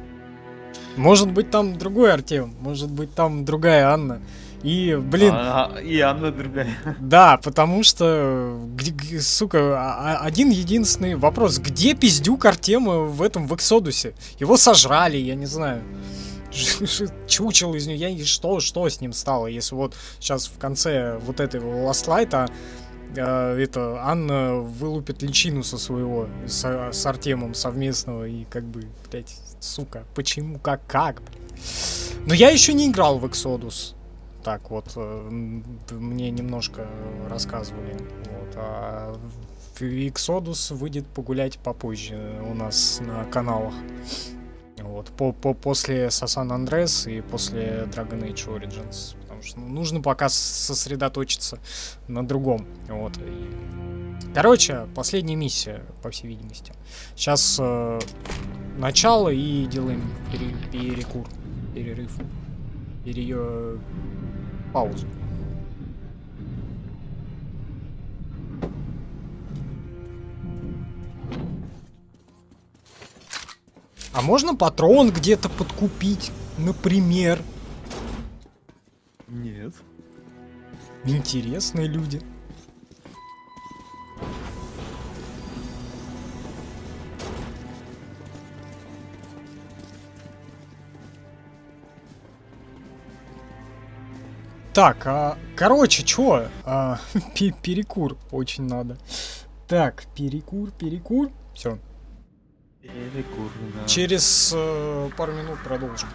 Может быть, там другой Артем, может быть, там другая Анна. И, блин, И Анна другая. да, потому что, сука, один единственный вопрос. Где пиздюк Артема в этом, в Эксодусе? Его сожрали, я не знаю. Чучел из него, что с ним стало, если вот сейчас в конце вот этого Last Light Анна вылупит личину со своего, с Артемом совместного, и как бы, блять, сука, почему, как, но я еще не играл в Exodus. Так вот, мне немножко рассказывали. Вот, а Exodus выйдет погулять попозже у нас на каналах. Вот, после San Andreas и после Dragon Age Origins. Потому что нужно пока сосредоточиться на другом. Вот. Короче, последняя миссия, по всей видимости. Сейчас начало и делаем перерыв. Паузу. А можно патрон где-то подкупить, например? Нет. Интересные люди. Так, короче, чё? Перекур очень надо. Так, перекур. Все. Перекур, да. Через пару минут продолжим.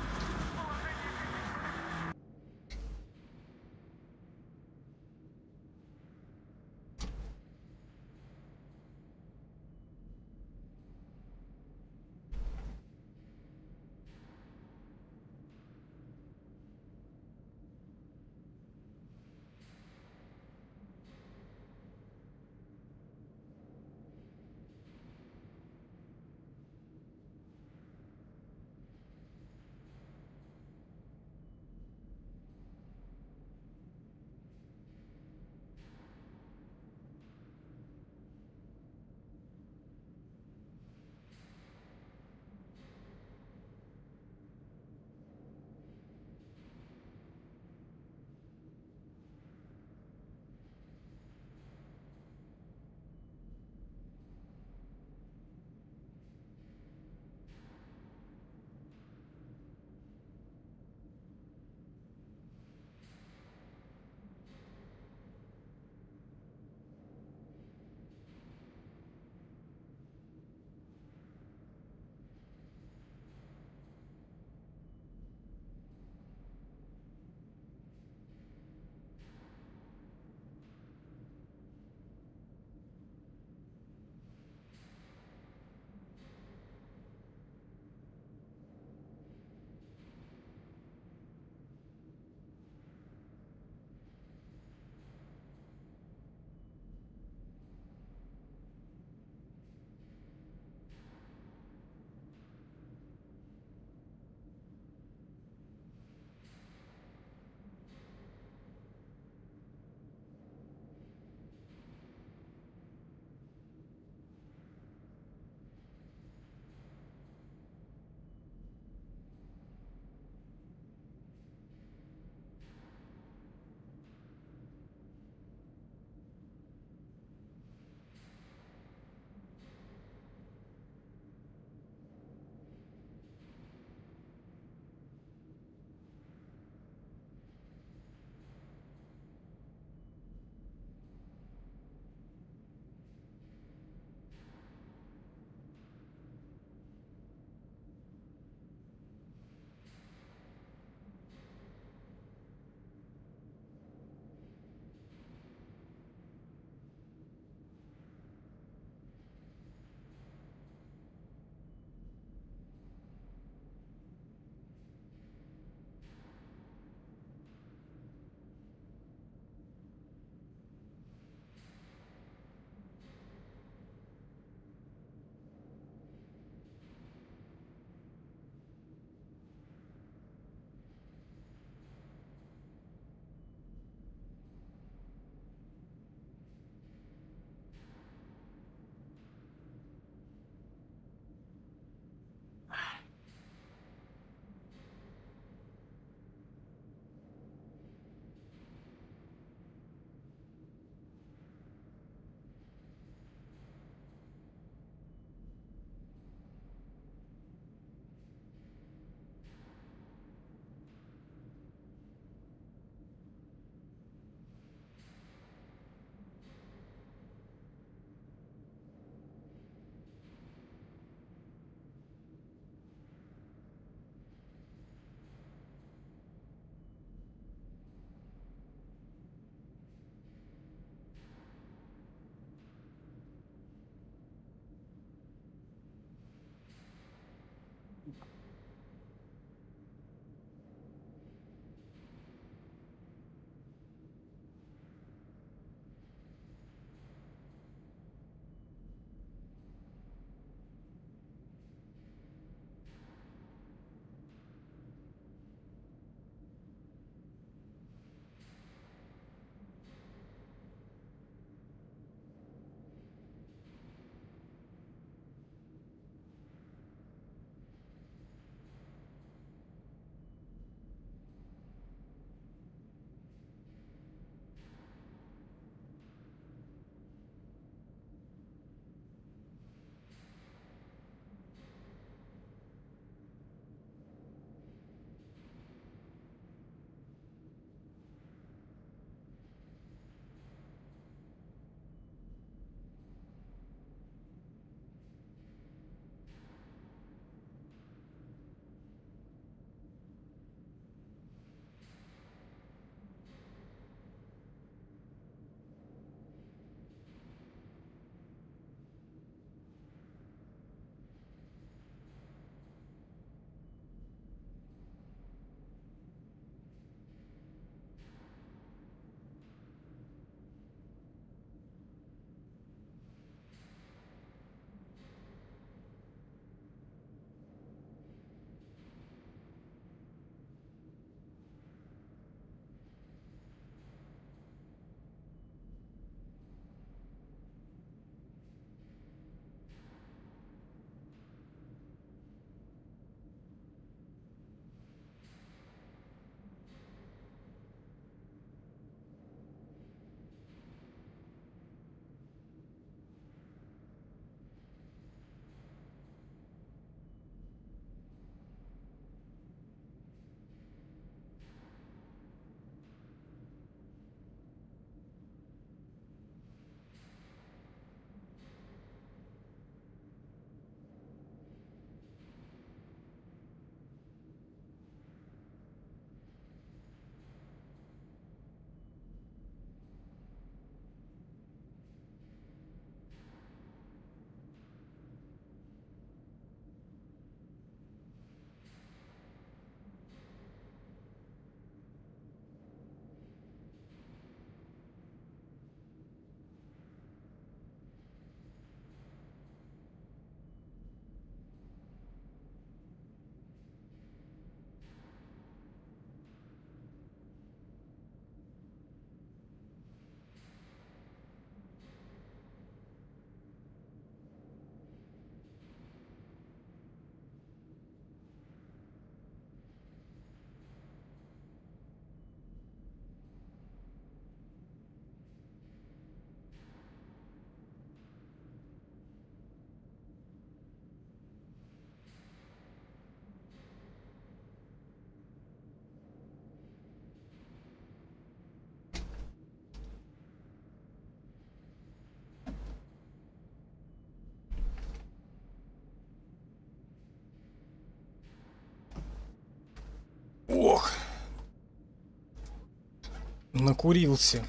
накурился.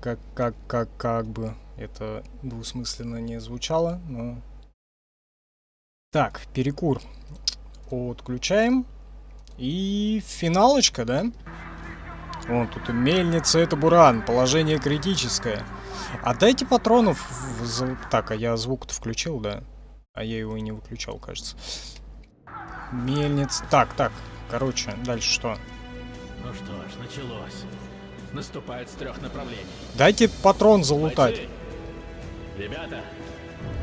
Как бы это двусмысленно не звучало, но... Так, перекур отключаем. И финалочка, да? Вон тут и мельница, это буран. Положение критическое. Отдайте патронов. Так, а я звук-то включил, да? А я его и не выключал, кажется. Мельница. Так. Короче, дальше что? Ну что ж, началось. Наступает с 3 направлений. Дайте патрон залутать. Бойцы! Ребята,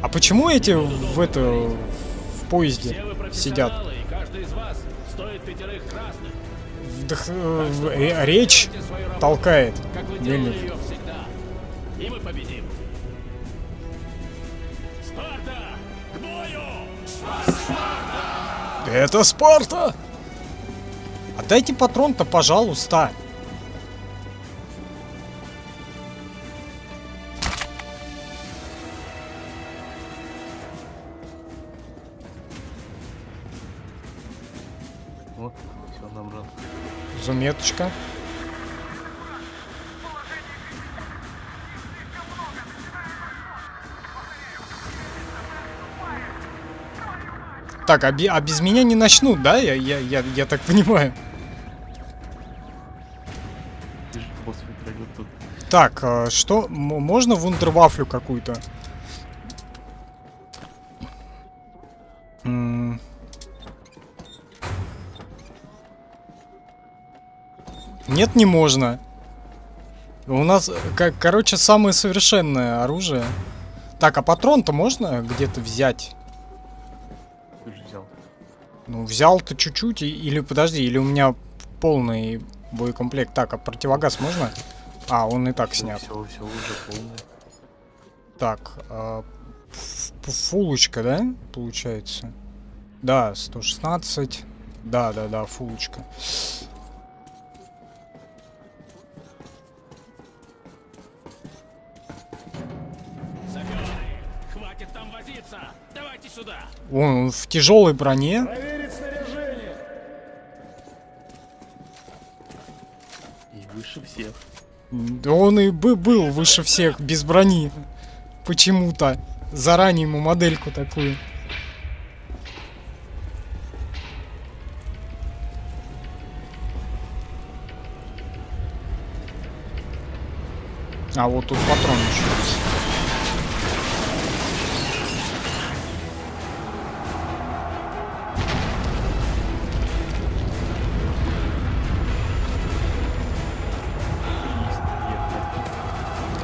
А почему эти в поезде все вы сидят? профессионалы, и каждый из вас стоит 5 красных. Речь Делайте свою работу, толкает. как вы делали Мельник. ее всегда. И мы победим. Спарта! К бою! Это Спарта! Отдайте патрон-то, пожалуйста. Вот, все набрал. Заметочка. Так, а без меня не начнут, да? Я так понимаю. Ты же босс выиграл тут. Так, что? Можно вундервафлю какую-то? Нет, не можно. У нас, короче, самое совершенное оружие. Так, а патрон-то можно где-то взять? Ты же взял. Ну, взял-то чуть-чуть, или, подожди, или у меня полный боекомплект. Так, а противогаз можно? А, он и так снят. Все уже полное. Так, фулочка, да, получается? Да, 116. Да, фулочка. Хватит там возиться! Давайте сюда! Он в тяжелой броне. Проверить снаряжение. И выше всех. Да он и был выше всех, без брони. Почему-то. Заранее ему модельку такую. А вот тут патрон еще.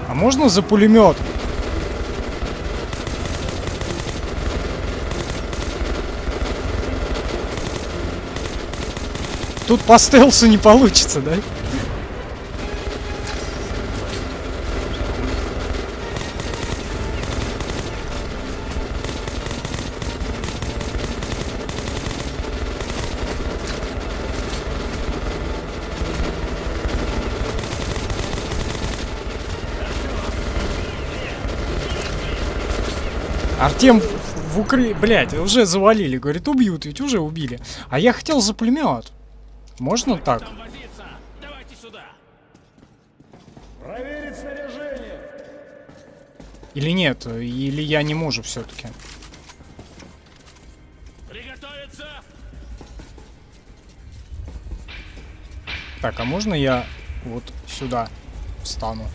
А можно за пулемет? Тут по стелсу не получится, да? Артем в укрытии... Блядь, уже завалили. Говорит, убьют, ведь уже убили. А я хотел за пулемет. Можно так? Там возиться! Давайте сюда! Проверить снаряжение. Или нет? Или я не могу все-таки? Приготовиться! Так, а можно я вот сюда встану?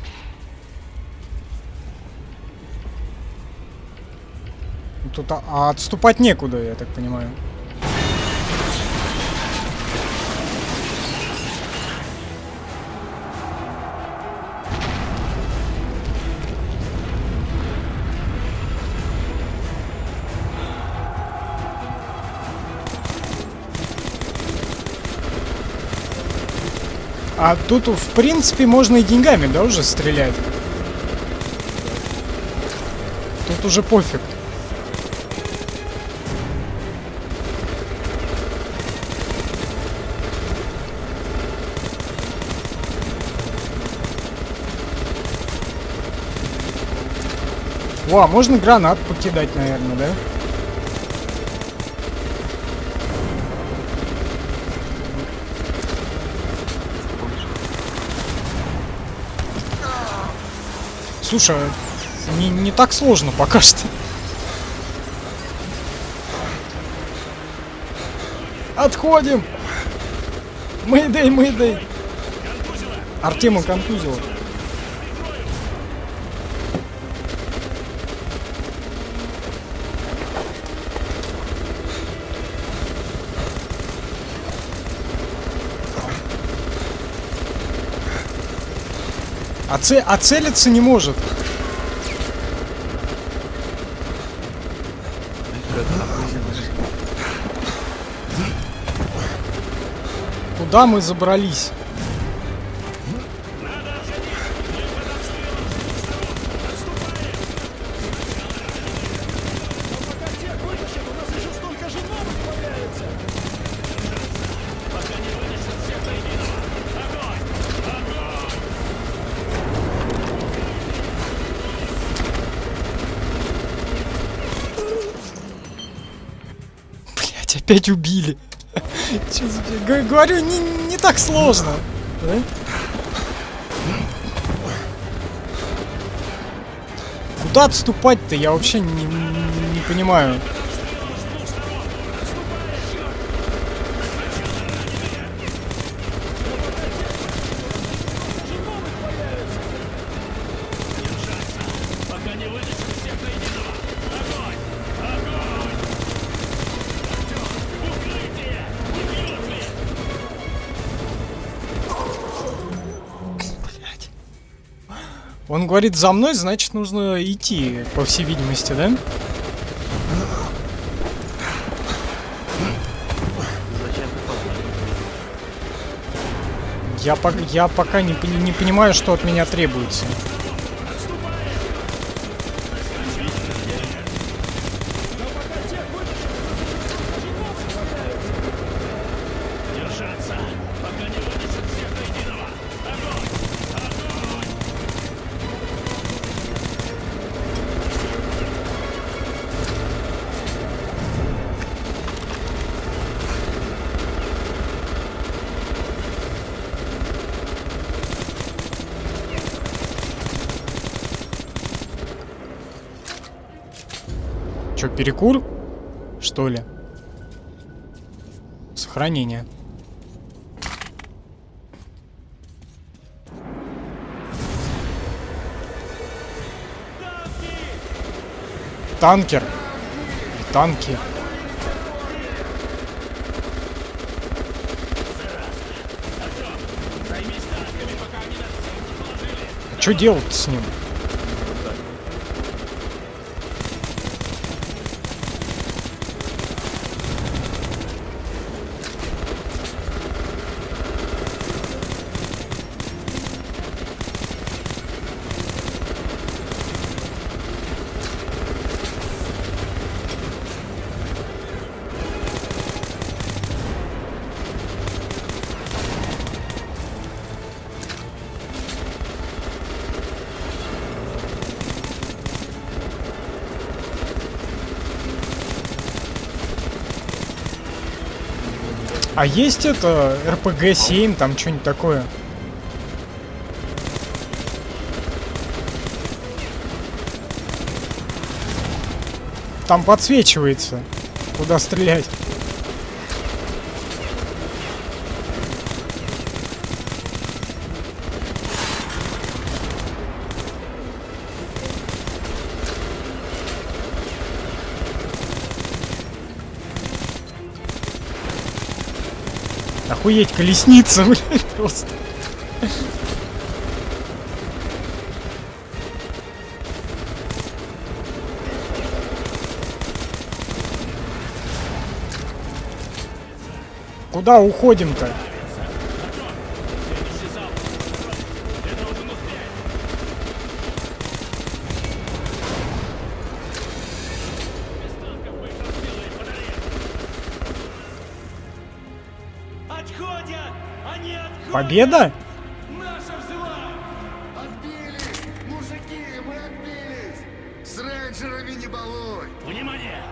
Тут отступать некуда, я так понимаю. А тут, в принципе, можно и деньгами, да, уже стрелять? Тут уже пофиг. Во, можно гранат покидать, наверное, да? Слушай, не так сложно пока что. Отходим! Мэйдэй, мэйдэй! Артема контузило. А целиться не может. Куда мы забрались? Опять убили. Говорю, не так сложно. Да? Куда отступать-то? Я вообще не понимаю. Он говорит, за мной, значит, нужно идти, по всей видимости, да? Я пока не понимаю, что от меня требуется. Чё, перекур? Что ли? Сохранение. Танкер. Танки. А что делать с ним? А есть это РПГ-7, там что-нибудь такое? Там подсвечивается, куда стрелять. Охуеть, колесница, блядь, просто. Куда уходим-то? Победа? Наша взяла! Отбили! Мужики, мы отбились! С рейнджерами не балуй! Внимание!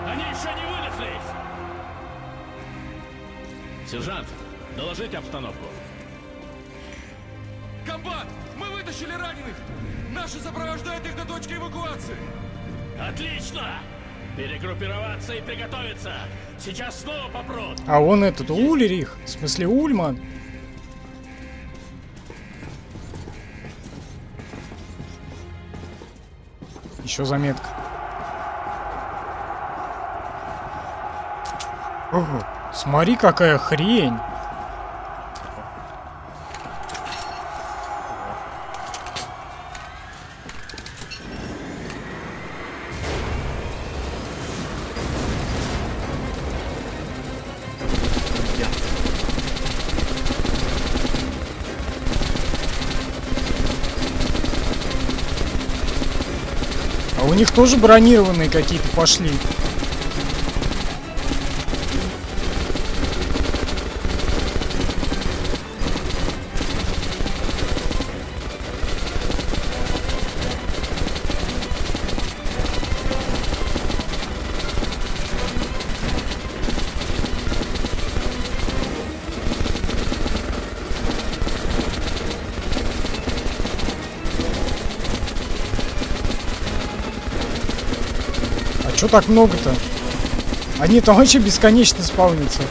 Они еще не вылезлись! Сержант, доложите обстановку. Комбат, мы вытащили вытащили раненых! Наши сопровождают их до точки эвакуации! Отлично! Перегруппироваться и приготовиться! Сейчас снова попрут! А он этот, Ульрих, в смысле Ульман. Еще заметка. Ого, смотри, какая хрень. А у них тоже бронированные какие-то пошли. Чё так много-то? Они там вообще бесконечно спавнятся.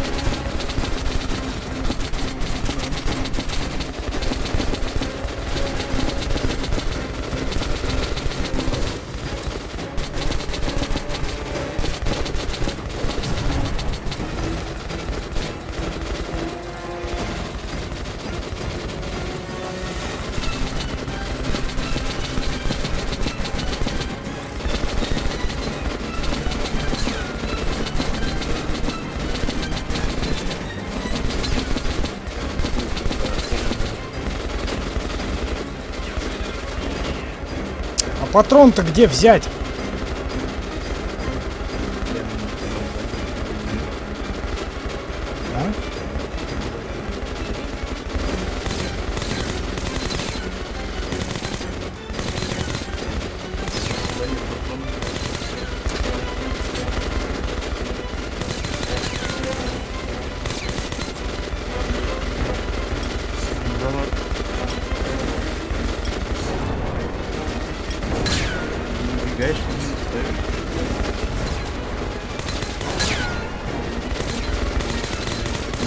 Патрон-то где взять? А?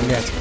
Блять.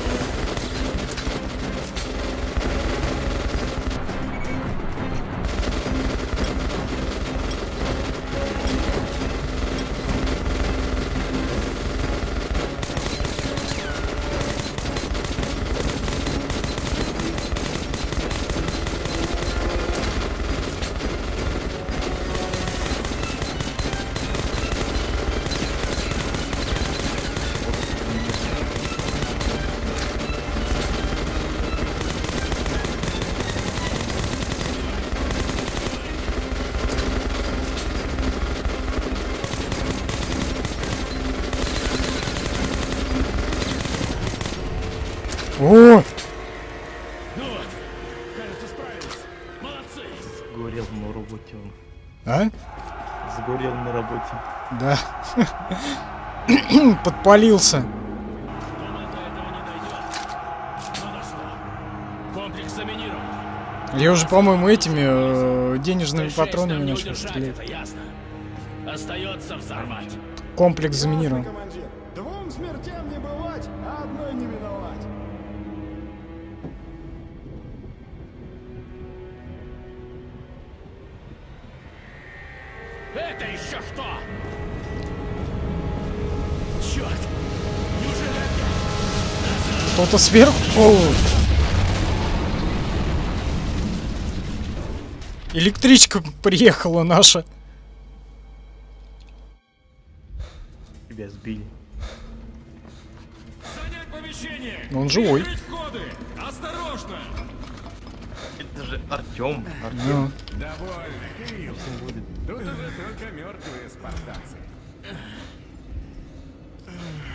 О! Ну вот, кажется, справились. Молодцы! Сгорел на работе он. А? Сгорел на работе. Да. Подпалился. Думал, до этого не дойдет. Ну да что? Комплекс заминирован. Я уже, по-моему, этими денежными Т-6 патронами нам не начал удержать, стрелять. это ясно. Остается взорвать. Комплекс заминирован. Командир. Двум смертям не бывать, а одной не миновать. Это еще что? Черт! Неужели опять? Кто-то сверху? О! Электричка приехала наша. Тебя сбили. Занять помещение! Но он живой. Открыть входы! Осторожно! Это же Артём. Ну. Довольно, Кирилл. Тут уже только мертвые спартанцы.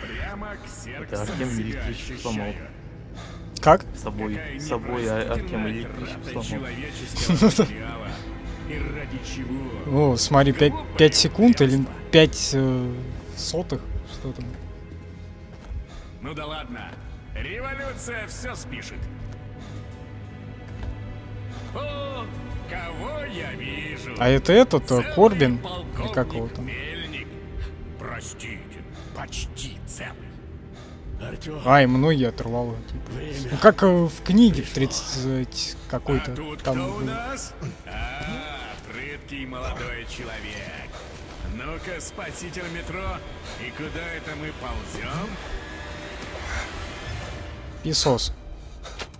Прямо к Это сердцу Артем себя электричество сломал. ощущаю. Как? Собой Какая Артем непростительная электричество трата сломал. человеческого материала. И ради чего? О, смотри, 5 секунд или 5 сотых. Что там? Ну да ладно. Революция все спишет. О, Кого я вижу? А это этот, Целый Корбин? Или полковник как его там? Мельник. Простите, почти целый. Артём, Ай, многие оторвало. Типа. время Ну как в книге в 30 А какой-то тут там кто у был. нас? Прыткий молодой человек. Ну-ка, спаситель метро, и куда это мы ползем? Песос.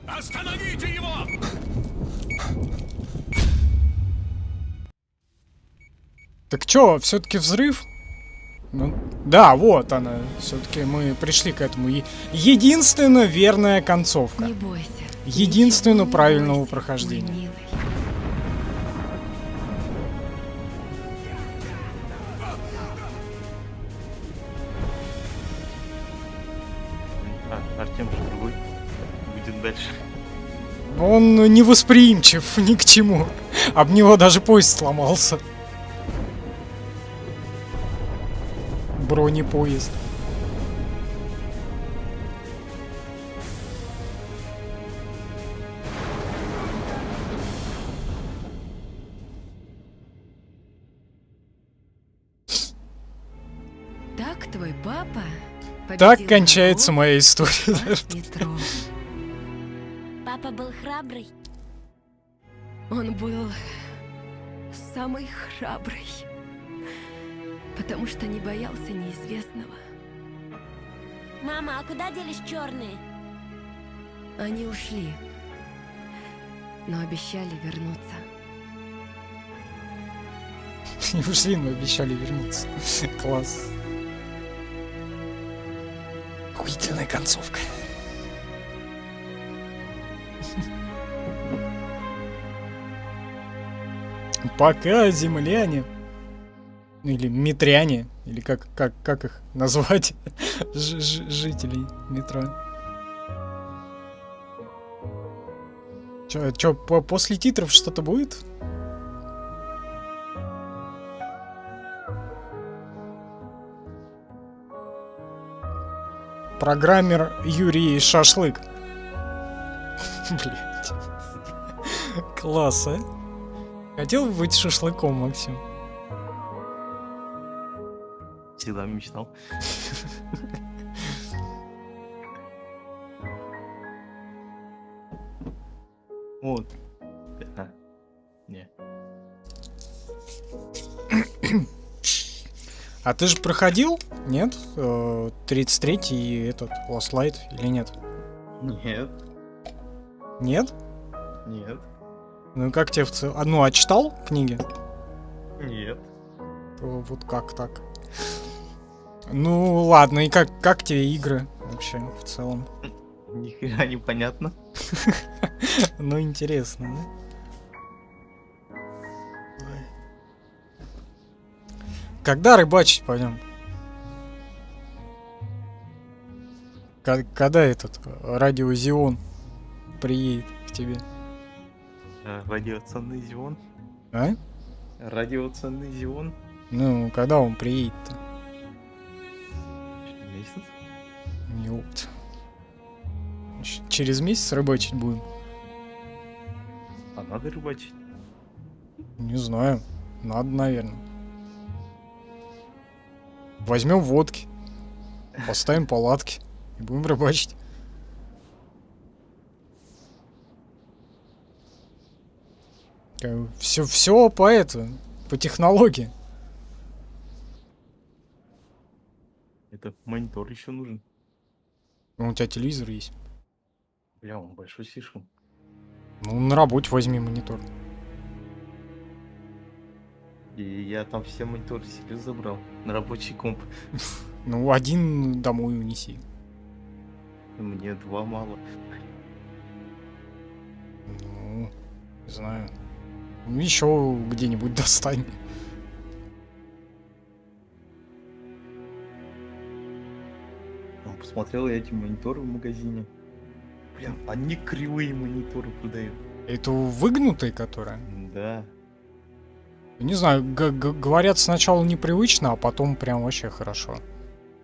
Остановите его! Так чё, все-таки взрыв? Ну, да, вот она. Все-таки мы пришли к этому. Единственно верная концовка. Не бойся. Единственно Ничего не правильного бойся, прохождения. мой милый. Артем же другой. Будет дальше. Он невосприимчив ни к чему. Об него даже поезд сломался. Бронепоезд. Так твой папа Так победил кончается врагов моя история. в метро. Папа был храбрый. Он был самый храбрый, потому что не боялся неизвестного. Мама, а куда делись черные? Они ушли, но обещали вернуться. Не ушли, но обещали вернуться. Класс. Охуительная концовка. Пока земляне, или метряне, или как их назвать, жителей метро. Чё, после титров что-то будет? Программер Юрий Шашлык. Блять. Класс, а? Хотел бы быть шашлыком, Максим? Всегда мечтал. Вот. Не. А ты же проходил? Нет? 33-й и этот Last Light или нет? Нет. Нет? Нет. Ну и как тебе в целом? Ну, а читал книги? Нет. Вот как так? Ну ладно, и как тебе игры вообще в целом? Ни хера непонятно. Ну интересно, да? Когда рыбачить пойдем? Когда этот радиозион приедет к тебе? Радиационный зион. А? Радиационный зион. Ну, когда он приедет-то? Месяц. Ёпт. Через месяц рыбачить будем? А надо рыбачить? Не знаю. Надо, наверное. Возьмем водки, поставим палатки и будем рыбачить. Все по технологии. Это монитор еще нужен. Ну, у тебя телевизор есть. Бля, он большой слишком. Ну, на работе возьми монитор. И я там все мониторы себе забрал на рабочий комп. Ну, один домой унеси. Мне 2 мало. Ну, не знаю. Ну, еще где-нибудь достань. Посмотрел я эти мониторы в магазине. Блин, они кривые мониторы продают. Это выгнутые, которые? Да. Не знаю, говорят сначала непривычно, а потом прям вообще хорошо.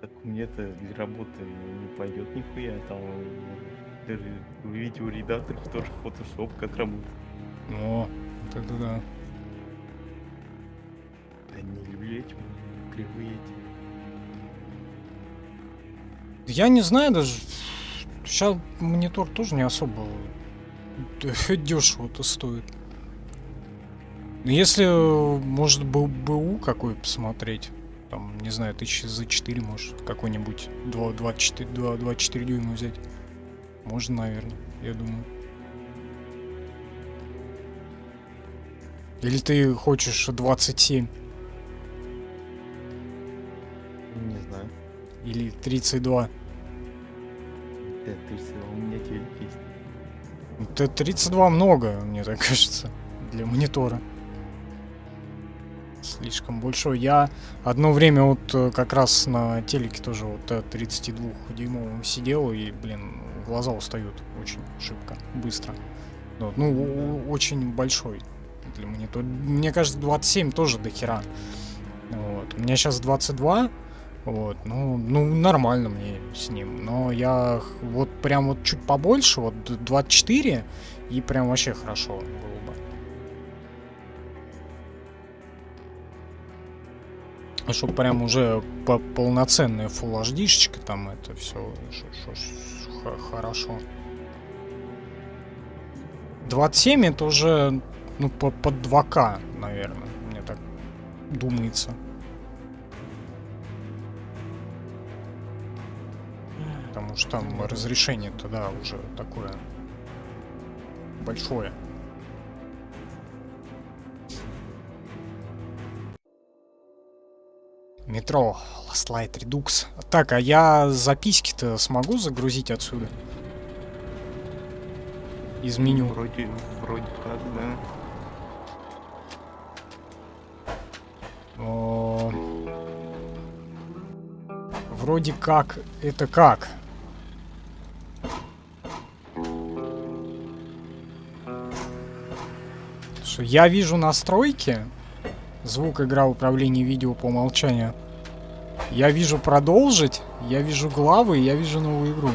Так мне-то для работы не пойдет нихуя. Там видеоредактор, тоже Photoshop как работает. Ну, это да. Да не люблю эти кривые эти. Я не знаю даже. Сейчас монитор тоже не особо дешево-то стоит. Но если, может, БУ какой посмотреть, там, не знаю, 1000 за 4, может, какой-нибудь 24 дюйма взять. Можно, наверное, я думаю. Или ты хочешь 27? Не знаю. Или 32? Да, 32, у меня телек есть. Это 32 много, мне так кажется, для монитора. Слишком большой. Я одно время вот как раз на телеке тоже вот 32-дюймовым сидел, и, блин, глаза устают очень шибко, быстро. Вот, ну, очень большой для монитора. Мне кажется, 27 тоже до хера. Вот. У меня сейчас 22. Вот, ну, нормально мне с ним. Но я вот прям вот чуть побольше, вот 24, и прям вообще хорошо было бы. А чтоб прям уже полноценная Full HD-шечка, там это все хорошо. 27 это уже, ну, под 2К, наверное, мне так думается. Потому что там разрешение тогда уже такое большое. Метро Last Light Redux. Так, а я записки-то смогу загрузить отсюда? Из меню. Вроде как, да. Вроде как. Это как? Что я вижу настройки. Звук, игра, управление видео по умолчанию. Я вижу продолжить. Я вижу главы. Я вижу новую игру.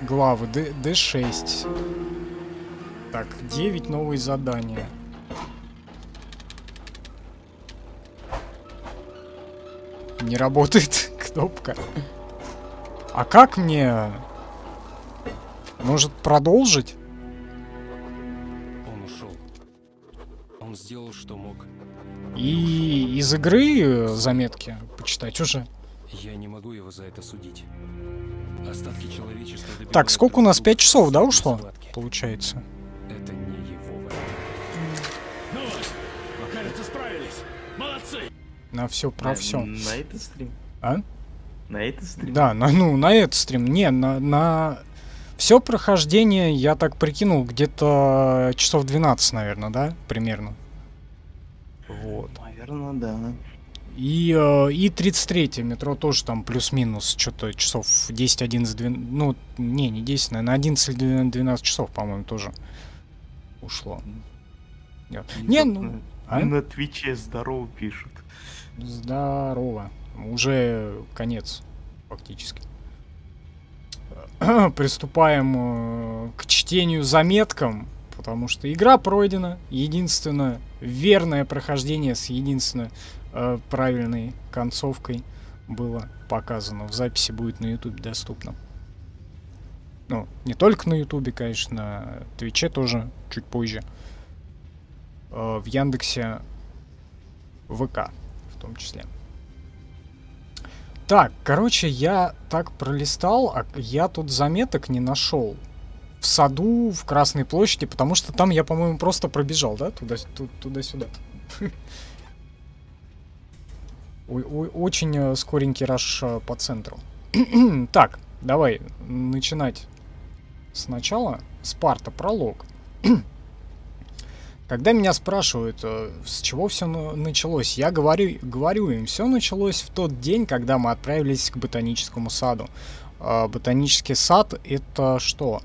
Главы. D6. Так, 9 новые задания. Не работает кнопка. А как мне? Может продолжить? Он ушел. Он сделал, что мог. И из игры заметки почитать уже. Я не могу его за это судить. Остатки человечества добивают. Так, сколько у нас? 5 часов, да, ушло? Получается. Это не его война. Ну вот, вы, кажется, справились. Молодцы! На все про все. На этот стрим? А? На этот стрим? Да, на этот стрим. Не, на все прохождение, я так прикинул, где-то часов 12, наверное, да? Примерно. Вот. Наверное, да. И 33-е метро тоже там плюс-минус что-то часов 10, 11, 12, ну, не 10, наверное, 11 или 12 часов, по-моему, тоже ушло. Не, ну... А? На Твиче здорово пишут. Здорово. Уже конец, фактически. Приступаем к чтению заметкам, потому что игра пройдена. Единственное верное прохождение с единственной правильной концовкой было показано. В записи будет на YouTube доступно. Ну, не только на YouTube, конечно, на Твиче тоже чуть позже. В Яндексе, ВК в том числе. Так, короче, я так пролистал, а я тут заметок не нашел. В саду, в Красной площади, потому что там я, по-моему, просто пробежал, да? Туда-сюда. Очень скоренький раш по центру. Так, давай начинать сначала. Спарта, пролог. Когда меня спрашивают, с чего все началось, я говорю им, все началось в тот день, когда мы отправились к ботаническому саду. Ботанический сад — это что?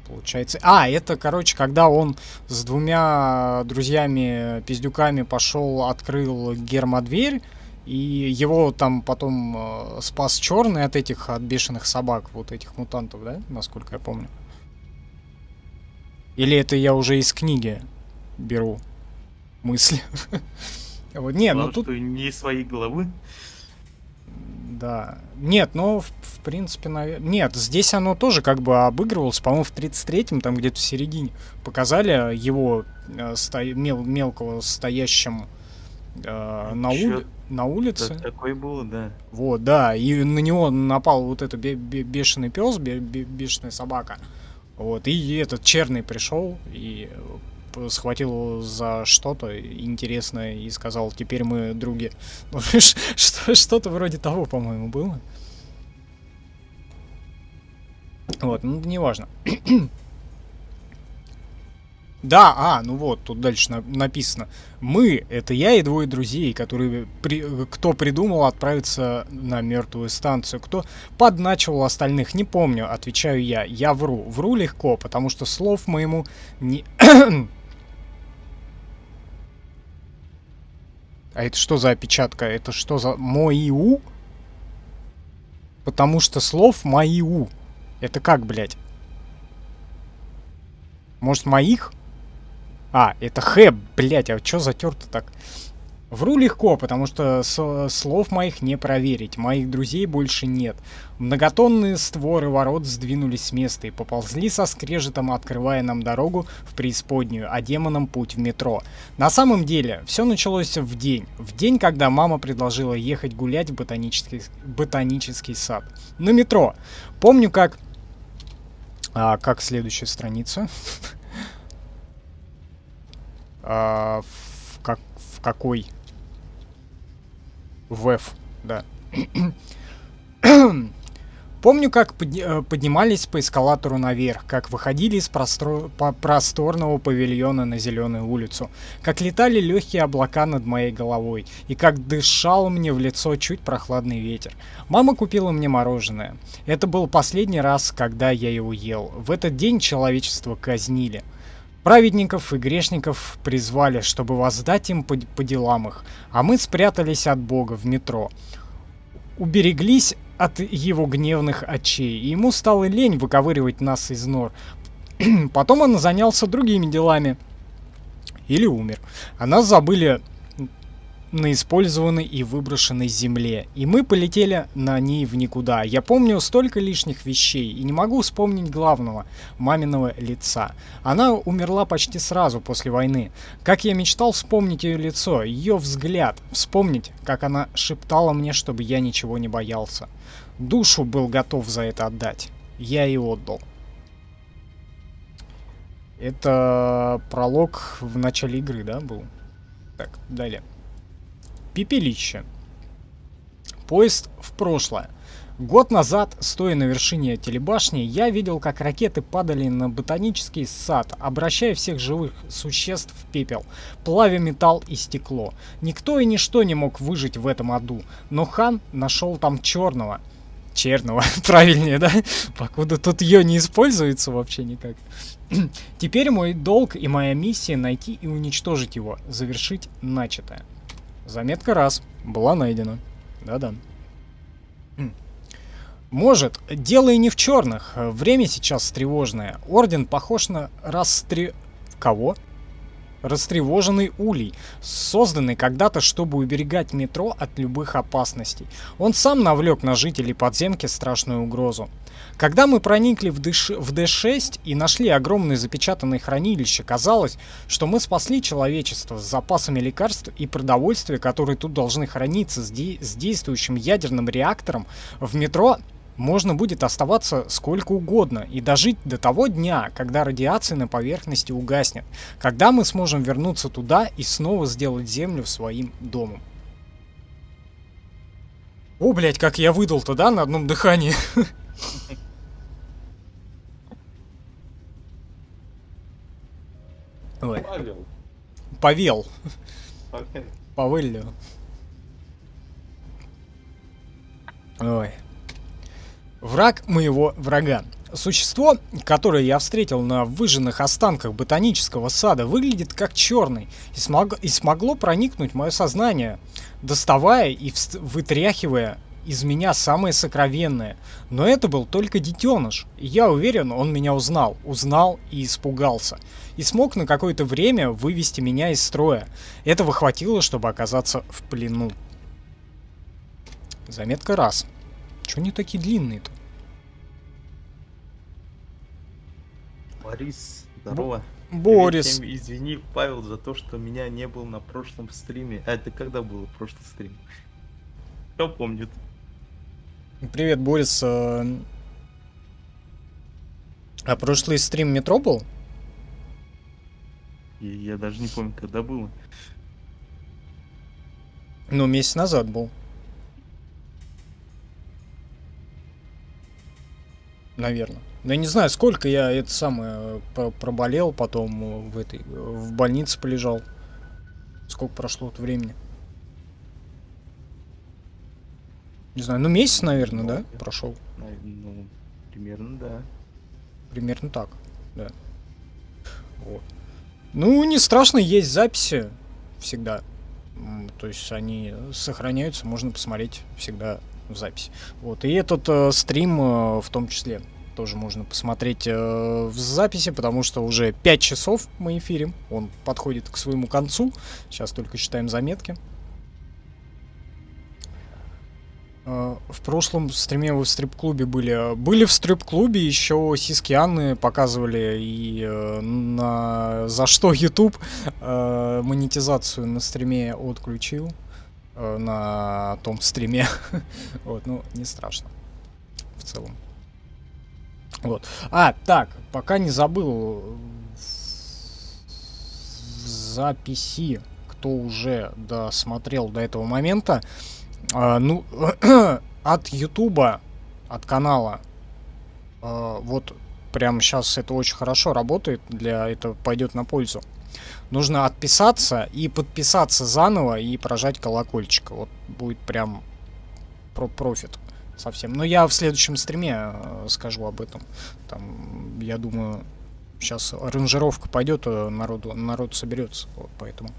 Получается... это, короче, когда он с двумя друзьями-пиздюками пошел, открыл гермодверь, и его там потом спас черный от этих, от бешеных собак, вот этих мутантов, да? Насколько я помню. Или это я уже из книги беру мысли? Вот, нет, ну тут... что не из своей головы. Да. Нет, ну, в принципе, нет, здесь оно тоже как бы обыгрывалось. По-моему, в 33-м, там где-то в середине, показали его мелкого стоящим на улице. Такое было, да. Вот, да, и на него напал вот этот бешеный пес, бешеная собака. Вот, и этот черный пришел и схватил его за что-то интересное и сказал: теперь мы други. Ну, что-то вроде того, по-моему, было. Вот, ну, неважно. Да, ну вот, тут дальше написано. Мы — это я и двое друзей, которые кто придумал отправиться на мертвую станцию, кто подначивал остальных, не помню, отвечаю я. Я вру. Вру легко, потому что слов моему не... А это что за опечатка? Это что за моиу? Потому что слов моиу. Это как, блядь? Может, моих? А, это Х, блядь, а чё затерто так? Вру легко, потому что слов моих не проверить. Моих друзей больше нет. Многотонные створы ворот сдвинулись с места и поползли со скрежетом, открывая нам дорогу в преисподнюю, а демонам путь в метро. На самом деле, все началось в день. В день, когда мама предложила ехать гулять в ботанический сад. На метро. Помню, как... как следующая страница? В какой? В F, да. Помню, как поднимались по эскалатору наверх, как выходили из просторного павильона на Зеленую улицу, как летали легкие облака над моей головой, и как дышал мне в лицо чуть прохладный ветер. Мама купила мне мороженое. Это был последний раз, когда я его ел. В этот день человечество казнили. Праведников и грешников призвали, чтобы воздать им по делам их, а мы спрятались от Бога в метро. Убереглись от его гневных очей, и ему стало лень выковыривать нас из нор. Потом он занялся другими делами. Или умер. А нас забыли на использованной и выброшенной земле, и мы полетели на ней в никуда. Я помню столько лишних вещей и не могу вспомнить главного — маминого лица. Она умерла почти сразу после войны. Как я мечтал вспомнить ее лицо, ее взгляд, вспомнить, как она шептала мне, чтобы я ничего не боялся. Душу был готов за это отдать. Я и отдал. Это пролог в начале игры, да, был? Так, далее. Пепелище. Поезд в прошлое. Год назад, стоя на вершине телебашни, я видел, как ракеты падали на ботанический сад, обращая всех живых существ в пепел, плавя металл и стекло. Никто и ничто не мог выжить в этом аду, но хан нашел там черного. Черного, правильнее, да? Покуда тут ее не используется вообще никак. Теперь мой долг и моя миссия — найти и уничтожить его, завершить начатое. Заметка раз. Была найдена. Да-да. Может, дело и не в черных. Время сейчас тревожное. Орден похож на Кого? Растревоженный улей, созданный когда-то, чтобы уберегать метро от любых опасностей. Он сам навлек на жителей подземки страшную угрозу. Когда мы проникли в D6 и нашли огромное запечатанное хранилище, казалось, что мы спасли человечество с запасами лекарств и продовольствия, которые тут должны храниться с действующим ядерным реактором. В метро можно будет оставаться сколько угодно и дожить до того дня, когда радиация на поверхности угаснет, когда мы сможем вернуться туда и снова сделать Землю своим домом. О, блядь, как я выдал-то, да, на одном дыхании? Павел. Павеллио. Ой. Враг моего врага. Существо, которое я встретил на выжженных останках ботанического сада, выглядит как черный и смогло проникнуть в мое сознание, доставая и вытряхивая из меня самое сокровенное. Но это был только детеныш. И я уверен, он меня узнал и испугался. И смог на какое-то время вывести меня из строя. Этого хватило, чтобы оказаться в плену. Заметка раз. Чё они такие длинные-то? Борис, здорово. Борис. Перед тем извини, Павел, за то, что меня не было на прошлом стриме. А это когда был прошлый стрим? Кто помнит? Привет, Борис. А прошлый стрим метро был? Я даже не помню, когда было. Ну, месяц назад был. Наверное. Но я не знаю, сколько я это самое проболел, потом в больнице полежал. Сколько прошло от времени? Не знаю, ну месяц, наверное, да, прошел? Ну, примерно, да. Примерно так, да. Вот. Ну, не страшно, есть записи всегда. То есть они сохраняются, можно посмотреть всегда в записи. Вот. И этот стрим в том числе тоже можно посмотреть в записи, потому что уже 5 часов мы эфирим. Он подходит к своему концу. Сейчас только читаем заметки. В прошлом стриме вы в стрип-клубе были. Были в стрип-клубе, еще сиськи Анны показывали, и за что YouTube монетизацию на стриме отключил. На том стриме. Вот, ну, не страшно. В целом. Вот. Так, пока не забыл. В записи, кто уже досмотрел до этого момента, ну, от Ютуба, от канала, вот прямо сейчас это очень хорошо работает, это пойдет на пользу. Нужно отписаться и подписаться заново и прожать колокольчик. Вот будет прям профит совсем. Но я в следующем стриме скажу об этом. Там, я думаю, сейчас аранжировка пойдет, народ соберется. Вот, поэтому.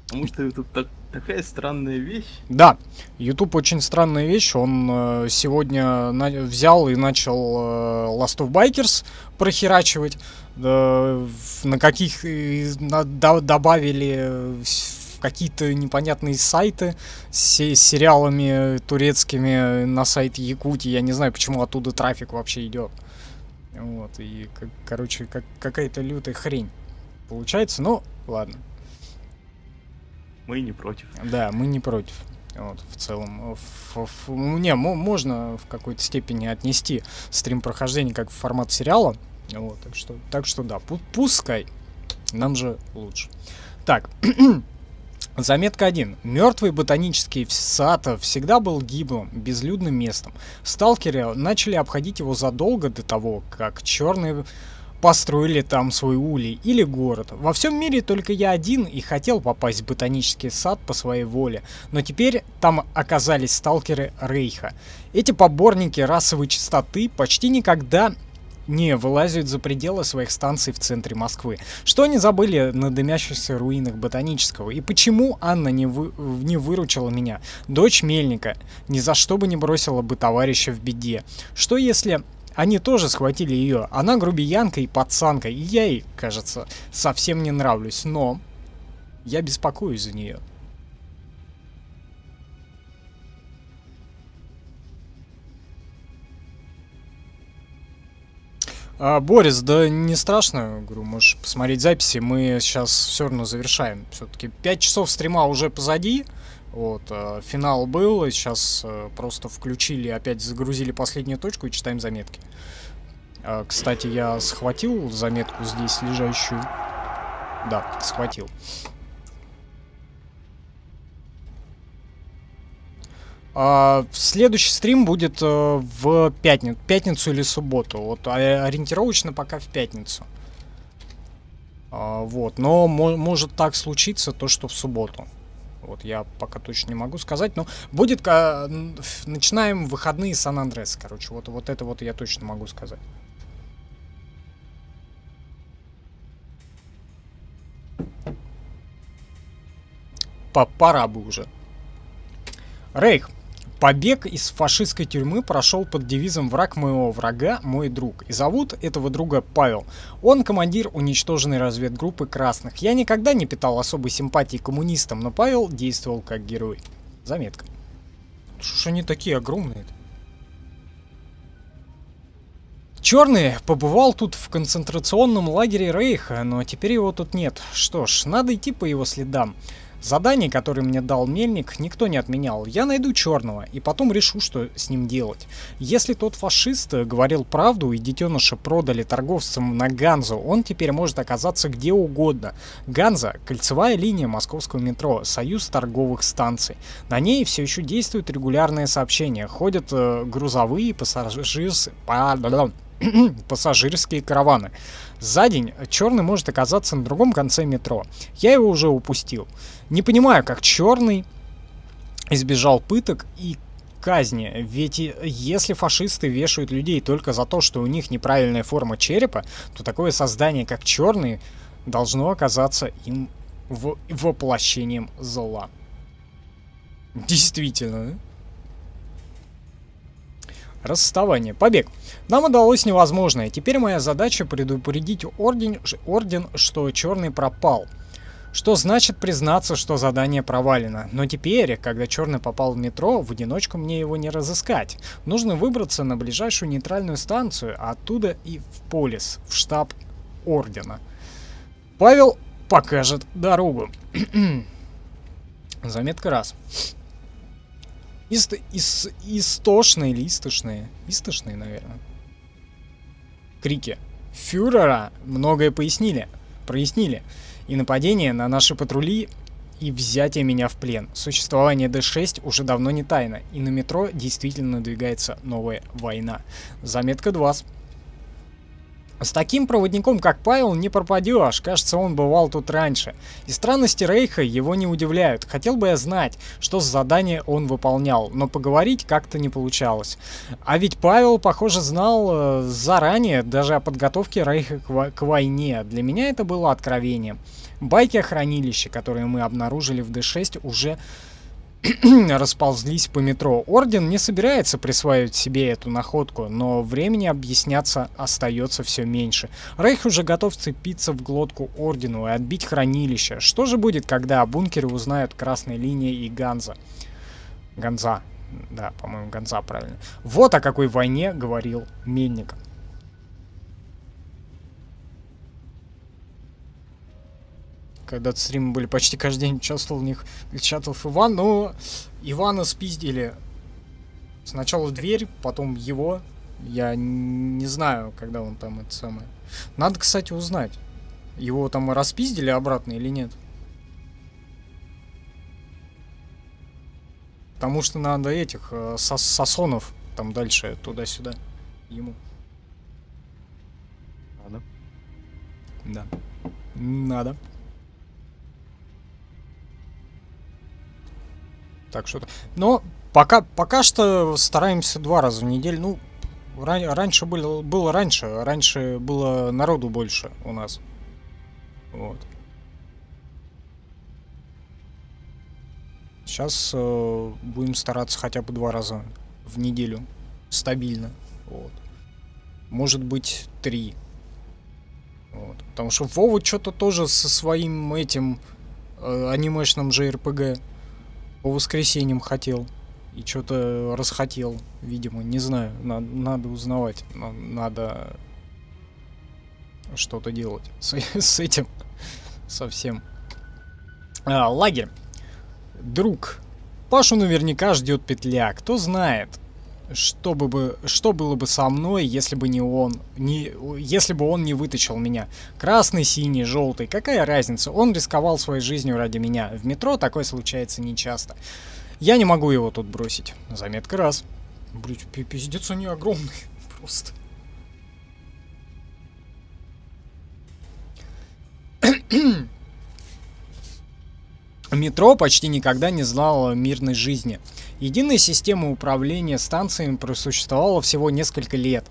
Потому что это такая странная вещь. Да, YouTube очень странная вещь. Он сегодня взял и начал Last of Bikers прохерачивать. На каких добавили в какие-то непонятные сайты с сериалами турецкими на сайт Якутии. Я не знаю, почему оттуда трафик вообще идет. Вот, и, короче, какая-то лютая хрень получается. Ну, ладно. Мы не против. Да, мы не против. Вот, в целом. Можно в какой-то степени отнести стрим прохождения как в формат сериала. Вот, так что да, пускай. Нам же лучше. Так. Заметка 1. Мертвый ботанический сад всегда был гиблым, безлюдным местом. Сталкеры начали обходить его задолго до того, как черные построили там свой улей или город. Во всем мире только я один и хотел попасть в ботанический сад по своей воле, но теперь там оказались сталкеры Рейха. Эти поборники расовой чистоты почти никогда не вылазят за пределы своих станций в центре Москвы. Что они забыли на дымящихся руинах ботанического? И почему Анна не выручила меня, дочь мельника, ни за что бы не бросила бы товарища в беде? Что если они тоже схватили ее? Она грубиянка и пацанка, и я ей, кажется, совсем не нравлюсь, но я беспокоюсь за нее. Борис, да не страшно, говорю, можешь посмотреть записи, мы сейчас все равно завершаем. Все-таки 5 часов стрима уже позади, вот, финал был, и сейчас просто включили, опять загрузили последнюю точку и читаем заметки. Кстати, я схватил заметку здесь лежащую. Да, схватил. Следующий стрим будет в пятницу или субботу. Вот, ориентировочно пока в пятницу. Вот, но может так случиться, то что в субботу. Вот, я пока точно не могу сказать, но будет... Начинаем выходные Сан-Андрес, короче. Вот это вот я точно могу сказать. Пора бы уже. Рейх. Побег из фашистской тюрьмы прошел под девизом «Враг моего врага – мой друг». И зовут этого друга Павел. Он командир уничтоженной разведгруппы красных. Я никогда не питал особой симпатии к коммунистам, но Павел действовал как герой. Заметка. Что ж они такие огромные-то? Черный побывал тут в концентрационном лагере Рейха, но теперь его тут нет. Что ж, надо идти по его следам. Задание, которое мне дал Мельник, никто не отменял. Я найду Черного и потом решу, что с ним делать. Если тот фашист говорил правду и детеныша продали торговцам на Ганзу, он теперь может оказаться где угодно. Ганза — кольцевая линия московского метро, союз торговых станций. На ней все еще действуют регулярные сообщения. Ходят грузовые пассажирские караваны. За день Черный может оказаться на другом конце метро. Я его уже упустил. Не понимаю, как Черный избежал пыток и казни. Ведь если фашисты вешают людей только за то, что у них неправильная форма черепа, то такое создание, как Черный, должно оказаться им воплощением зла. Действительно, да? Расставание. Побег. Нам удалось невозможное. Теперь моя задача предупредить орден, что Черный пропал. Что значит признаться, что задание провалено. Но теперь, когда Черный попал в метро, в одиночку мне его не разыскать. Нужно выбраться на ближайшую нейтральную станцию, а оттуда и в полис, в штаб ордена. Павел покажет дорогу. Заметка раз. Истошные или истошные? Истошные, наверное. Крики фюрера многое прояснили. И нападение на наши патрули, и взятие меня в плен. Существование Д-6 уже давно не тайна, и на метро действительно надвигается новая война. Заметка 2. С таким проводником, как Павел, не пропадешь. Кажется, он бывал тут раньше. И странности Рейха его не удивляют. Хотел бы я знать, что за задание он выполнял, но поговорить как-то не получалось. А ведь Павел, похоже, знал заранее даже о подготовке Рейха к войне. Для меня это было откровением. Байки о хранилище, которые мы обнаружили в Д-6, уже расползлись по метро. Орден не собирается присваивать себе эту находку, но времени объясняться остается все меньше. Рейх уже готов цепиться в глотку Ордену и отбить хранилище. Что же будет, когда о бункере узнают Красная линия и Ганза? Ганза. Да, по-моему, Ганза правильно. Вот о какой войне говорил Мельник. Когда-то стримы были почти каждый день, участвовал в них Ильчатов Иван, но Ивана спиздили сначала в дверь, потом его. Я не знаю, когда он там это самое. Надо, кстати, узнать, его там распиздили обратно или нет. Потому что надо этих сосонов там дальше туда-сюда ему. Надо. Да. Надо. Так что, но пока что стараемся 2 раза в неделю. Ну, раньше было народу больше у нас. Вот. Сейчас будем стараться хотя бы 2 раза в неделю стабильно. Вот. Может быть 3. Вот. Потому что Вова что-то тоже со своим этим анимешным JRPG по воскресеньям хотел. И что-то расхотел, видимо. Не знаю. Надо узнавать. Надо что-то делать с этим. Совсем. Лагерь. Друг. Пашу наверняка ждет петля. Кто знает, что было бы со мной, если бы если бы он не вытащил меня. Красный, синий, желтый. Какая разница? Он рисковал своей жизнью ради меня. В метро такое случается нечасто. Я не могу его тут бросить. Заметка раз. Блять, пиздец, они огромные. Просто. Метро почти никогда не знало мирной жизни. Единая система управления станциями просуществовала всего несколько лет.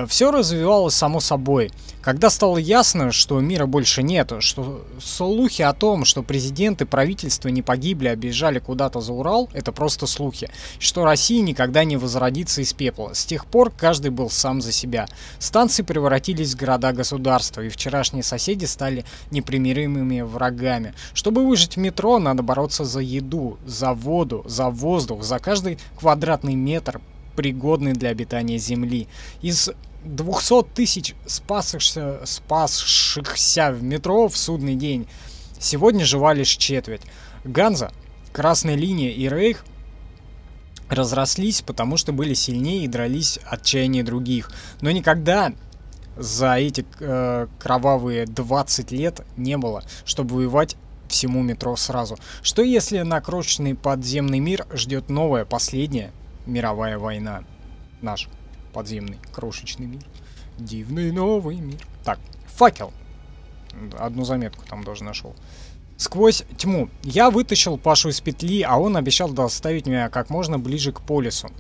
Все развивалось само собой. Когда стало ясно, что мира больше нету, что слухи о том, что президент и правительство не погибли, а бежали куда-то за Урал, это просто слухи. Что Россия никогда не возродится из пепла. С тех пор каждый был сам за себя. Станции превратились в города-государства, и вчерашние соседи стали непримиримыми врагами. Чтобы выжить в метро, надо бороться за еду, за воду, за воздух, за каждый квадратный метр, пригодный для обитания Земли. Из 200 тысяч спасшихся в метро в судный день сегодня жива лишь четверть. Ганза, Красная линия и Рейх разрослись, потому что были сильнее и дрались отчаяние других. Но никогда за эти кровавые 20 лет не было, чтобы воевать всему метро сразу. Что если на крошечный подземный мир ждет новая, последняя мировая война? Наш подземный крошечный мир. Дивный новый мир. Так, факел. Одну заметку там тоже нашел. Сквозь тьму. Я вытащил Пашу из петли, а он обещал доставить меня как можно ближе к полюсу.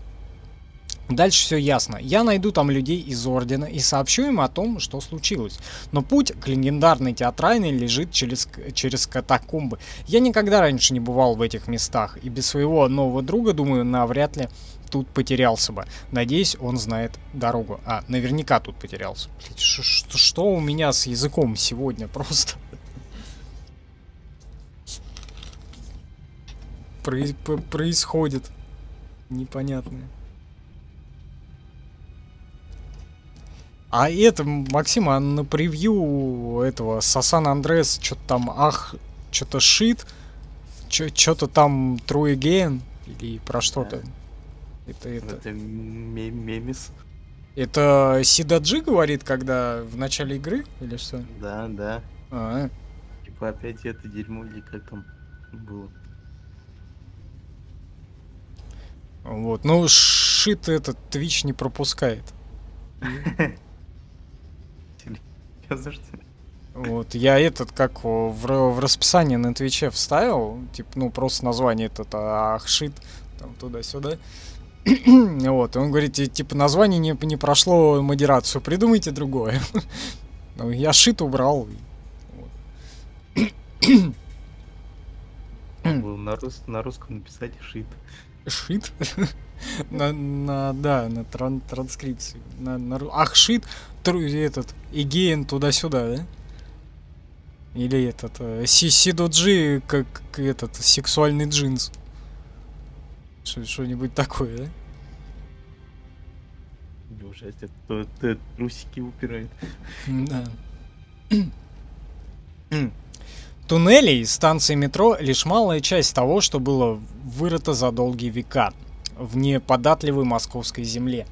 Дальше все ясно. Я найду там людей из Ордена и сообщу им о том, что случилось. Но путь к легендарной театральной лежит через катакомбы. Я никогда раньше не бывал в этих местах, и без своего нового друга, думаю, навряд ли тут потерялся бы. Надеюсь, он знает дорогу. Наверняка тут потерялся. Что у меня с языком сегодня просто? Происходит непонятное. А это, Максим, на превью этого Сан Андреас что-то там, что-то шит, что-то там True Again, или про что-то. Это мемис. Это Сидаджи говорит, когда в начале игры, или что? Да. Типа опять это дерьмо, или как там было. Вот, ну шит этот Twitch не пропускает. Вот, я этот, как в расписание на Твиче вставил, типа, ну, просто название Ахшит, там, туда-сюда. Вот, и он говорит, типа, название не прошло модерацию, придумайте другое. Ну, я шит убрал. На русском написать шит. Шит? На транскрипции. Ахшит, этот, Игеен туда-сюда, да? Или этот, Сидоджи, как этот, сексуальный джинс. Что-нибудь такое, да? Ужасно, то трусики упирает. Да. Туннели и станции метро — лишь малая часть того, что было вырыто за долгие века в неподатливой московской земле.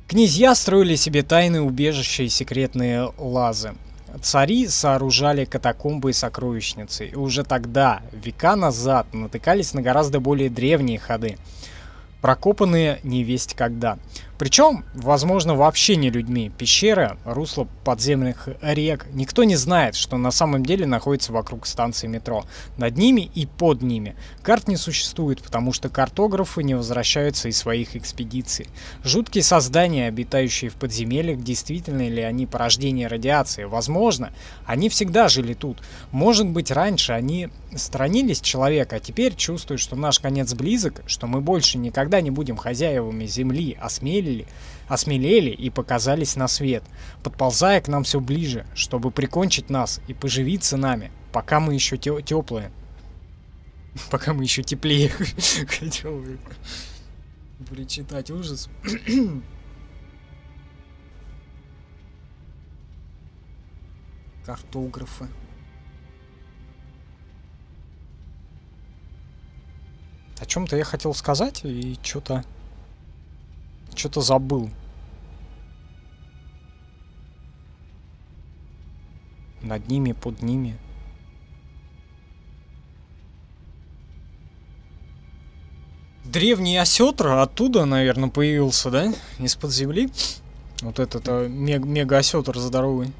Князья строили себе тайные убежища и секретные лазы. Цари сооружали катакомбы и сокровищницы, и уже тогда, века назад, натыкались на гораздо более древние ходы, прокопанные невесть когда. Причем, возможно, вообще не людьми. Пещеры, русла подземных рек. Никто не знает, что на самом деле находится вокруг станции метро. Над ними и под ними. Карт не существует, потому что картографы не возвращаются из своих экспедиций. Жуткие создания, обитающие в подземельях, действительно ли они порождение радиации? Возможно, они всегда жили тут. Может быть, раньше они сторонились человека, а теперь чувствуют, что наш конец близок, что мы больше никогда не будем хозяевами Земли, осмелели и показались на свет, подползая к нам все ближе, чтобы прикончить нас и поживиться нами, пока мы еще теплые. Пока мы еще теплее. Хотел бы прочитать ужас. Картографы. О чем-то я хотел сказать и что-то забыл. Над ними, под ними. Древний осетр оттуда, наверное, появился, да? Из-под земли. Вот этот мега-осетр здоровый.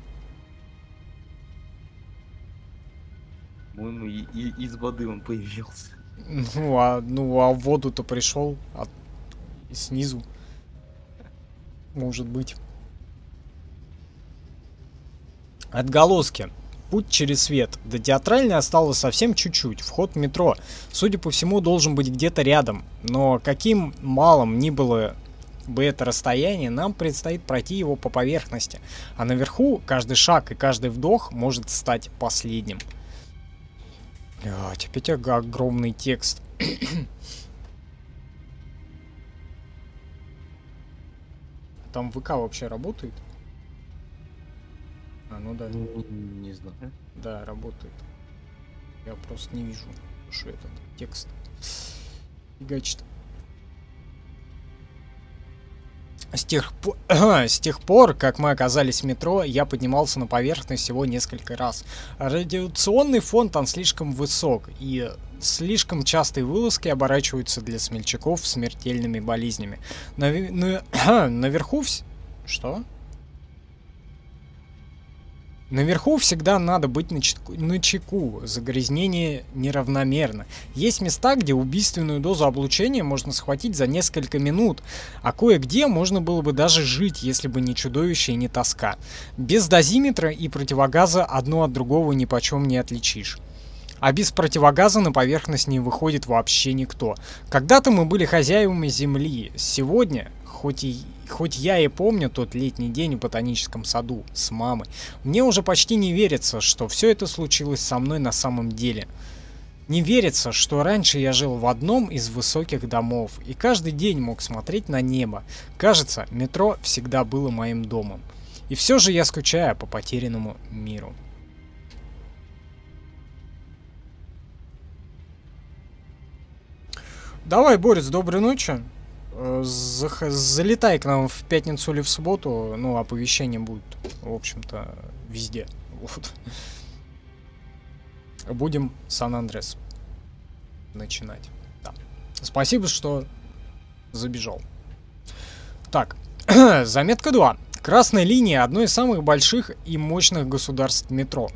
По-моему, из воды он появился. Ну а в воду-то пришел снизу. Может быть. Отголоски. Путь через свет. До театральной осталось совсем чуть-чуть. Вход в метро, судя по всему, должен быть где-то рядом. Но каким малым ни было бы это расстояние, нам предстоит пройти его по поверхности. А наверху каждый шаг и каждый вдох может стать последним. Блядь, опять огромный текст. Там ВК вообще работает? А, ну да. Не знаю. Да, работает. Я просто не вижу, что этот текст фигачит. С тех пор, как мы оказались в метро, я поднимался на поверхность всего несколько раз. Радиационный фон там слишком высок, и слишком частые вылазки оборачиваются для смельчаков смертельными болезнями. Наверху... Что? Наверху всегда надо быть начеку, загрязнение неравномерно. Есть места, где убийственную дозу облучения можно схватить за несколько минут, а кое-где можно было бы даже жить, если бы не чудовище и не тоска. Без дозиметра и противогаза одно от другого ни почем не отличишь. А без противогаза на поверхность не выходит вообще никто. Когда-то мы были хозяевами земли, сегодня, хоть я и помню тот летний день в ботаническом саду с мамой, мне уже почти не верится, что все это случилось со мной на самом деле. Не верится, что раньше я жил в одном из высоких домов и каждый день мог смотреть на небо. Кажется, метро всегда было моим домом. И все же я скучаю по потерянному миру. Давай, Борис, доброй ночи. Залетай к нам в пятницу или в субботу. Ну, оповещение будет, в общем-то, везде. Вот. Будем Сан-Андрес начинать. Да. Спасибо, что забежал. Так, заметка 2. Красная линия — одно из самых больших и мощных государств метро.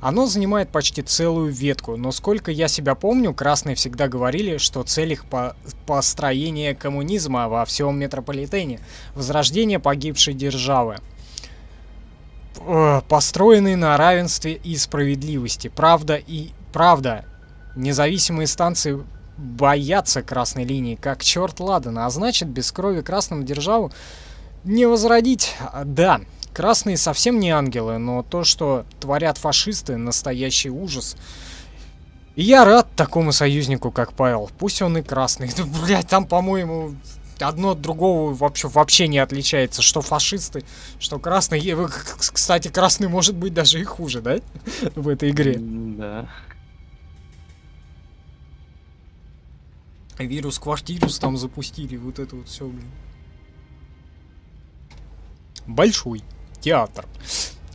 Оно занимает почти целую ветку, но сколько я себя помню, красные всегда говорили, что цель их построение коммунизма во всем метрополитене, возрождение погибшей державы, построенный на равенстве и справедливости. Правда, независимые станции боятся красной линии, как черт ладана, а значит, без крови красным державу не возродить. Да. Красные совсем не ангелы, но то, что творят фашисты, настоящий ужас. И я рад такому союзнику, как Павел. Пусть он и красный. Блять, там, по-моему, одно от другого вообще не отличается. Что фашисты, что красные. Кстати, красный может быть даже и хуже, да? В этой игре. Да. Вирус-квартирус там запустили. Вот это вот все, блин. Большой театр.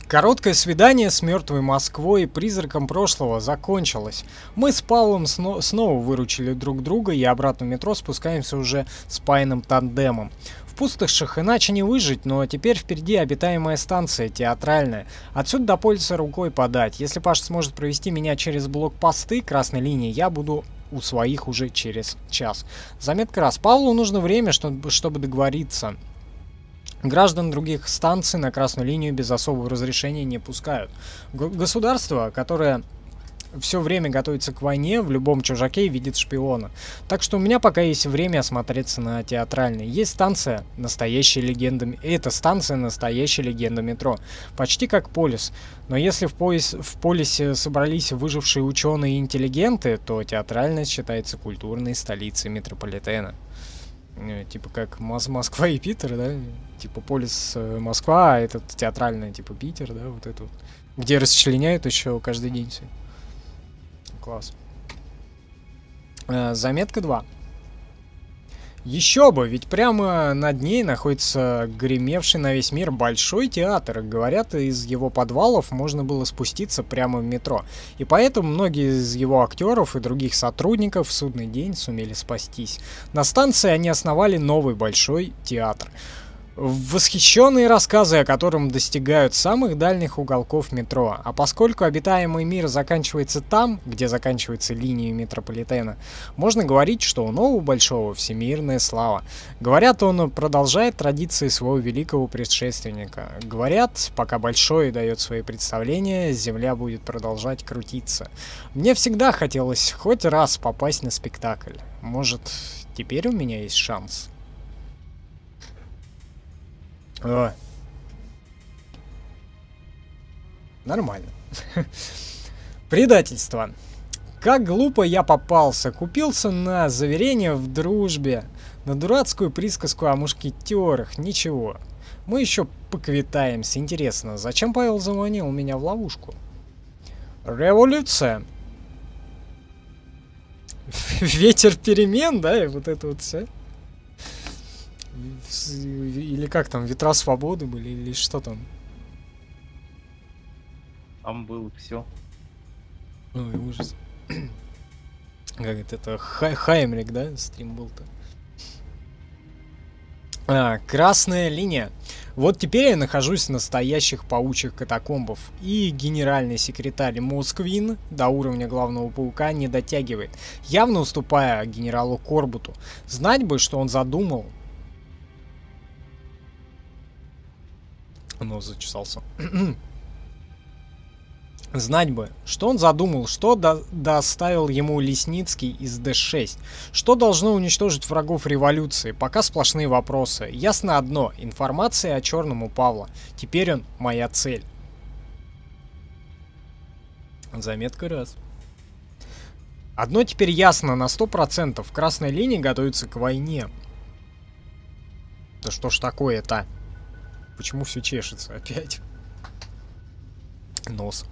Короткое свидание с мертвой Москвой и призраком прошлого закончилось. Мы с Павлом снова выручили друг друга, и обратно в метро спускаемся уже спаянным тандемом. В пустошах иначе не выжить, но теперь впереди обитаемая станция, театральная. Отсюда до полиса рукой подать. Если Паша сможет провести меня через блокпосты красной линии, я буду у своих уже через час. Заметка раз. Павлу нужно время, чтобы договориться. Граждан других станций на красную линию без особого разрешения не пускают. Государство, которое все время готовится к войне, в любом чужаке видит шпиона. Так что у меня пока есть время осмотреться на театральной. Есть станция настоящая легенда. Это станция настоящая легенда метро. Почти как полис. Но если в полисе собрались выжившие ученые и интеллигенты, то театральная считается культурной столицей метрополитена. Типа как Москва и Питер, да? Типа полис Москва, а этот театральный, типа Питер, да? Вот это вот. Где расчленяют еще каждый день все. Класс. Заметка 2. Еще бы, ведь прямо над ней находится гремевший на весь мир большой театр. Говорят, из его подвалов можно было спуститься прямо в метро. И поэтому многие из его актеров и других сотрудников в судный день сумели спастись. На станции они основали новый большой театр. Восхищенные рассказы, о котором достигают самых дальних уголков метро. А поскольку обитаемый мир заканчивается там, где заканчивается линия метрополитена, можно говорить, что у нового большого всемирная слава. Говорят, он продолжает традиции своего великого предшественника. Говорят, пока большой дает свои представления, земля будет продолжать крутиться. Мне всегда хотелось хоть раз попасть на спектакль. Может, теперь у меня есть шанс? Нормально. Предательство. Как глупо я попался. Купился на заверение в дружбе, на дурацкую присказку о мушкетерах. Ничего. Мы еще поквитаемся. Интересно, зачем Павел заманил меня в ловушку? Революция. Ветер перемен, да, и вот это вот все. Или как там, ветра свободы были, или что там? Там было все. Ой, ужас. Как это Хаймрик, да, стрим был-то? Красная линия. Вот теперь я нахожусь в настоящих паучьих катакомбах. И генеральный секретарь Москвин до уровня главного паука не дотягивает, явно уступая генералу Корбуту. Знать бы, что он задумал. Нос зачесался. Знать бы, что он задумал, что доставил ему Лесницкий из Д6, что должно уничтожить врагов революции, пока сплошные вопросы. Ясно одно, информация о черном у Павла. Теперь он моя цель. Заметка раз. Одно теперь ясно на 100%. Красная линия готовится к войне. Да что ж такое-то? Почему все чешется опять? Нос.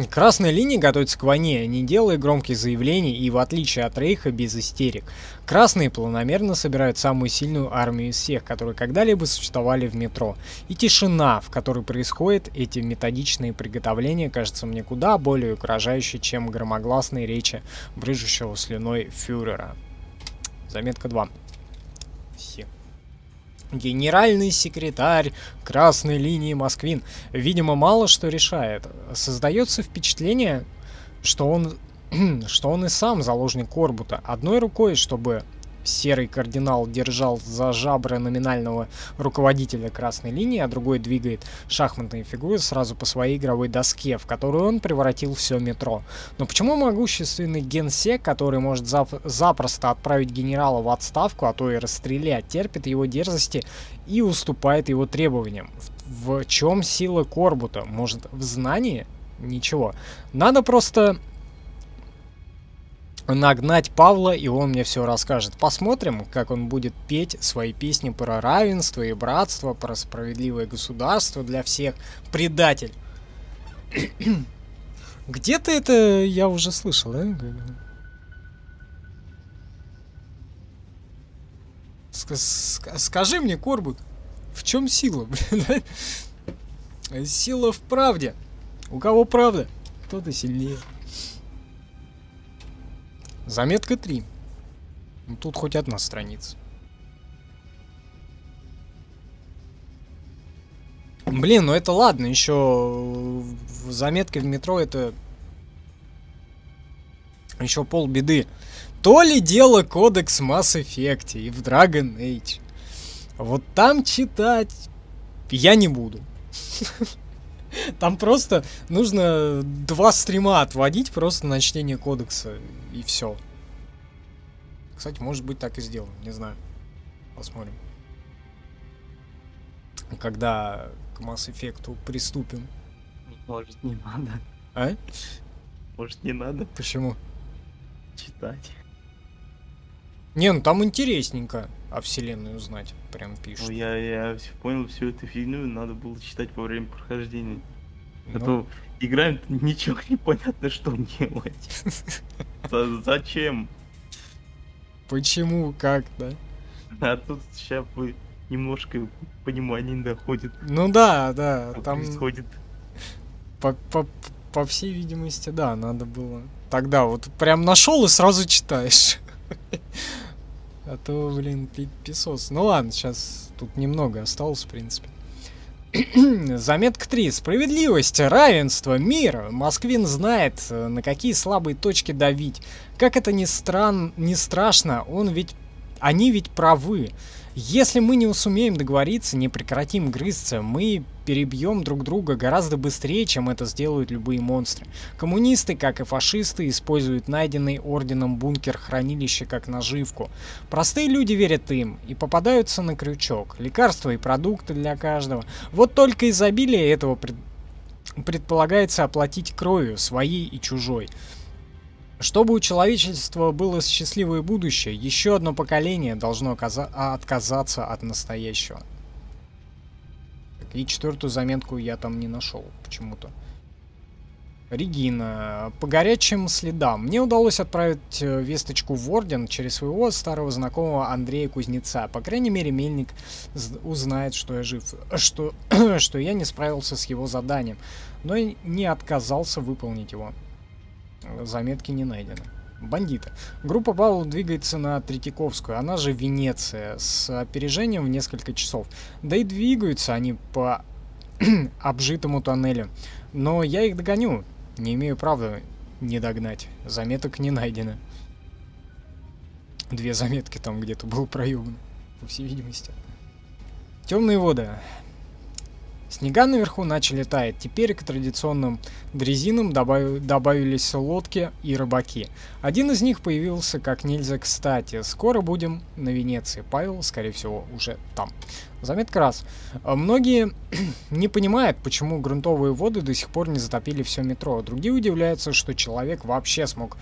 Красная линия готовится к войне, не делая громких заявлений и, в отличие от Рейха, без истерик. Красные планомерно собирают самую сильную армию из всех, которые когда-либо существовали в метро. И тишина, в которой происходят эти методичные приготовления, кажется мне куда более угрожающей, чем громогласные речи брыжущего слюной фюрера. Заметка 2. Генеральный секретарь Красной линии Москвин, видимо, мало что решает. Создается впечатление, что он и сам заложник Корбута. Одной рукой, чтобы серый кардинал держал за жабры номинального руководителя Красной линии, а другой двигает шахматные фигуры сразу по своей игровой доске, в которую он превратил все метро. Но почему могущественный генсек, который может запросто отправить генерала в отставку, а то и расстрелять, терпит его дерзости и уступает его требованиям? В чем сила Корбута? Может, в знании? Ничего. Надо просто нагнать Павла, и он мне все расскажет. Посмотрим, как он будет петь свои песни про равенство и братство, про справедливое государство для всех. Предатель. Где-то это я уже слышал, да? Скажи мне, Корбут, в чем сила, блин? Сила в правде. У кого правда, тот и сильнее. Заметка 3. Ну, тут хоть одна страница. Блин, ну это ладно, еще заметки в метро это еще полбеды. То ли дело кодекс Mass Effect и в Dragon Age. Вот там читать я не буду. Там просто нужно 2 стрима отводить просто на чтение кодекса, и все. Кстати, может быть, так и сделаем, не знаю. Посмотрим. Когда к Mass Effect приступим. Может, не надо. А? Может, не надо? Почему? Читать. Не, ну там интересненько о вселенной узнать, прям пишут. Ну, я понял всю эту фигню, надо было читать во время прохождения. А Ну. то играем, ничего не понятно, что делать. Зачем? Почему, как, да? А тут сейчас бы немножко понимания не доходит. Ну да, Что там происходит. по всей видимости, да, надо было. Тогда вот прям нашел и сразу читаешь. А то, блин, писос. Ну ладно, сейчас тут немного осталось, в принципе. Заметка 3. Справедливость, равенство, мир. Москвин знает, на какие слабые точки давить. Как это ни страшно, они ведь правы. Если мы не сумеем договориться, не прекратим грызться, мы перебьем друг друга гораздо быстрее, чем это сделают любые монстры. Коммунисты, как и фашисты, используют найденный орденом бункер-хранилище как наживку. Простые люди верят им и попадаются на крючок. Лекарства и продукты для каждого. Вот только изобилие этого предполагается оплатить кровью, своей и чужой. Чтобы у человечества было счастливое будущее, еще одно поколение должно отказаться от настоящего. И 4-ю заметку я там не нашел почему-то. Регина. По горячим следам. Мне удалось отправить весточку в Орден через своего старого знакомого Андрея Кузнеца. По крайней мере, Мельник узнает, что я жив. Что я не справился с его заданием, но и не отказался выполнить его. Заметки не найдены. Бандиты. Группа Павла двигается на Третьяковскую, она же Венеция, с опережением в несколько часов. Да и двигаются они по обжитому тоннелю. Но я их догоню. Не имею права не догнать. Заметок не найдено. 2 заметки там где-то был проебан, по всей видимости. Темные воды. Снега наверху начали таять. Теперь к традиционным дрезинам добавились лодки и рыбаки. Один из них появился как нельзя кстати. Скоро будем на Венеции. Павел, скорее всего, уже там. Заметка раз. Многие не понимают, почему грунтовые воды до сих пор не затопили все метро. Другие удивляются, что человек вообще смог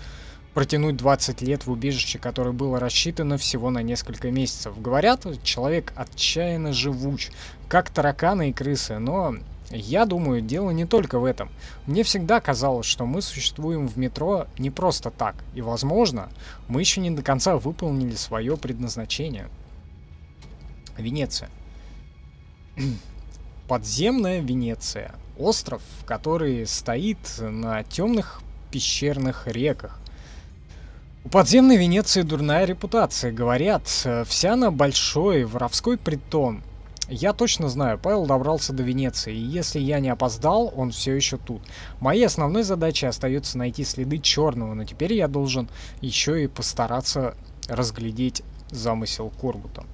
протянуть 20 лет в убежище, которое было рассчитано всего на несколько месяцев. Говорят, человек отчаянно живуч, как тараканы и крысы, но я думаю, дело не только в этом. Мне всегда казалось, что мы существуем в метро не просто так, и, возможно, мы еще не до конца выполнили свое предназначение. Венеция. Подземная Венеция. Остров, который стоит на темных пещерных реках. У подземной Венеции дурная репутация. Говорят, вся она большой воровской притон. Я точно знаю, Павел добрался до Венеции, и если я не опоздал, он все еще тут. Моей основной задачей остается найти следы черного, но теперь я должен еще и постараться разглядеть замысел Корбута.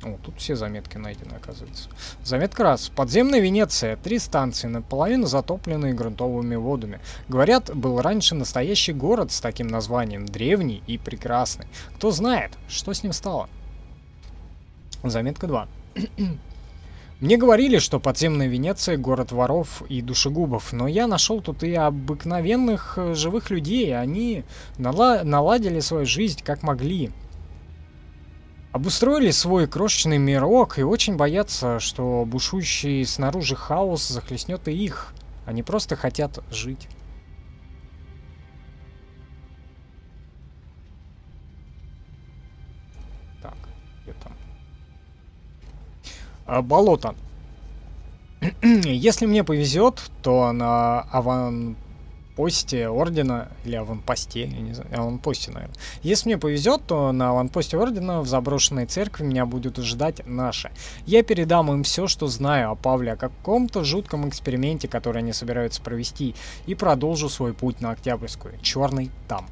О, тут все заметки найдены, оказывается. Заметка раз. Подземная Венеция. 3 станции, наполовину затопленные грунтовыми водами. Говорят, был раньше настоящий город с таким названием. Древний и прекрасный. Кто знает, что с ним стало. Заметка 2. Мне говорили, что подземная Венеция — город воров и душегубов, но я нашел тут и обыкновенных живых людей. Они наладили свою жизнь как могли. Обустроили свой крошечный мирок и очень боятся, что бушующий снаружи хаос захлестнет и их. Они просто хотят жить. Так, где там? Болото. Если мне повезет, то на аванпосте Ордена, или аванпосте, я не знаю, аванпосте, наверное. Если мне повезет, то на аванпосте Ордена в заброшенной церкви меня будут ждать наши. Я передам им все, что знаю о Павле, о каком-то жутком эксперименте, который они собираются провести, и продолжу свой путь на Октябрьскую. Черный там.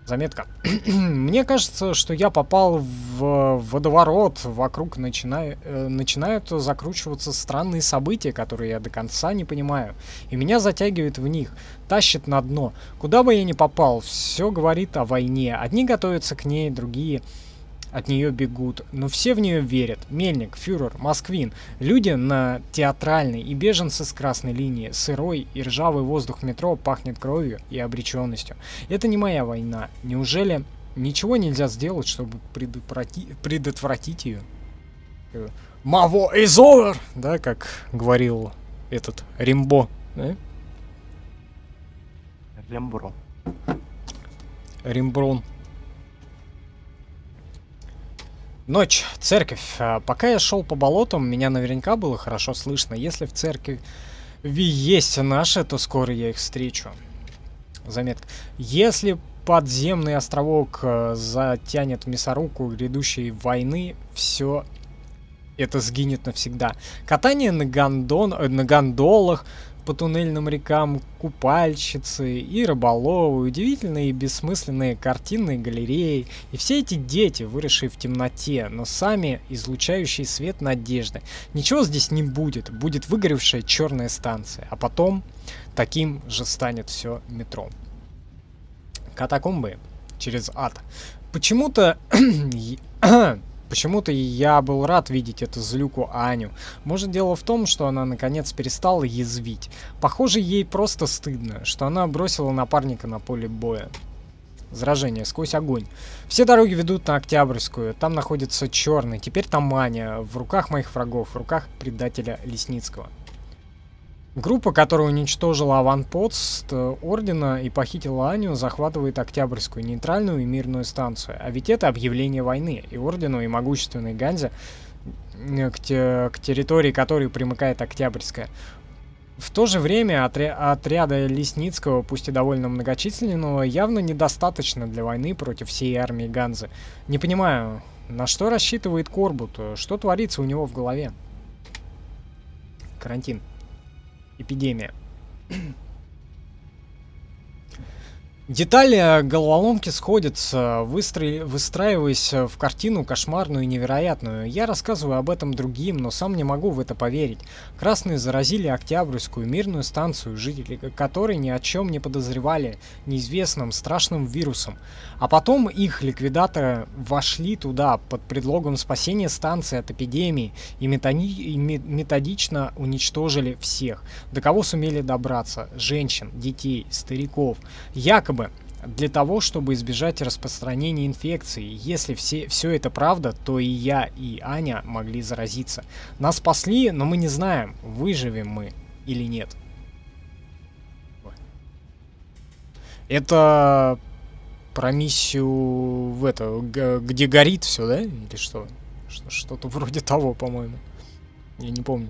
Заметка. Мне кажется, что я попал в водоворот. Вокруг начинают закручиваться странные события, которые я до конца не понимаю. И меня затягивает в них, тащит на дно. Куда бы я ни попал, все говорит о войне. Одни готовятся к ней, другие от нее бегут. Но все в нее верят. Мельник, фюрер, Москвин. Люди на театральной и беженцы с красной линии. Сырой и ржавый воздух метро пахнет кровью и обреченностью. Это не моя война. Неужели ничего нельзя сделать, чтобы предотвратить ее? Маво is over! Да, как говорил этот Римбо. Да? Римброн. Ночь. Церковь. Пока я шел по болотам, меня наверняка было хорошо слышно. Если в церкви есть наши, то скоро я их встречу. Заметка. Если подземный островок затянет в мясорубку грядущей войны, все это сгинет навсегда. Катание на гондолах по туннельным рекам, купальщицы и рыболовы, удивительные и бессмысленные картинные галереи, и все эти дети, выросшие в темноте, но сами излучающие свет надежды. Ничего здесь не будет, будет выгоревшая черная станция, а потом таким же станет все метро. Катакомбы через ад. Почему-то я был рад видеть эту злюку Аню. Может, дело в том, что она наконец перестала язвить. Похоже, ей просто стыдно, что она бросила напарника на поле боя. Заражение сквозь огонь. Все дороги ведут на Октябрьскую. Там находится Черный. Теперь там Аня. В руках моих врагов. В руках предателя Лесницкого. Группа, которая уничтожила аванпост Ордена и похитила Аню, захватывает Октябрьскую, нейтральную и мирную станцию. А ведь это объявление войны, и Ордену, и могущественной Ганзе, к территории которой примыкает Октябрьская. В то же время отряда Лесницкого, пусть и довольно многочисленного, явно недостаточно для войны против всей армии Ганзы. Не понимаю, на что рассчитывает Корбут, что творится у него в голове. Карантин. Эпидемия. Детали головоломки сходятся, выстраиваясь в картину кошмарную и невероятную. Я рассказываю об этом другим, но сам не могу в это поверить. Красные заразили Октябрьскую, мирную станцию, жители которой ни о чем не подозревали неизвестным страшным вирусом. А потом их ликвидаторы вошли туда под предлогом спасения станции от эпидемии и методично уничтожили всех, до кого сумели добраться: женщин, детей, стариков. Якобы для того, чтобы избежать распространения инфекции. Если все это правда, то и я, и Аня могли заразиться. Нас спасли, но мы не знаем, выживем мы или нет. Это про миссию где горит все, да? Или что? Что-то вроде того, по-моему. Я не помню.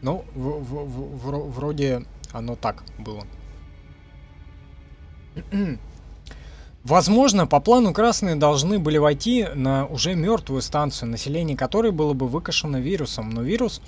Ну, вроде оно так было. Возможно, по плану красные должны были войти на уже мертвую станцию, население которой было бы выкашено вирусом, но вирус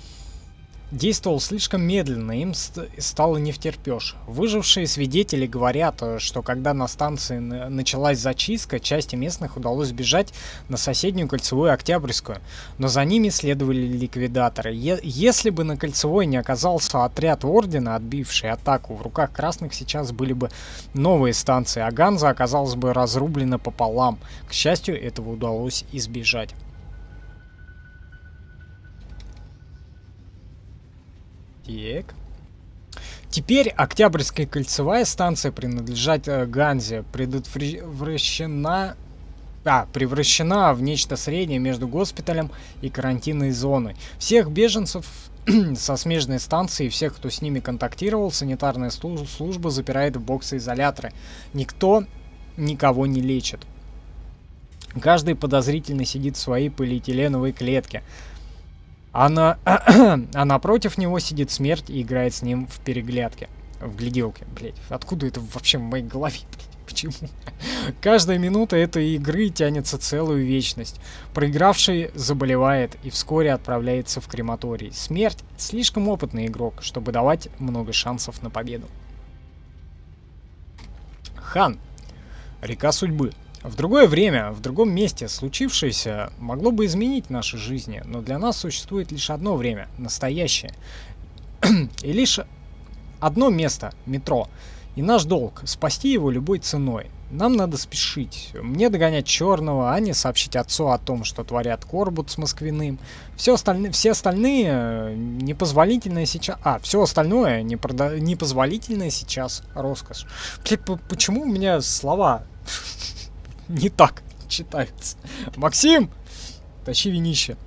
действовал слишком медленно, им стало невтерпёж. Выжившие свидетели говорят, что когда на станции началась зачистка, части местных удалось сбежать на соседнюю Кольцевую Октябрьскую, но за ними следовали ликвидаторы. Если бы на Кольцевой не оказался отряд Ордена, отбивший атаку, в руках красных сейчас были бы новые станции, а Ганза оказалась бы разрублена пополам. К счастью, этого удалось избежать. Так. Теперь Октябрьская кольцевая станция принадлежать Ганзе, превращена в нечто среднее между госпиталем и карантинной зоной. Всех беженцев со смежной станции и всех, кто с ними контактировал, санитарная служба запирает в боксы-изоляторы. Никто никого не лечит. Каждый подозрительно сидит в своей полиэтиленовой клетке. А напротив него сидит смерть и играет с ним в переглядке. В гляделке, блять. Откуда это вообще в моей голове, блять? Почему? Каждая минута этой игры тянется целую вечность. Проигравший заболевает и вскоре отправляется в крематорий. Смерть — слишком опытный игрок, чтобы давать много шансов на победу. Хан. Река судьбы. В другое время, в другом месте случившееся могло бы изменить наши жизни, но для нас существует лишь одно время, настоящее. И лишь одно место, метро. И наш долг — спасти его любой ценой. Нам надо спешить. Мне догонять Черного, а не сообщить отцу о том, что творят Корбут с Москвиным. Все остальные непозволительное сейчас... все остальное непозволительное сейчас роскошь. Почему у меня слова не так читаются? Максим! Тащи винище.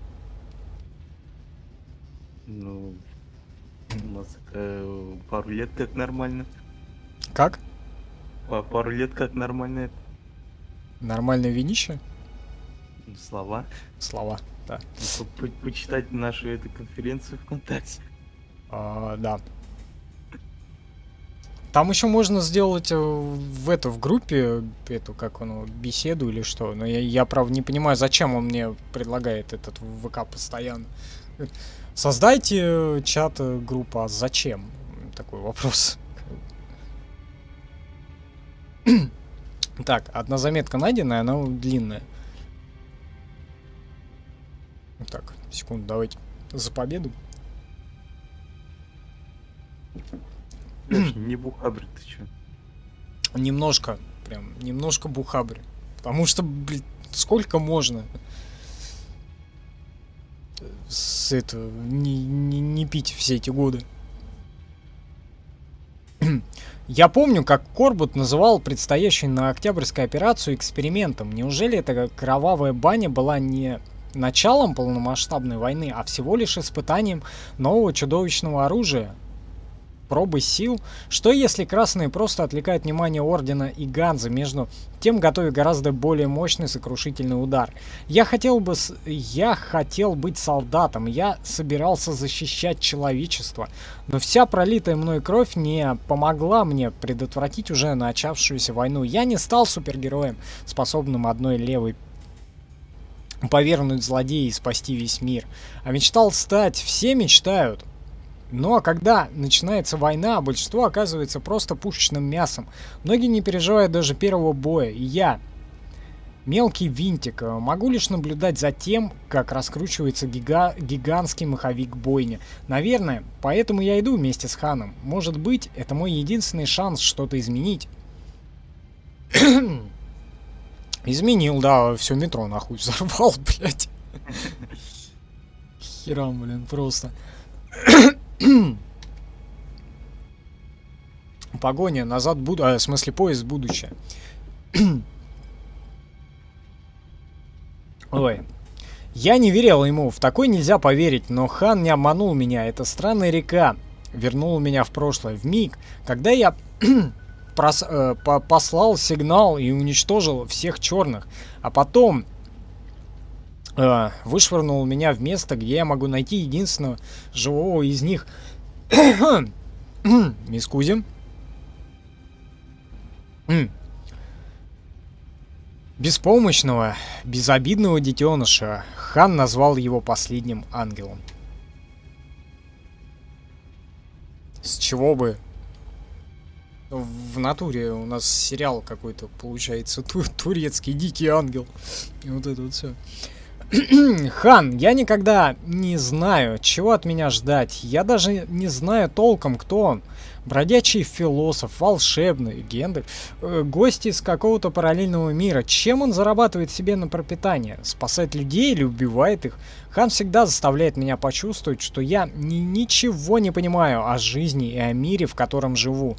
Ну, у нас пару лет как нормально. Как? Пару лет как нормально это. Нормальное винище? Слова. Слова, да. Почитать нашу эту конференцию ВКонтакте. Да. Там еще можно сделать в группе эту, как он, беседу или что. Но я правда не понимаю, зачем он мне предлагает этот ВК постоянно. Создайте чат группа, а зачем? Такой вопрос. Так, одна заметка найденная, она длинная. Так, секунду, давайте за победу. Не бухабрь, ты чё? Немножко, прям, немножко бухабрь. Потому что, блин, сколько можно с этого не пить все эти годы. Я помню, как Корбут называл предстоящую на Октябрьской операцию экспериментом. Неужели эта кровавая баня была не началом полномасштабной войны, а всего лишь испытанием нового чудовищного оружия? Пробы сил? Что если красные просто отвлекают внимание Ордена и Ганзы, между тем готовя гораздо более мощный сокрушительный удар? Я хотел быть солдатом, я собирался защищать человечество, но вся пролитая мной кровь не помогла мне предотвратить уже начавшуюся войну. Я не стал супергероем, способным одной левой повергнуть злодея и спасти весь мир, а мечтал стать. Все мечтают. Ну а когда начинается война, большинство оказывается просто пушечным мясом. Многие не переживают даже первого боя. И я, мелкий винтик, могу лишь наблюдать за тем, как раскручивается гигантский маховик бойни. Наверное, поэтому я иду вместе с Ханом. Может быть, это мой единственный шанс что-то изменить. Изменил, да, все метро нахуй взорвал, блядь. Херам, блин, просто. Погоня назад в смысле поезд в будущее. Ой. Я не верил ему, в такой нельзя поверить, но Хан не обманул меня. Эта странная река вернула меня в прошлое. В миг, когда я послал сигнал и уничтожил всех черных, а потом вышвырнул меня в место, где я могу найти единственного живого из них. Мискузи. Беспомощного, безобидного детеныша. Хан назвал его последним ангелом. С чего бы? В натуре у нас сериал какой-то получается, турецкий дикий ангел. И вот это вот все. Хан, я никогда не знаю, чего от меня ждать. Я даже не знаю толком, кто он. Бродячий философ, волшебный, Гендер, гость из какого-то параллельного мира. Чем он зарабатывает себе на пропитание? Спасает людей или убивает их? Хан всегда заставляет меня почувствовать, что я ничего не понимаю о жизни и о мире, в котором живу.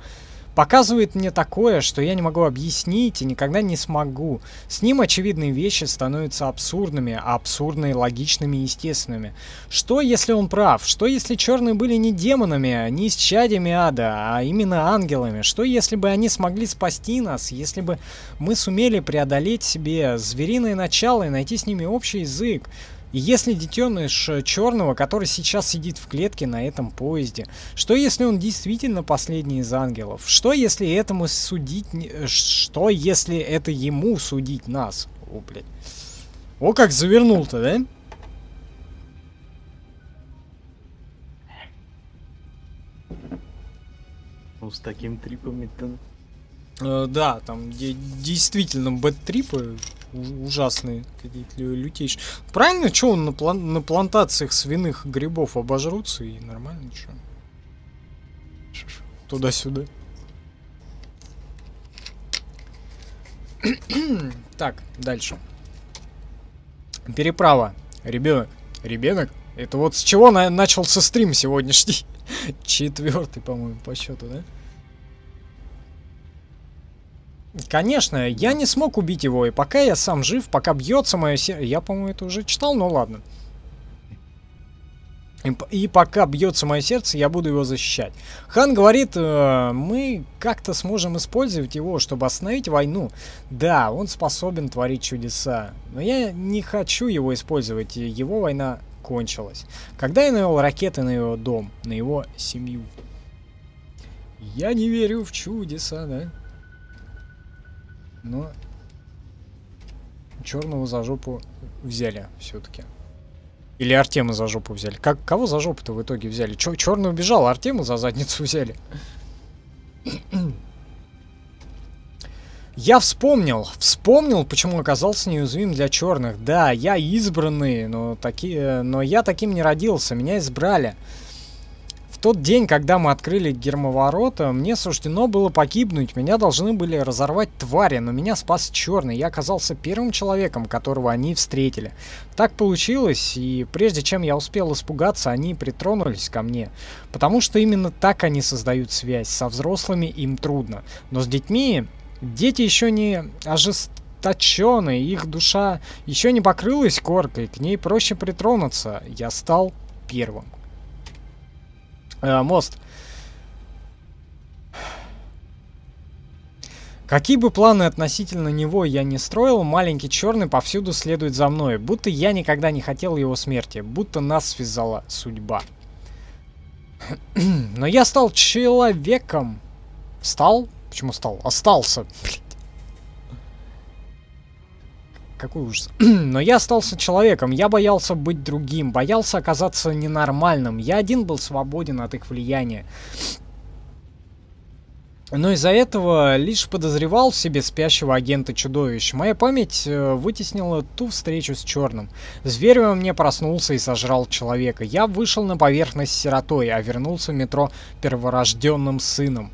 Показывает мне такое, что я не могу объяснить и никогда не смогу. С ним очевидные вещи становятся абсурдными, а абсурдные логичными и естественными. Что, если он прав? Что, если черные были не демонами, не исчадьями ада, а именно ангелами? Что, если бы они смогли спасти нас? Если бы мы сумели преодолеть себе звериное начало и найти с ними общий язык? И если детеныш черного, который сейчас сидит в клетке на этом поезде, что если он действительно последний из ангелов? Что если этому судить... Что если это ему судить нас? О, блядь. О, как завернул-то, да? Ну, с такими трипами-то... Да, там действительно бэт-трипы ужасные, какие-то лютейшие. Правильно, что он на плантациях свиных грибов обожрутся и нормально, что? Туда-сюда. Так, дальше. Переправа. Ребенок? Это вот с чего начался стрим сегодняшний? 4-й, по-моему, по счету, да? Конечно, я не смог убить его, и пока я сам жив, пока бьется мое сердце... Я, по-моему, это уже читал, но ладно. И пока бьется мое сердце, я буду его защищать. Хан говорит, мы как-то сможем использовать его, чтобы остановить войну. Да, он способен творить чудеса, но я не хочу его использовать, его война кончилась. Когда я навел ракеты на его дом, на его семью. Я не верю в чудеса, да? Но черного за жопу взяли все-таки. Или Артема за жопу взяли. Кого за жопу-то в итоге взяли? Черный убежал, а Артема за задницу взяли. Я вспомнил, почему оказался неуязвим для черных. Да, я избранный, но я таким не родился, меня избрали. В тот день, когда мы открыли гермоворота, мне суждено было погибнуть, меня должны были разорвать твари, но меня спас черный, я оказался первым человеком, которого они встретили. Так получилось, и прежде чем я успел испугаться, они притронулись ко мне, потому что именно так они создают связь, со взрослыми им трудно, но с детьми, дети еще не ожесточенные, их душа еще не покрылась коркой, к ней проще притронуться, я стал первым. Мост. Какие бы планы относительно него я не строил, маленький черный повсюду следует за мной, будто я никогда не хотел его смерти, будто нас связала судьба. Но я стал человеком. Стал? Почему стал? Остался. Какой ужас. Но я остался человеком, я боялся быть другим, боялся оказаться ненормальным. Я один был свободен от их влияния. Но из-за этого лишь подозревал в себе спящего агента-чудовищ. Моя память вытеснила ту встречу с черным. Зверь во мне проснулся и сожрал человека. Я вышел на поверхность сиротой, а вернулся в метро перворожденным сыном.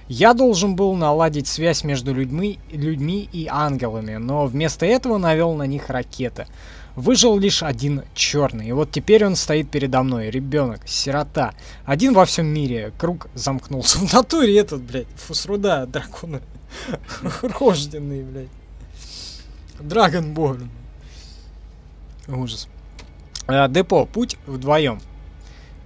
Я должен был наладить связь между людьми и ангелами, но вместо этого навел на них ракеты. Выжил лишь один черный, и вот теперь он стоит передо мной, ребенок, сирота. Один во всем мире, круг замкнулся. В натуре этот, блядь, Фусруда, драконы. Рожденный, блядь. Драгонборн. Ужас. Депо, путь вдвоем.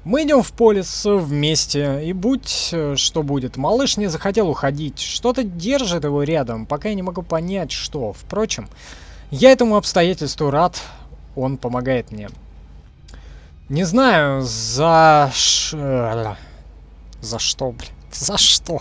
Мы идем в полис вместе, и будь что будет. Малыш не захотел уходить. Что-то держит его рядом, пока я не могу понять, что. Впрочем, я этому обстоятельству рад. Он помогает мне. Не знаю, за что, блин. За что?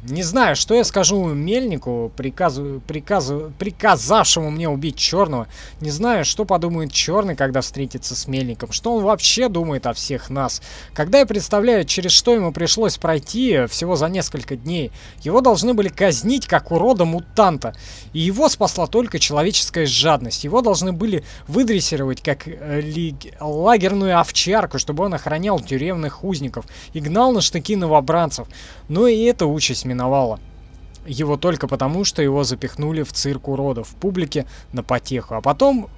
Не знаю, что я скажу Мельнику, приказавшему мне убить черного. Не знаю, что подумает черный, когда встретится с Мельником. Что он вообще думает о всех нас. Когда я представляю, через что ему пришлось пройти всего за несколько дней. Его должны были казнить, как урода-мутанта. И его спасла только человеческая жадность. Его должны были выдрессировать, как лагерную овчарку, чтобы он охранял тюремных узников и гнал на штыки новобранцев. Но и эта участь миновала его только потому, что его запихнули в цирк уродов в публике на потеху, а потом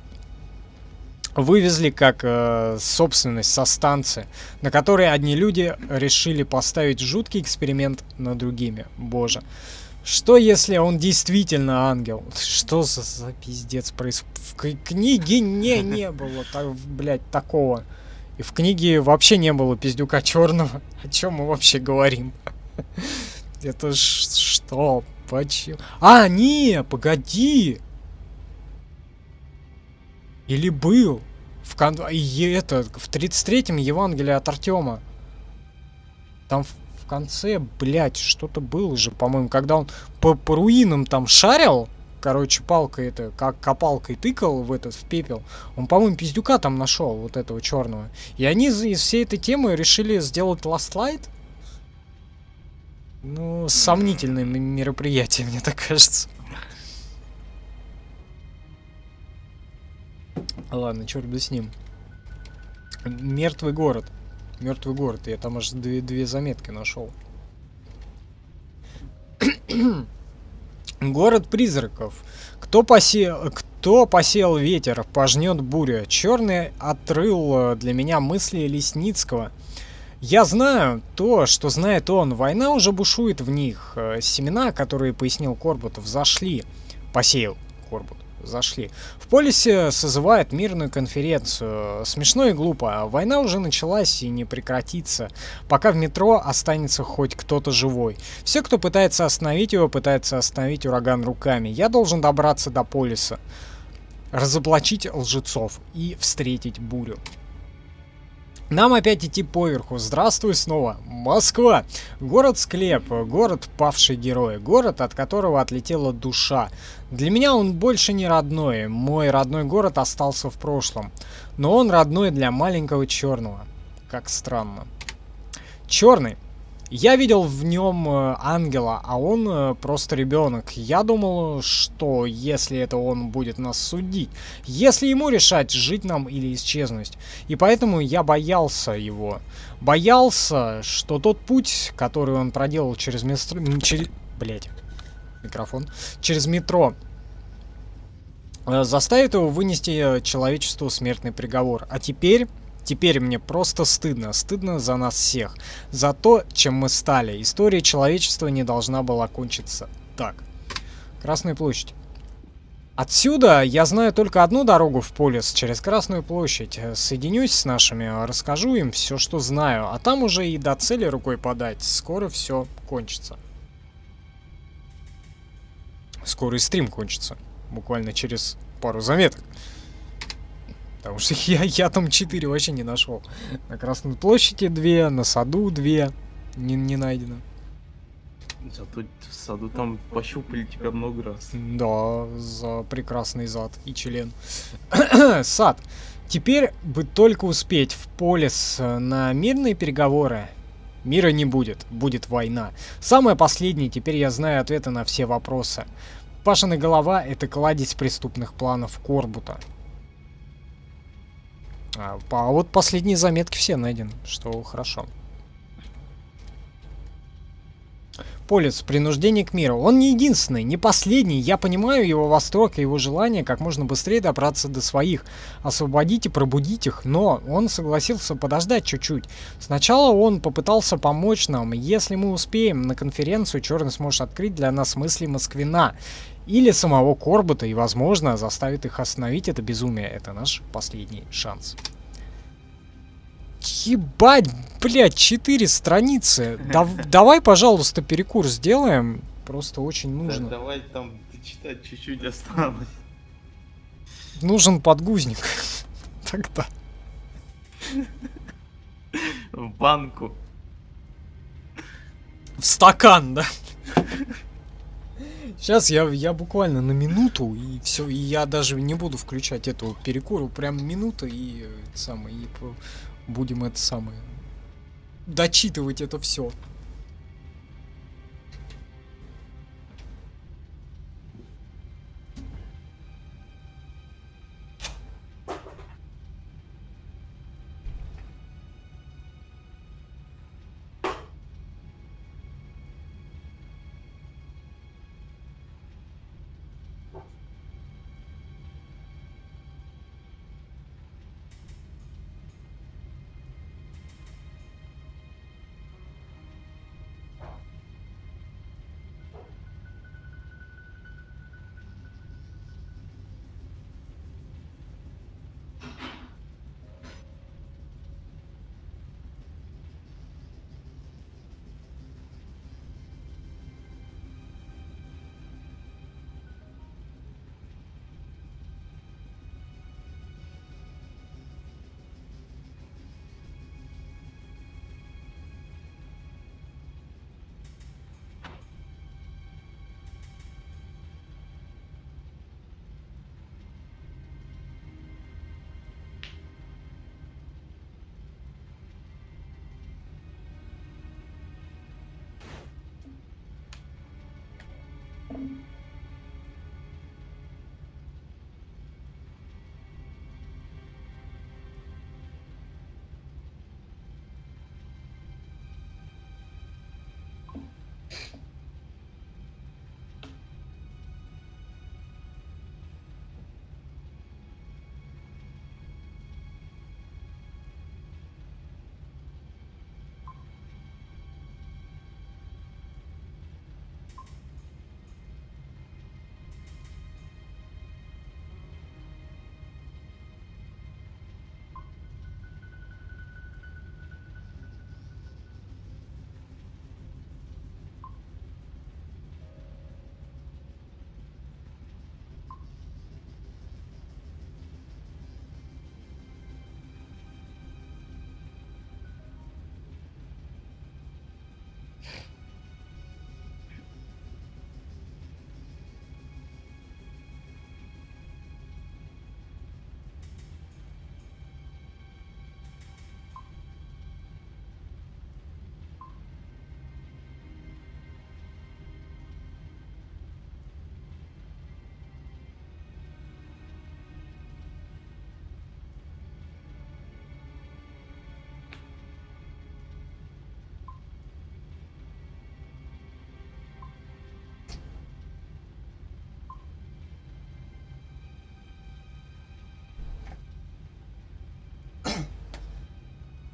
вывезли как собственность со станции, на которой одни люди решили поставить жуткий эксперимент над другими. Боже, что если он действительно ангел? Что за пиздец происходит? В книге не было, блядь, такого. И в книге вообще не было пиздюка черного. О чем мы вообще говорим? Это что? Почему? А, не, погоди! Или был? В 33-м Евангелие от Артема. Там в конце, блядь, что-то было же, по-моему, когда он по руинам там шарил. Короче, палкой это, как копалкой тыкал в пепел. Он, по-моему, пиздюка там нашел, вот этого черного. И они из всей этой темы решили сделать Last Light. Ну, сомнительное мероприятие, мне так кажется. Ладно, черт бы с ним. Мертвый город. Мертвый город. Я там аж две заметки нашел. Город призраков. Кто посеял ветер, пожнет буря. Черный отрыл для меня мысли Лесницкого. Я знаю то, что знает он. Война уже бушует в них. Семена, которые, пояснил Корбут, взошли. Посеял Корбут. Зашли. В полисе созывают мирную конференцию. Смешно и глупо. Война уже началась и не прекратится, пока в метро останется хоть кто-то живой. Все, кто пытается остановить его, пытается остановить ураган руками. Я должен добраться до полиса, разоблачить лжецов и встретить бурю. Нам опять идти поверху. Здравствуй снова. Москва. Город-склеп. Город павший герой. Город, от которого отлетела душа. Для меня он больше не родной. Мой родной город остался в прошлом. Но он родной для маленького черного. Как странно. Черный. Я видел в нем ангела, а он просто ребенок. Я думал, что если это он будет нас судить, если ему решать, жить нам или исчезнуть. И поэтому я боялся его. Боялся, что тот путь, который он проделал через метро... Через метро, заставит его вынести человечеству смертный приговор. А Теперь мне просто стыдно. Стыдно за нас всех. За то, чем мы стали. История человечества не должна была кончиться так. Красная площадь. Отсюда я знаю только одну дорогу в полис, через Красную площадь. Соединюсь с нашими, расскажу им все, что знаю. А там уже и до цели рукой подать. Скоро все кончится. Скоро и стрим кончится. Буквально через пару заметок. Потому что я там 4 вообще не нашел. На Красной площади 2, на саду 2. Не найдено. Зато в саду там пощупали тебя много раз. Да, за прекрасный зад и член. Сад. Теперь бы только успеть в полис на мирные переговоры. Мира не будет, будет война. Самое последнее, теперь я знаю ответы на все вопросы. Пашина голова — это кладезь преступных планов Корбута. А вот последние заметки все найдены, что хорошо. Полис. Принуждение к миру. Он не единственный, не последний. Я понимаю его восторг и его желание как можно быстрее добраться до своих. Освободить и пробудить их. Но он согласился подождать чуть-чуть. Сначала он попытался помочь нам. Если мы успеем, на конференцию Черный сможет открыть для нас мысли Москвина. Или самого Корбута, и, возможно, заставит их остановить это безумие. Это наш последний шанс. Ебать, блядь, 4 страницы. Давай, пожалуйста, перекур сделаем. Просто очень нужно. Да, давай там читать чуть-чуть осталось. Нужен подгузник. Тогда. В банку. В стакан, да? Сейчас я буквально на минуту, и все, и я даже не буду включать эту перекуру, прям минута, и будем это самое дочитывать это все.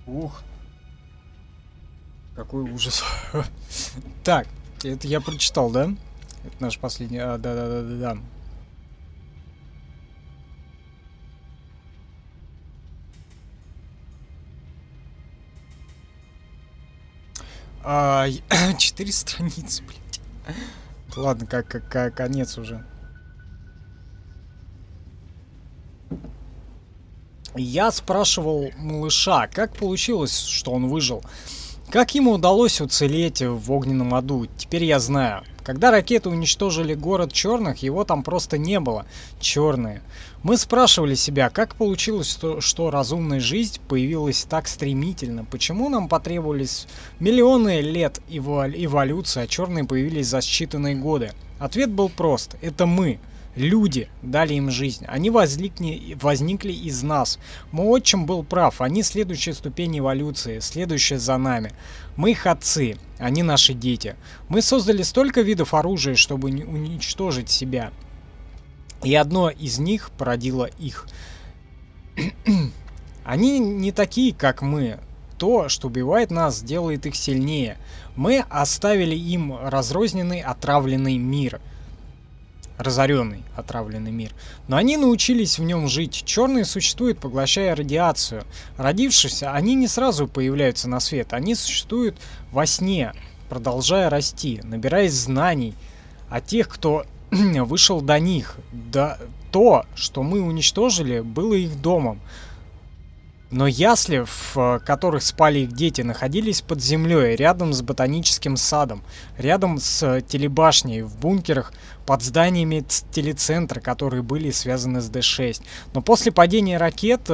Ух. Какой ужас. Так, это я прочитал, да? Это наш последний... да. А, 4 страницы, блядь. Ладно, как конец уже. Я спрашивал малыша, как получилось, что он выжил. Как ему удалось уцелеть в огненном аду? Теперь я знаю. Когда ракеты уничтожили город черных, его там просто не было. Черные. Мы спрашивали себя, как получилось, что разумная жизнь появилась так стремительно? Почему нам потребовались миллионы лет эволюции, а черные появились за считанные годы? Ответ был прост. Это мы. Люди дали им жизнь. Они возникли из нас. Мой отчим был прав. Они следующая ступень эволюции, следующая за нами. Мы их отцы, они наши дети. Мы создали столько видов оружия, чтобы уничтожить себя. И одно из них породило их. Они не такие, как мы. То, что убивает нас, делает их сильнее. Мы оставили им разрозненный, отравленный мир. Разоренный, отравленный мир. Но они научились в нем жить. Черные существуют, поглощая радиацию. Родившись, они не сразу появляются на свет. Они существуют во сне, продолжая расти, набираясь знаний о тех, кто вышел до них. Да, то, что мы уничтожили, было их домом. Но ясли, в которых спали их дети, находились под землей, рядом с ботаническим садом, рядом с телебашней, в бункерах, под зданиями телецентра, которые были связаны с Д-6. Но после падения ракет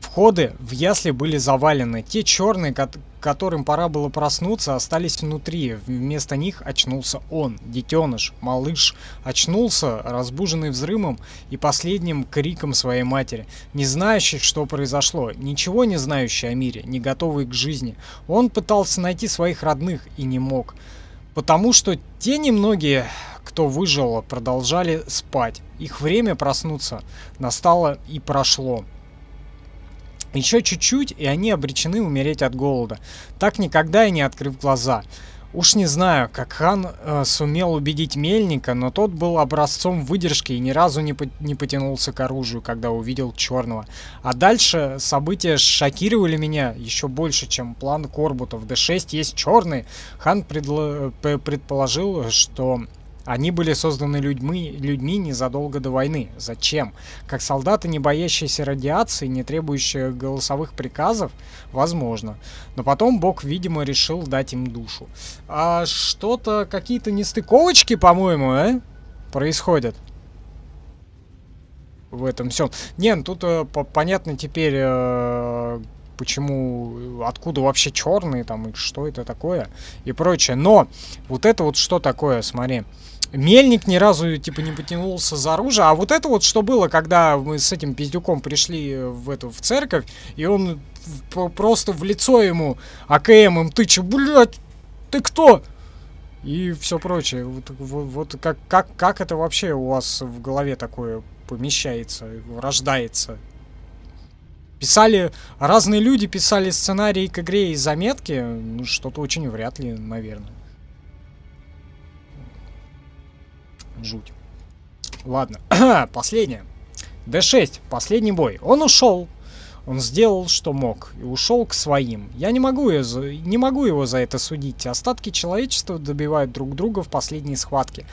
входы в ясли были завалены. Те черные, которым пора было проснуться, остались внутри. Вместо них очнулся он, детеныш, малыш. Очнулся, разбуженный взрывом и последним криком своей матери. Не знающий, что произошло, ничего не знающий о мире, не готовый к жизни. Он пытался найти своих родных и не мог. Потому что те немногие, кто выжил, продолжали спать. Их время проснуться настало и прошло. Еще чуть-чуть, и они обречены умереть от голода, так никогда и не открыв глаза. Уж не знаю, как хан сумел убедить Мельника, но тот был образцом выдержки и ни разу не потянулся к оружию, когда увидел черного. А дальше события шокировали меня еще больше, чем план Корбута. В Д-6 есть черные. Хан предположил, что они были созданы людьми незадолго до войны. Зачем? Как солдаты, не боящиеся радиации, не требующие голосовых приказов? Возможно. Но потом Бог, видимо, решил дать им душу. А что-то, какие-то нестыковочки, по-моему, происходят в этом всем. Не, ну тут понятно теперь, почему, откуда вообще черные там, и что это такое, и прочее. Но вот это вот что такое, смотри. Мельник ни разу, типа, не потянулся за оружие. А вот это вот что было, когда мы с этим пиздюком пришли в церковь, и он просто в лицо ему АКМом тычет: блядь, ты кто? И все прочее. Вот как это вообще у вас в голове такое помещается, рождается? Писали, разные люди писали сценарии к игре и заметки. Ну, что-то очень вряд ли, наверное. Жуть. Ладно, последнее. Д-6, последний бой. Он ушел. Он сделал, что мог, и ушел к своим. Я не могу его за это судить. Остатки человечества добивают друг друга в последней схватке.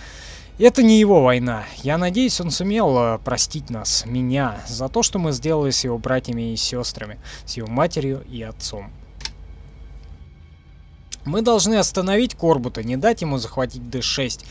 Это не его война. Я надеюсь, он сумел простить нас, меня, за то, что мы сделали с его братьями и сестрами, с его матерью и отцом. Мы должны остановить Корбута, не дать ему захватить Д-6.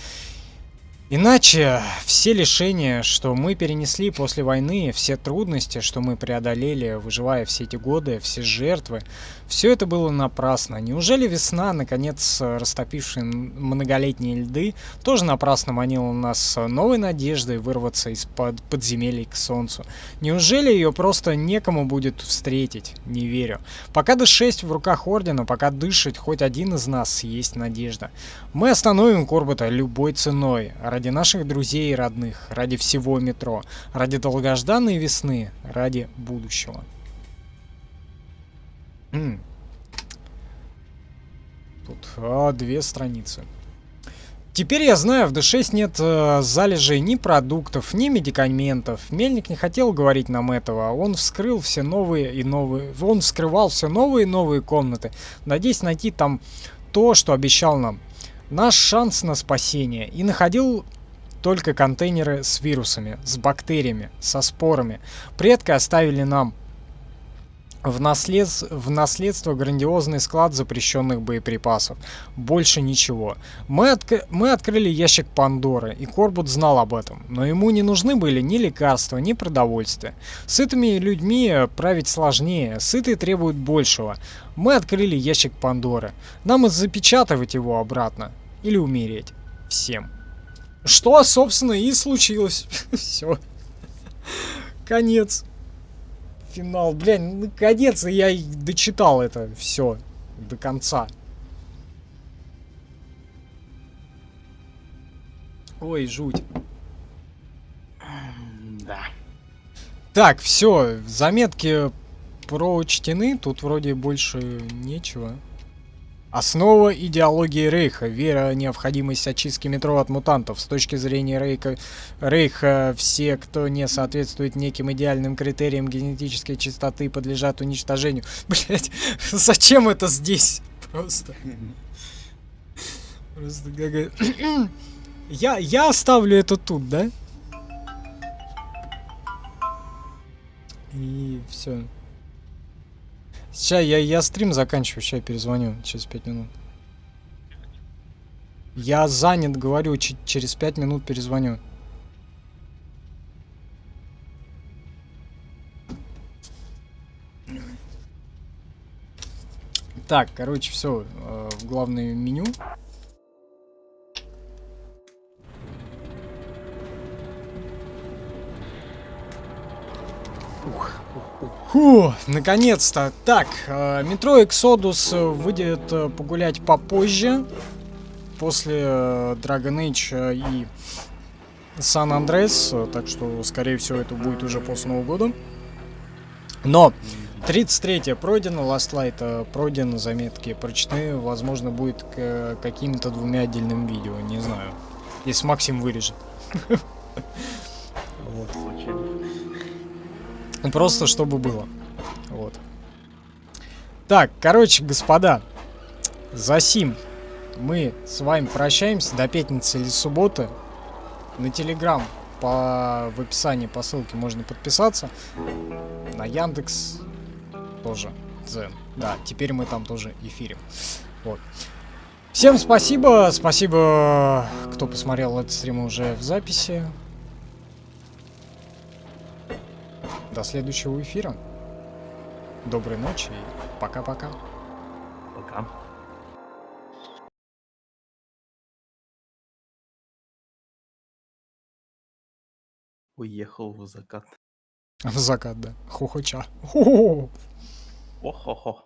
Иначе все лишения, что мы перенесли после войны, все трудности, что мы преодолели, выживая все эти годы, все жертвы, все это было напрасно. Неужели весна, наконец растопившая многолетние льды, тоже напрасно манила нас новой надеждой вырваться из-под подземелий к солнцу? Неужели ее просто некому будет встретить? Не верю. Пока Д-6 в руках Ордена, пока дышит хоть один из нас, есть надежда. Мы остановим Корбута любой ценой. Ради наших друзей и родных, ради всего метро, ради долгожданной весны, ради будущего. Тут 2 страницы. Теперь я знаю, в D6 нет залежей ни продуктов, ни медикаментов. Мельник не хотел говорить нам этого. Он вскрывал все новые и новые комнаты, надеясь найти там то, что обещал нам. Наш шанс на спасение. И находил только контейнеры с вирусами, с бактериями, со спорами. Предки оставили нам в наследство грандиозный склад запрещенных боеприпасов. Больше ничего. Мы открыли ящик Пандоры, и Корбут знал об этом. Но ему не нужны были ни лекарства, ни продовольствие. Сытыми людьми править сложнее, сытые требуют большего. Мы открыли ящик Пандоры. Нам и запечатывать его обратно. Или умереть. Всем. Что, собственно, и случилось. Все. Конец. Финал. Блин, наконец-то я дочитал это все до конца. Ой, жуть. Да. Так, все, заметки прочтены. Тут вроде больше нечего. Основа идеологии Рейха. Вера в необходимость очистки метро от мутантов. С точки зрения Рейха, все, кто не соответствует неким идеальным критериям генетической чистоты, подлежат уничтожению. Блять, зачем это здесь? Просто я оставлю это тут, да? И все. Сейчас я стрим заканчиваю, сейчас перезвоню через 5 минут. Я занят, говорю, через 5 минут перезвоню. Так, короче, все, в главное меню. Фу, наконец-то. Так, метро Exodus выйдет погулять попозже. После Dragon Age и San Andreas. Так что, скорее всего, это будет уже после Нового года. Но 33-е пройдено, Last Light пройдено, заметки прочтены. Возможно, будет какими-то 2 отдельными видео, не знаю. Если Максим вырежет. Просто чтобы было. Вот. Так, короче, господа, за сим мы с вами прощаемся до пятницы или субботы. На Телеграм в описании по ссылке можно подписаться. На Яндекс тоже. Дзен. Да, теперь мы там тоже эфирим. Вот. Всем спасибо. Спасибо, кто посмотрел этот стрим уже в записи. До следующего эфира. Доброй ночи и пока-пока. Пока. Уехал в закат. В закат, да. Хо-хо-ча. Хо-хо-хо. Хо-хо-хо.